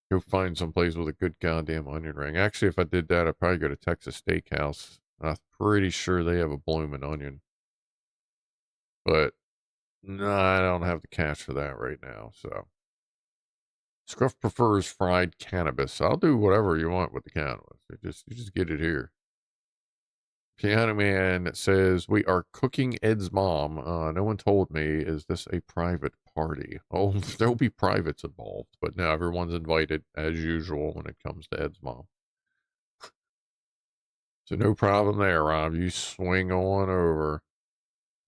Go find some place with a good goddamn onion ring. Actually, if I did that, I'd probably go to Texas Steakhouse. I'm pretty sure they have a bloomin' onion. But, no, I don't have the cash for that right now, so. Scruff prefers fried cannabis. I'll do whatever you want with the cannabis. You just get it here. Pianoman says, we are cooking Ed's mom. No one told me. Is this a private party? Oh, there'll be privates involved, but no, everyone's invited as usual when it comes to Ed's mom. So no problem there, Rob. You swing on over.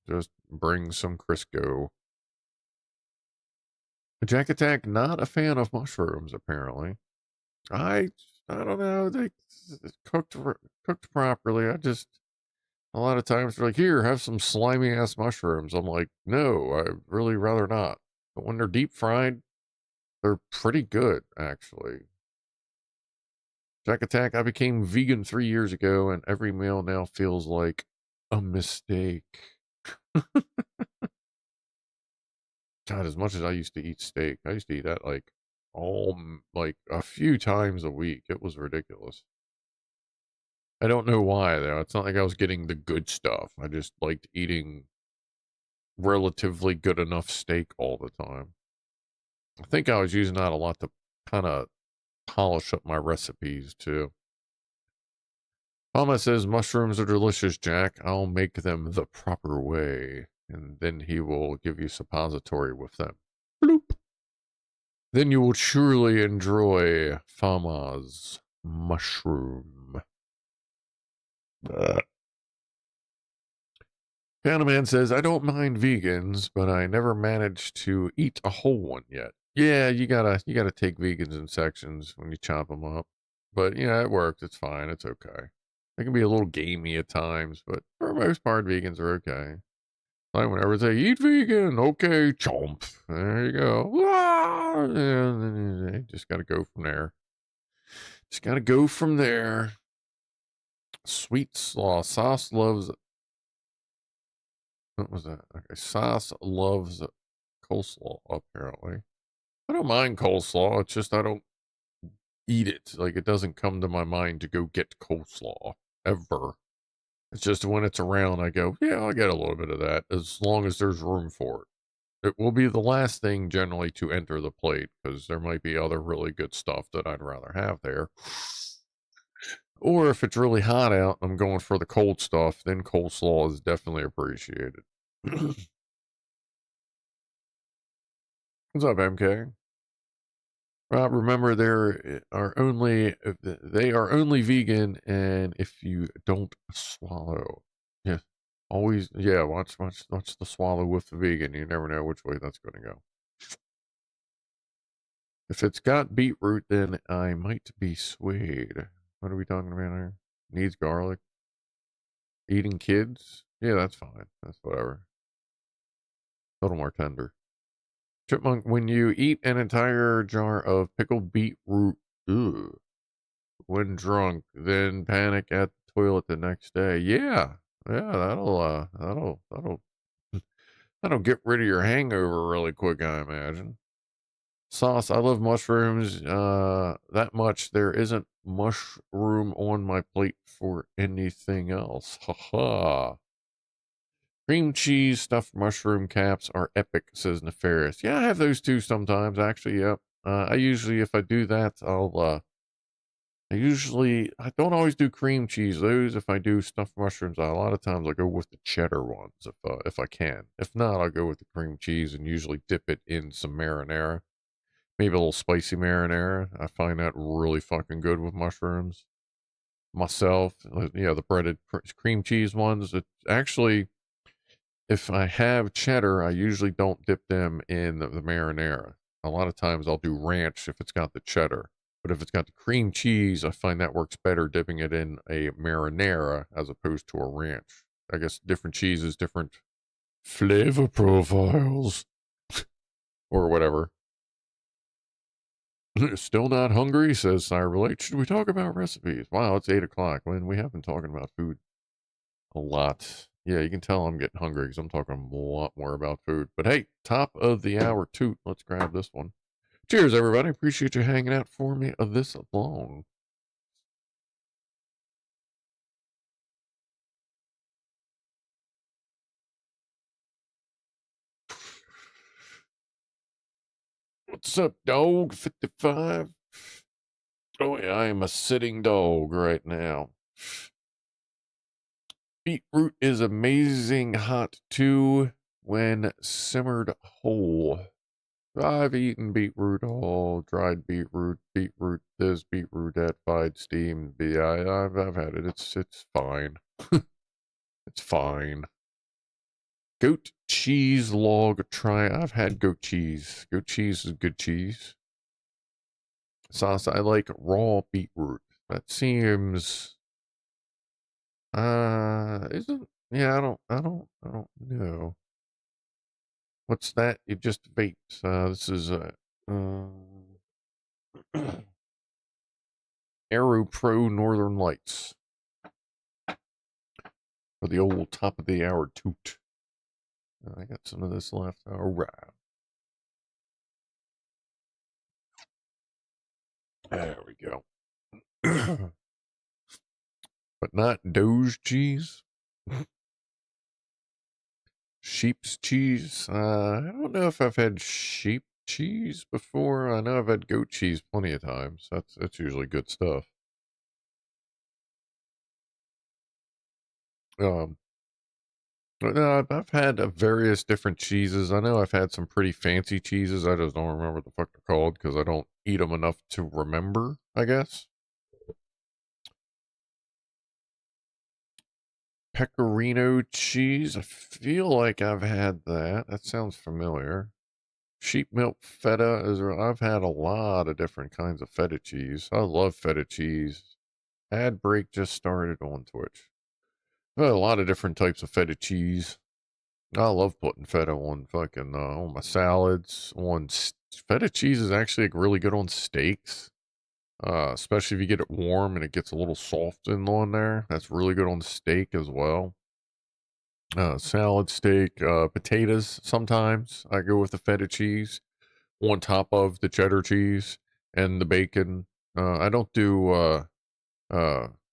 Just bring some Crisco. Jack Attack, not a fan of mushrooms, apparently. I don't know. They cooked properly. A lot of times they're like, here, have some slimy ass mushrooms. I'm like, no, I'd really rather not. But when they're deep fried, they're pretty good, actually. Jack Attack, I became vegan 3 years ago, and every meal now feels like a mistake. God, as much as I used to eat steak, I used to eat that like like a few times a week. It was ridiculous. I don't know why though. It's not like I was getting the good stuff. I just liked eating relatively good enough steak all the time. I think I was using that a lot to kind of polish up my recipes too. Mama says mushrooms are delicious, Jack. I'll make them the proper way, and then he will give you suppository with them. Bloop. Then you will surely enjoy Fama's mushroom. Pianoman says, I don't mind vegans, but I never managed to eat a whole one yet. Yeah, you gotta take vegans in sections when you chop them up. But yeah, it works. It's fine. It's okay. They can be a little gamey at times, but for the most part, vegans are okay. Like whenever they eat vegan, okay, chomp. There you go. Ah! And then you just gotta go from there. Just gotta go from there. Sweet sauce loves. What was that? Okay, sauce loves coleslaw. Apparently, I don't mind coleslaw. It's just I don't eat it. Like it doesn't come to my mind to go get coleslaw ever. It's just when it's around, I go, yeah, I'll get a little bit of that as long as there's room for it. It will be the last thing generally to enter the plate because there might be other really good stuff that I'd rather have there. Or if it's really hot out, I'm going for the cold stuff, then coleslaw is definitely appreciated. What's up, MK? Rob, remember they are only vegan, and if you don't swallow, yeah, always watch the swallow with the vegan. You never know which way that's going to go. If it's got beetroot, then I might be swayed. What are we talking about here? Needs garlic. Eating kids? Yeah, that's fine. That's whatever. A little more tender. Chipmunk, when you eat an entire jar of pickled beetroot, ugh, when drunk, then panic at the toilet the next day. Yeah, that'll that'll get rid of your hangover really quick, I imagine. Sauce, I love mushrooms that much. There isn't mushroom on my plate for anything else. Ha ha. Cream cheese stuffed mushroom caps are epic, says Nefarious. Yeah, I have those too sometimes, actually. Yep. I usually, if I do that, I don't always do cream cheese. Those, if I do stuffed mushrooms, a lot of times I go with the cheddar ones if I can. If not, I'll go with the cream cheese and usually dip it in some marinara. Maybe a little spicy marinara. I find that really fucking good with mushrooms. myself. The breaded cream cheese ones. It's actually, if I have cheddar, I usually don't dip them in the marinara. A lot of times I'll do ranch if it's got the cheddar. But if it's got the cream cheese, I find that works better dipping it in a marinara as opposed to a ranch. I guess different cheeses, different flavor profiles, or whatever. Still not hungry, says Sire Relate. Should we talk about recipes? Wow, it's 8 o'clock. When we have been talking about food a lot. Yeah, you can tell I'm getting hungry because I'm talking a lot more about food. But hey, top of the hour toot. Let's grab this one. Cheers, everybody. Appreciate you hanging out for me this long. What's up, dog? 55. Oh, yeah, I am a sitting dog right now. Beetroot is amazing hot too when simmered whole. I've eaten beetroot all, dried beetroot, beetroot this, beetroot that, fried, steamed. I've had it. It's fine. It's fine. Goat cheese log try. I've had goat cheese. Goat cheese is good cheese. Sauce. I like raw beetroot. That seems. Isn't. Yeah, I don't know. What's that? It just vapes. This is Aero Pro Northern Lights for the old top of the hour toot. I got some of this left. All right. There we go. But not Doge cheese. Sheep's cheese. I don't know if I've had sheep cheese before. I know I've had goat cheese plenty of times. That's usually good stuff. I've had various different cheeses. I know I've had some pretty fancy cheeses. I just don't remember what the fuck they're called because I don't eat them enough to remember, I guess. Pecorino cheese. I feel like I've had that. That sounds familiar. Sheep milk feta is. I've had a lot of different kinds of feta cheese. I love feta cheese. Ad break just started on Twitch. I've had a lot of different types of feta cheese. I love putting feta on fucking on my salads. Feta cheese is actually really good on steaks, especially if you get it warm and it gets a little soft in on there. That's really good on steak as well. Salad, steak, potatoes. Sometimes I go with the feta cheese on top of the cheddar cheese and the bacon. I don't do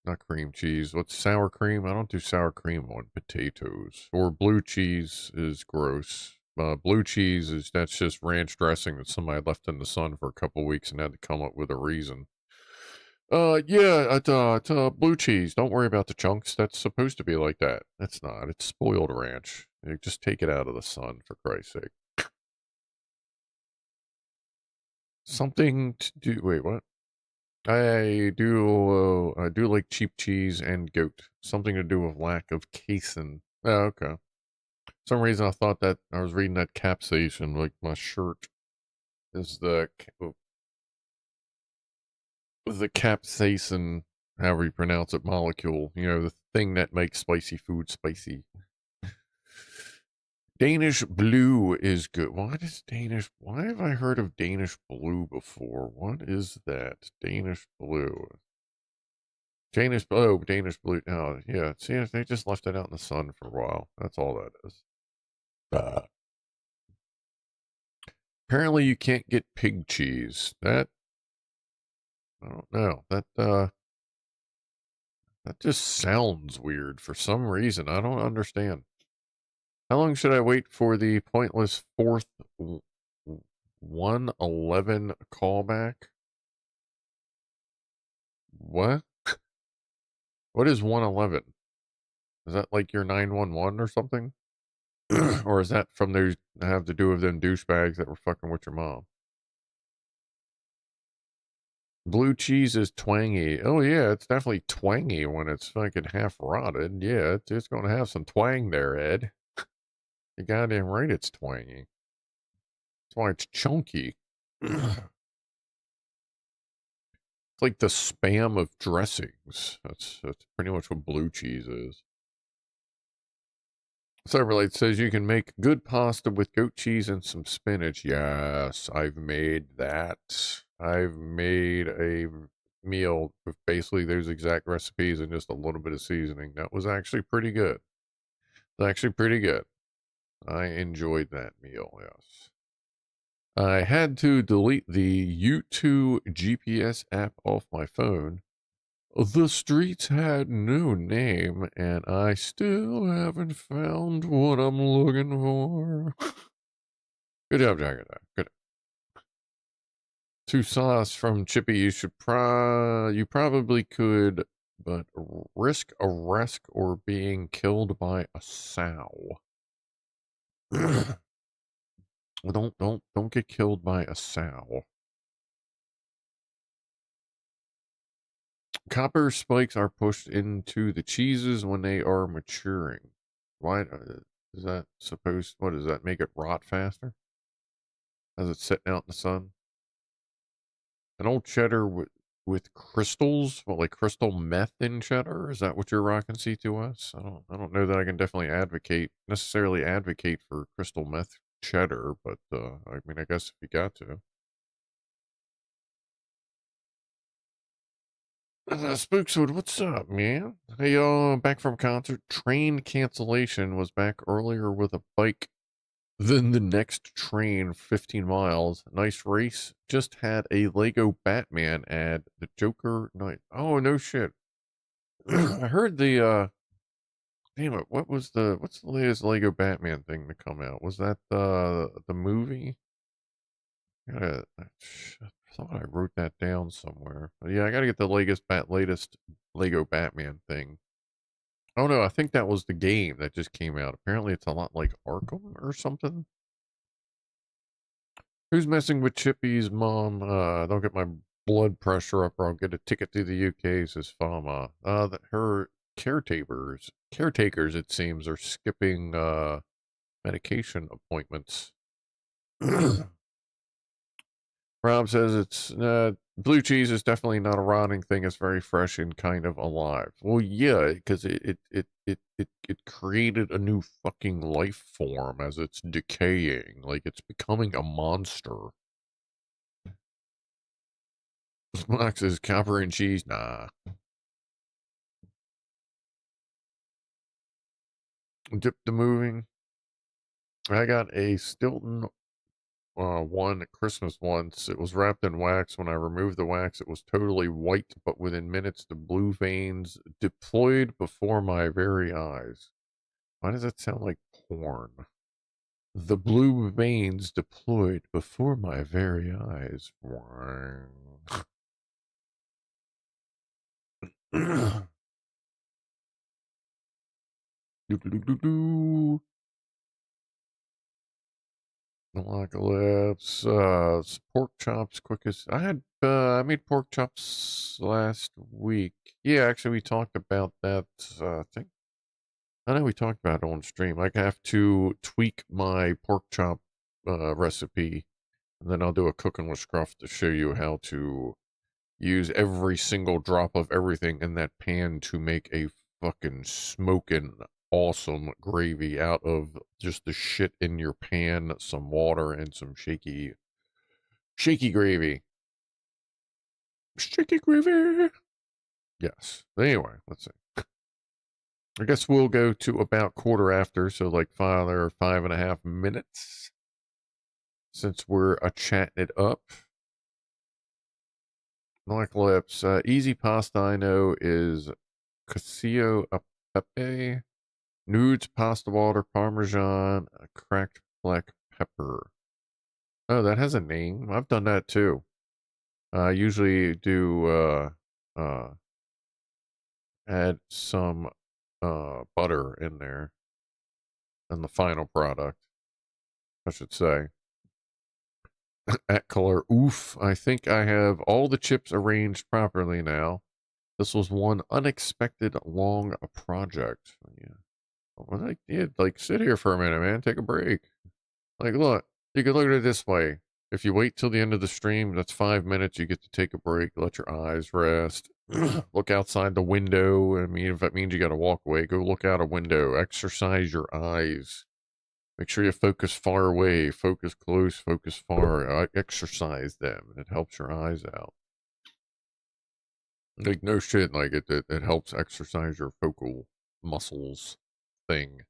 not cream cheese. What's sour cream? I don't do sour cream on potatoes. Or blue cheese is gross. Blue cheese that's just ranch dressing that somebody left in the sun for a couple weeks and had to come up with a reason. Yeah, it's blue cheese. Don't worry about the chunks. That's supposed to be like that. It's not. It's spoiled ranch. You just take it out of the sun, for Christ's sake. Something to do. Wait, what? I do like cheap cheese and goat. Something to do with lack of casein. Oh, okay. For some reason I thought that I was reading that capsaicin, like my shirt is the capsaicin, however you pronounce it, molecule. The thing that makes spicy food spicy. Danish blue is good. Why have I heard of Danish blue before? What is that? Danish blue. Danish blue. Oh, yeah. See, they just left it out in the sun for a while. That's all that is. Apparently, you can't get pig cheese. I don't know. That just sounds weird for some reason. I don't understand. How long should I wait for the pointless fourth 111 callback? What? What is 111? Is that like your 911 or something? Or is that from those that have to do with them douchebags that were fucking with your mom? Blue cheese is twangy. Oh yeah, it's definitely twangy when it's fucking half rotted. Yeah, it's going to have some twang there, Ed. You're goddamn right it's twangy. That's why it's chunky. It's like the spam of dressings. That's pretty much what blue cheese is. Cyberlight says you can make good pasta with goat cheese and some spinach. Yes, I've made that. I've made a meal with basically those exact recipes and just a little bit of seasoning. That was actually pretty good. It's actually pretty good. I enjoyed that meal, yes. I had to delete the U2 GPS app off my phone. The streets had no name, and I still haven't found what I'm looking for. Good job, Jagger. Good. Two sauce from Chippy. You probably could, but risk arrest or being killed by a sow. Well, don't get killed by a sow. Copper spikes are pushed into the cheeses when they are maturing. Why is that supposed? What does that make it rot faster? As it's sitting out in the sun? An old cheddar with crystals, what, like crystal meth in cheddar? Is that what you're rocking, C2S? I don't know that I can definitely necessarily advocate for crystal meth cheddar, but I mean, I guess if you got to. Spookswood, what's up, man? Hey, back from concert. Train cancellation was back earlier with a bike than the next train, 15 miles. Nice race. Just had a Lego Batman ad. The Joker night. Oh, no shit. I heard damn it, what's the latest Lego Batman thing to come out? Was that the movie? I thought I wrote that down somewhere. But yeah, I gotta get the latest Lego Batman thing. Oh no, I think that was the game that just came out. Apparently it's a lot like Arkham or something. Who's messing with Chippy's mom? Don't get my blood pressure up or I'll get a ticket to the UK, says Fama. Her caretakers, it seems, are skipping, medication appointments. Rob says it's, blue cheese is definitely not a rotting thing. It's very fresh and kind of alive. Well, yeah, because it created a new fucking life form as it's decaying. Like it's becoming a monster. Smock says copper and cheese. Nah. Dip the moving. I got a Stilton one at Christmas once. It was wrapped in wax. When I removed the wax, it was totally white, but within minutes, the blue veins deployed before my very eyes. Why does that sound like porn? The blue veins deployed before my very eyes. Apocalypse, pork chops, quickest. I made pork chops last week. Yeah, actually, we talked about that. I know we talked about it on stream. I have to tweak my pork chop recipe, and then I'll do a cooking with Scruff to show you how to use every single drop of everything in that pan to make a fucking smoking awesome gravy out of just the shit in your pan, some water, and some shaky gravy. Shaky gravy. Yes. Anyway, let's see. I guess we'll go to about quarter after, so like 5.5 minutes, since we're chatting it up. Black lips. Easy pasta I know is cacio a pepe, nudes, pasta water, parmesan, cracked black pepper. Oh, that has a name. I've done that too. I usually do add some butter in there in the final product, I should say. At color, oof, I think I have all the chips arranged properly now. This was one unexpected long project. Yeah. Well, like sit here for a minute, man. Take a break. Like, look, you can look at it this way. If you wait till the end of the stream, that's 5 minutes. You get to take a break, let your eyes rest, look outside the window. I mean, if that means you got to walk away, go look out a window, exercise your eyes. Make sure you focus far away, focus close, focus far. Exercise them. It helps your eyes out. Like, no shit, like, it helps exercise your focal muscles thing.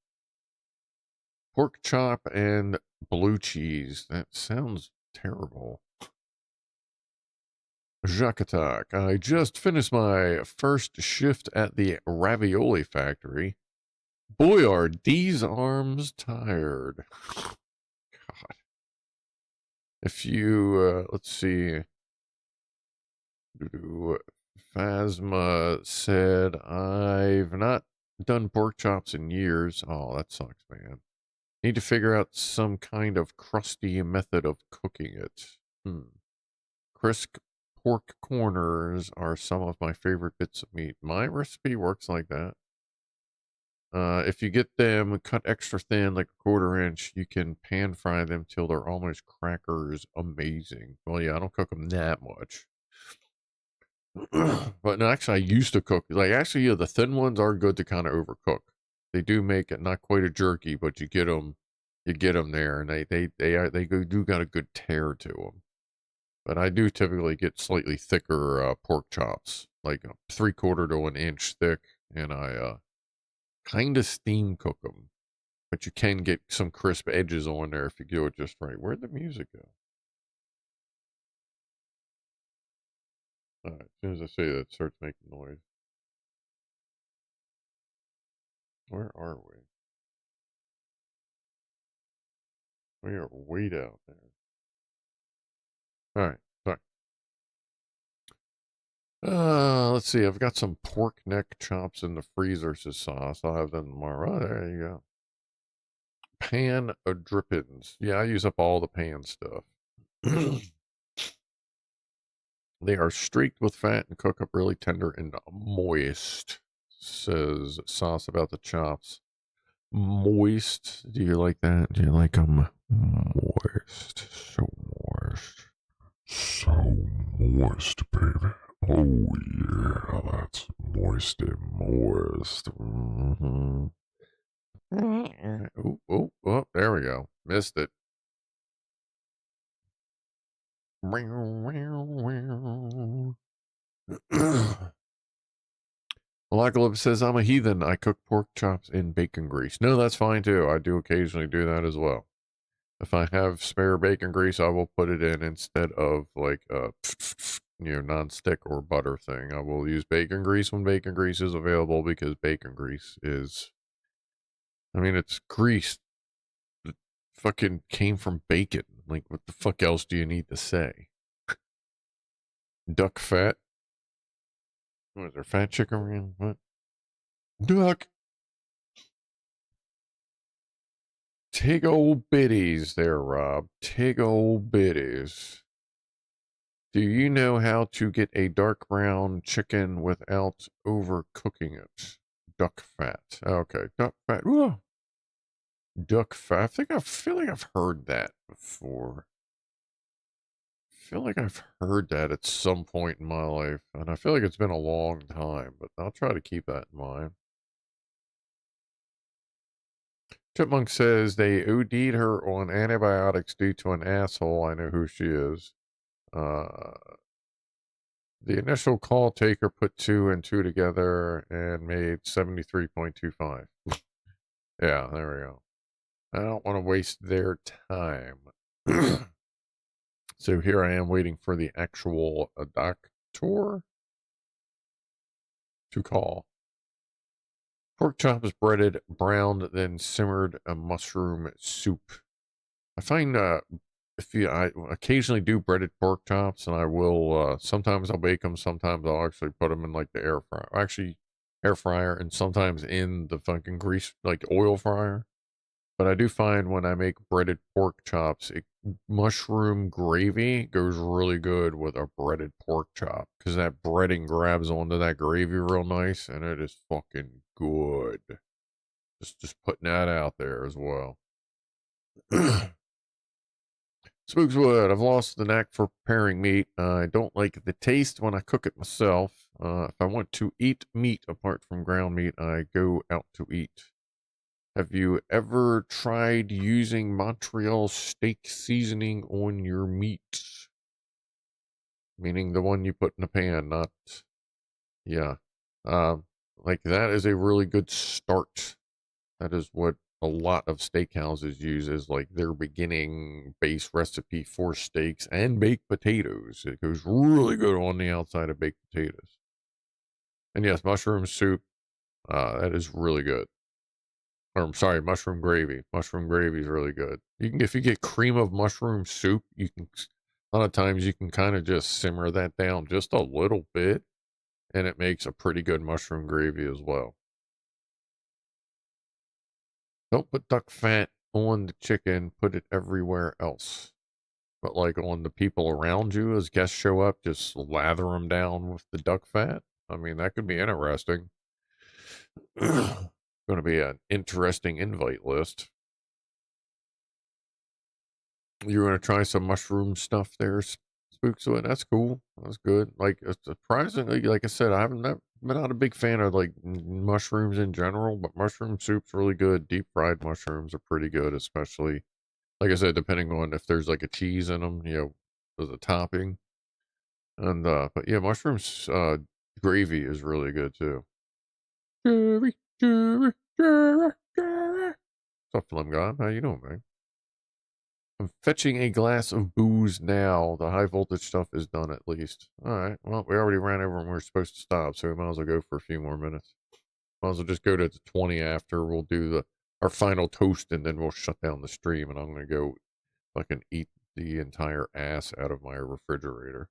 Pork chop and blue cheese. That sounds terrible. Jacques Attack. I just finished my first shift at the ravioli factory. Boy, are these arms tired. God. If you, let's see. Phasma said, I've not done pork chops in years. Oh, that sucks, man. Need to figure out some kind of crusty method of cooking it. Crisp pork corners are some of my favorite bits of meat. My recipe works like that. If you get them cut extra thin, like a 1/4 inch, you can pan fry them till they're almost crackers. Amazing. Well, yeah, I don't cook them that much. But no, actually, I used to cook. Like, actually, yeah, the thin ones are good to kind of overcook. They do make it not quite a jerky, but you get them there, and they do got a good tear to them. But I do typically get slightly thicker pork chops, like 3/4 to an inch thick, and I kind of steam cook them. But you can get some crisp edges on there if you do it just right. Where'd the music go? All right, as soon as I say that, it starts making noise. Where are we? We are way down there. All right, sorry. Let's see. I've got some pork neck chops in the freezer, says Sauce. I'll have them tomorrow. Oh, there you go. Pan drippings. Yeah, I use up all the pan stuff. They are streaked with fat and cook up really tender and moist, says Sauce about the chops. Moist. Do you like that? Do you like them moist? So moist. So moist, baby. Oh, yeah, that's moist and moist. Mm-hmm. Oh, there we go. Missed it. Malakalib says, I'm a heathen. I cook pork chops in bacon grease. No, that's fine too. I do occasionally do that as well. If I have spare bacon grease, I will put it in instead of like non-stick or butter thing. I will use bacon grease when bacon grease is available because bacon grease is, I mean, it's grease that fucking came from bacon. Like, what the fuck else do you need to say? Duck fat. What is there, fat chicken wing? What? Duck. Tig old biddies there, Rob. Tig old biddies. Do you know how to get a dark brown chicken without overcooking it? Duck fat. Okay, duck fat. Ooh. Duck fat. I feel like I've heard that before. I feel like I've heard that at some point in my life, and I feel like it's been a long time, but I'll try to keep that in mind. Chipmunk says they OD'd her on antibiotics due to an asshole. I know who she is. The initial call taker put 2 and 2 together and made 73.25. Yeah, there we go. I don't want to waste their time. So here I am waiting for the actual doctor to call. Pork chops breaded, browned, then simmered a mushroom soup. I find I occasionally do breaded pork chops, and I will sometimes I'll bake them, sometimes I'll actually put them in like the air fryer. Actually, air fryer, and sometimes in the fucking grease like oil fryer. But I do find when I make breaded pork chops, it mushroom gravy goes really good with a breaded pork chop because that breading grabs onto that gravy real nice and it is fucking good. Just putting that out there as well. Spookswood, I've lost the knack for preparing meat. I don't like the taste when I cook it myself. If I want to eat meat apart from ground meat, I go out to eat. Have you ever tried using Montreal steak seasoning on your meat? Meaning the one you put in the pan, not, yeah. Like that is a really good start. That is what a lot of steakhouses use as like their beginning base recipe for steaks and baked potatoes. It goes really good on the outside of baked potatoes. And yes, mushroom soup, that is really good. Or I'm sorry, mushroom gravy. Mushroom gravy is really good. You can, if you get cream of mushroom soup, you can, a lot of times you can kind of just simmer that down just a little bit and it makes a pretty good mushroom gravy as well. Don't put duck fat on the chicken, put it everywhere else. But like on the people around you as guests show up, just lather them down with the duck fat. I mean, that could be interesting. Going to be an interesting invite list. You're going to try some mushroom stuff there, Spook. So that's cool. That's good. Like, surprisingly, like I said, I'm not a big fan of like mushrooms in general, but mushroom soup's really good. Deep fried mushrooms are pretty good, especially, like I said, depending on if there's like a cheese in them, as a topping. And, but yeah, mushrooms, gravy is really good too. Jerry, Jerry, Jerry, Jerry. What's up, Slim God? How you doing, man? I'm fetching a glass of booze now. The high voltage stuff is done at least. All right. Well, we already ran over and we are supposed to stop, so we might as well go for a few more minutes. Might as well just go to the 20 after. We'll do our final toast and then we'll shut down the stream. And I'm going to go fucking eat the entire ass out of my refrigerator.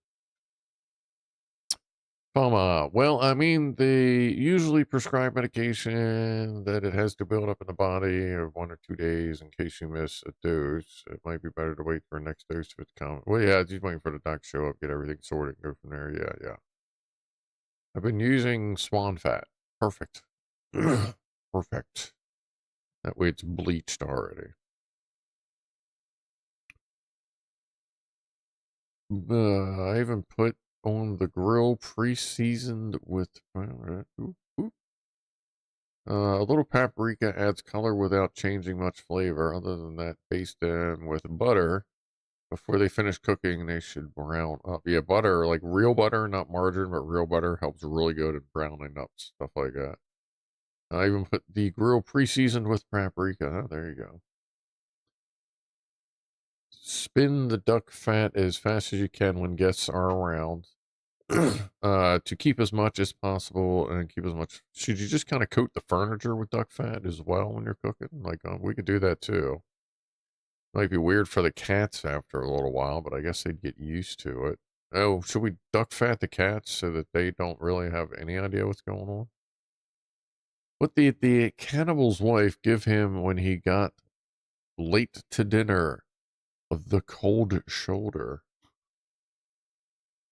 Well, I mean, they usually prescribe medication that it has to build up in the body of 1 or 2 days in case you miss a dose. It might be better to wait for a next dose if it's coming. Well, yeah, just waiting for the doc to show up, get everything sorted, and go from there. Yeah, yeah. I've been using swan fat. Perfect. Perfect. That way it's bleached already. I even put on the grill pre-seasoned with a little paprika adds color without changing much flavor. Other than that, baste them with butter. Before they finish cooking, they should brown up. Yeah, butter, like real butter, not margarine, but real butter helps really good at browning up stuff like that. I even put the grill pre-seasoned with paprika. Oh, there you go. Spin the duck fat as fast as you can when guests are around. To keep as much as possible and keep as much. Should you just kind of coat the furniture with duck fat as well when you're cooking? Like, we could do that too. Might be weird for the cats after a little while, but I guess they'd get used to it. Oh, should we duck fat the cats so that they don't really have any idea what's going on? What the cannibal's wife give him when he got late to dinner? The cold shoulder.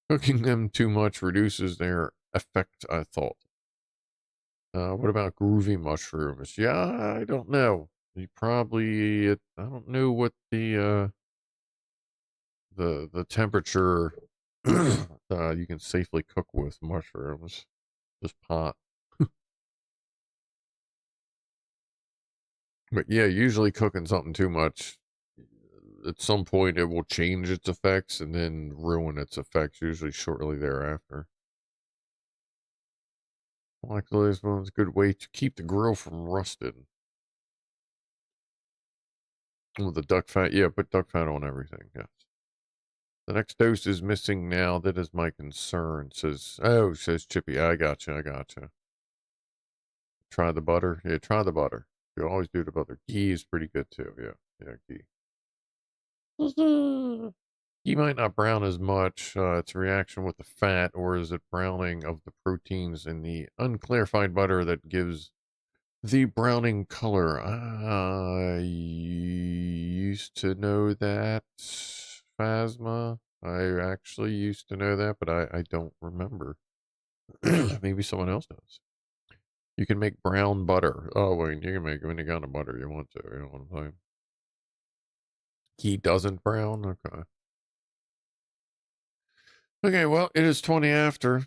Cooking them too much reduces their effect, I thought. What about groovy mushrooms? Yeah, I don't know. You probably, I don't know what the temperature you can safely cook with mushrooms. Just pot. But yeah, usually cooking something too much, at some point it will change its effects and then ruin its effects, usually shortly thereafter. Like this one's a good way to keep the grill from rusting. With the duck fat, yeah, put duck fat on everything, yes. The next dose is missing now. That is my concern. Says Chippy. I gotcha. Try the butter. Yeah, try the butter. You always do the butter. Ghee is pretty good too. Yeah, ghee. Ghee might not brown as much. It's a reaction with the fat, or is it browning of the proteins in the unclarified butter that gives The browning color. I used to know that, Phasma. I actually used to know that, but I don't remember. Maybe someone else does. You can make brown butter. Oh, wait, you can make any kind of butter you want to. You know what I'm saying? He doesn't brown? Okay. Okay, well, it is 20 after.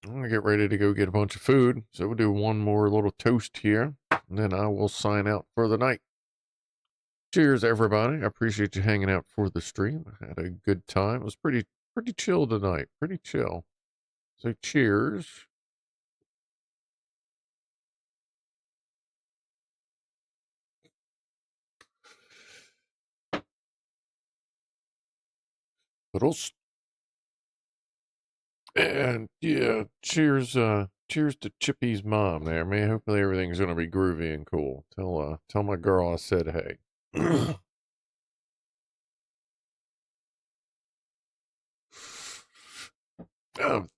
I'm going to get ready to go get a bunch of food. So we'll do one more little toast here, and then I will sign out for the night. Cheers, everybody. I appreciate you hanging out for the stream. I had a good time. It was pretty chill tonight. Pretty chill. So cheers. And yeah, cheers to Chippy's mom there, man. Hopefully everything's gonna be groovy and cool. Tell my girl I said hey. um,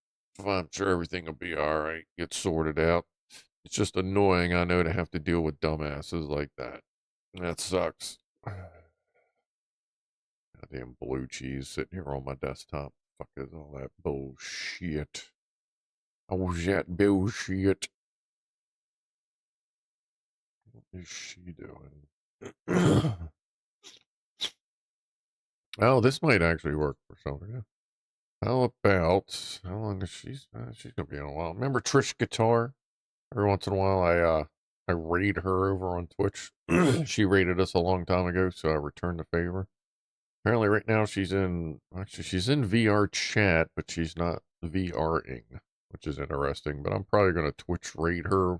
I'm sure everything will be alright. Get sorted out. It's just annoying, I know, to have to deal with dumbasses like that. That sucks. Goddamn blue cheese sitting here on my desktop. Fuck is all that bullshit? Oh, that bullshit. What is she doing? Oh, this might actually work for something. Yeah. How about how long is she's gonna be in a while? Remember Trish Guitar? Every once in a while, I raid her over on Twitch. She raided us a long time ago, so I returned the favor. Apparently, right now she's in VR chat, but she's not VRing, which is interesting. But I'm probably gonna Twitch raid her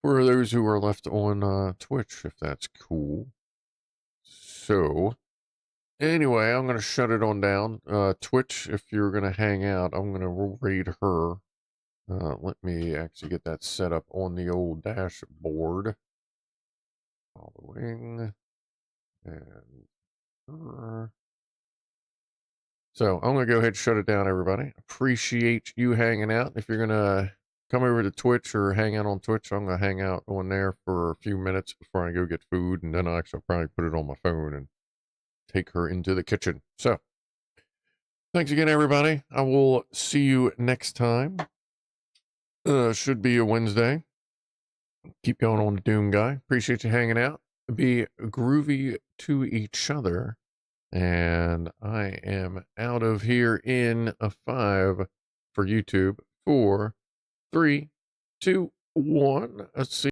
for those who are left on Twitch, if that's cool. So anyway, I'm going to shut it on down. Twitch, if you're going to hang out, I'm going to raid her. Let me actually get that set up on the old dashboard. Following. And her. So I'm going to go ahead and shut it down, everybody. Appreciate you hanging out. If you're going to come over to Twitch or hang out on Twitch, I'm going to hang out on there for a few minutes before I go get food. And then I'll actually probably put it on my phone and take her into the kitchen. So thanks again, everybody. I will see you next time. Should be a Wednesday. Keep going on the Doom Guy. Appreciate you hanging out. Be groovy to each other. And I am out of here in a 5 for YouTube. 4, 3, 2, 1. Let's see.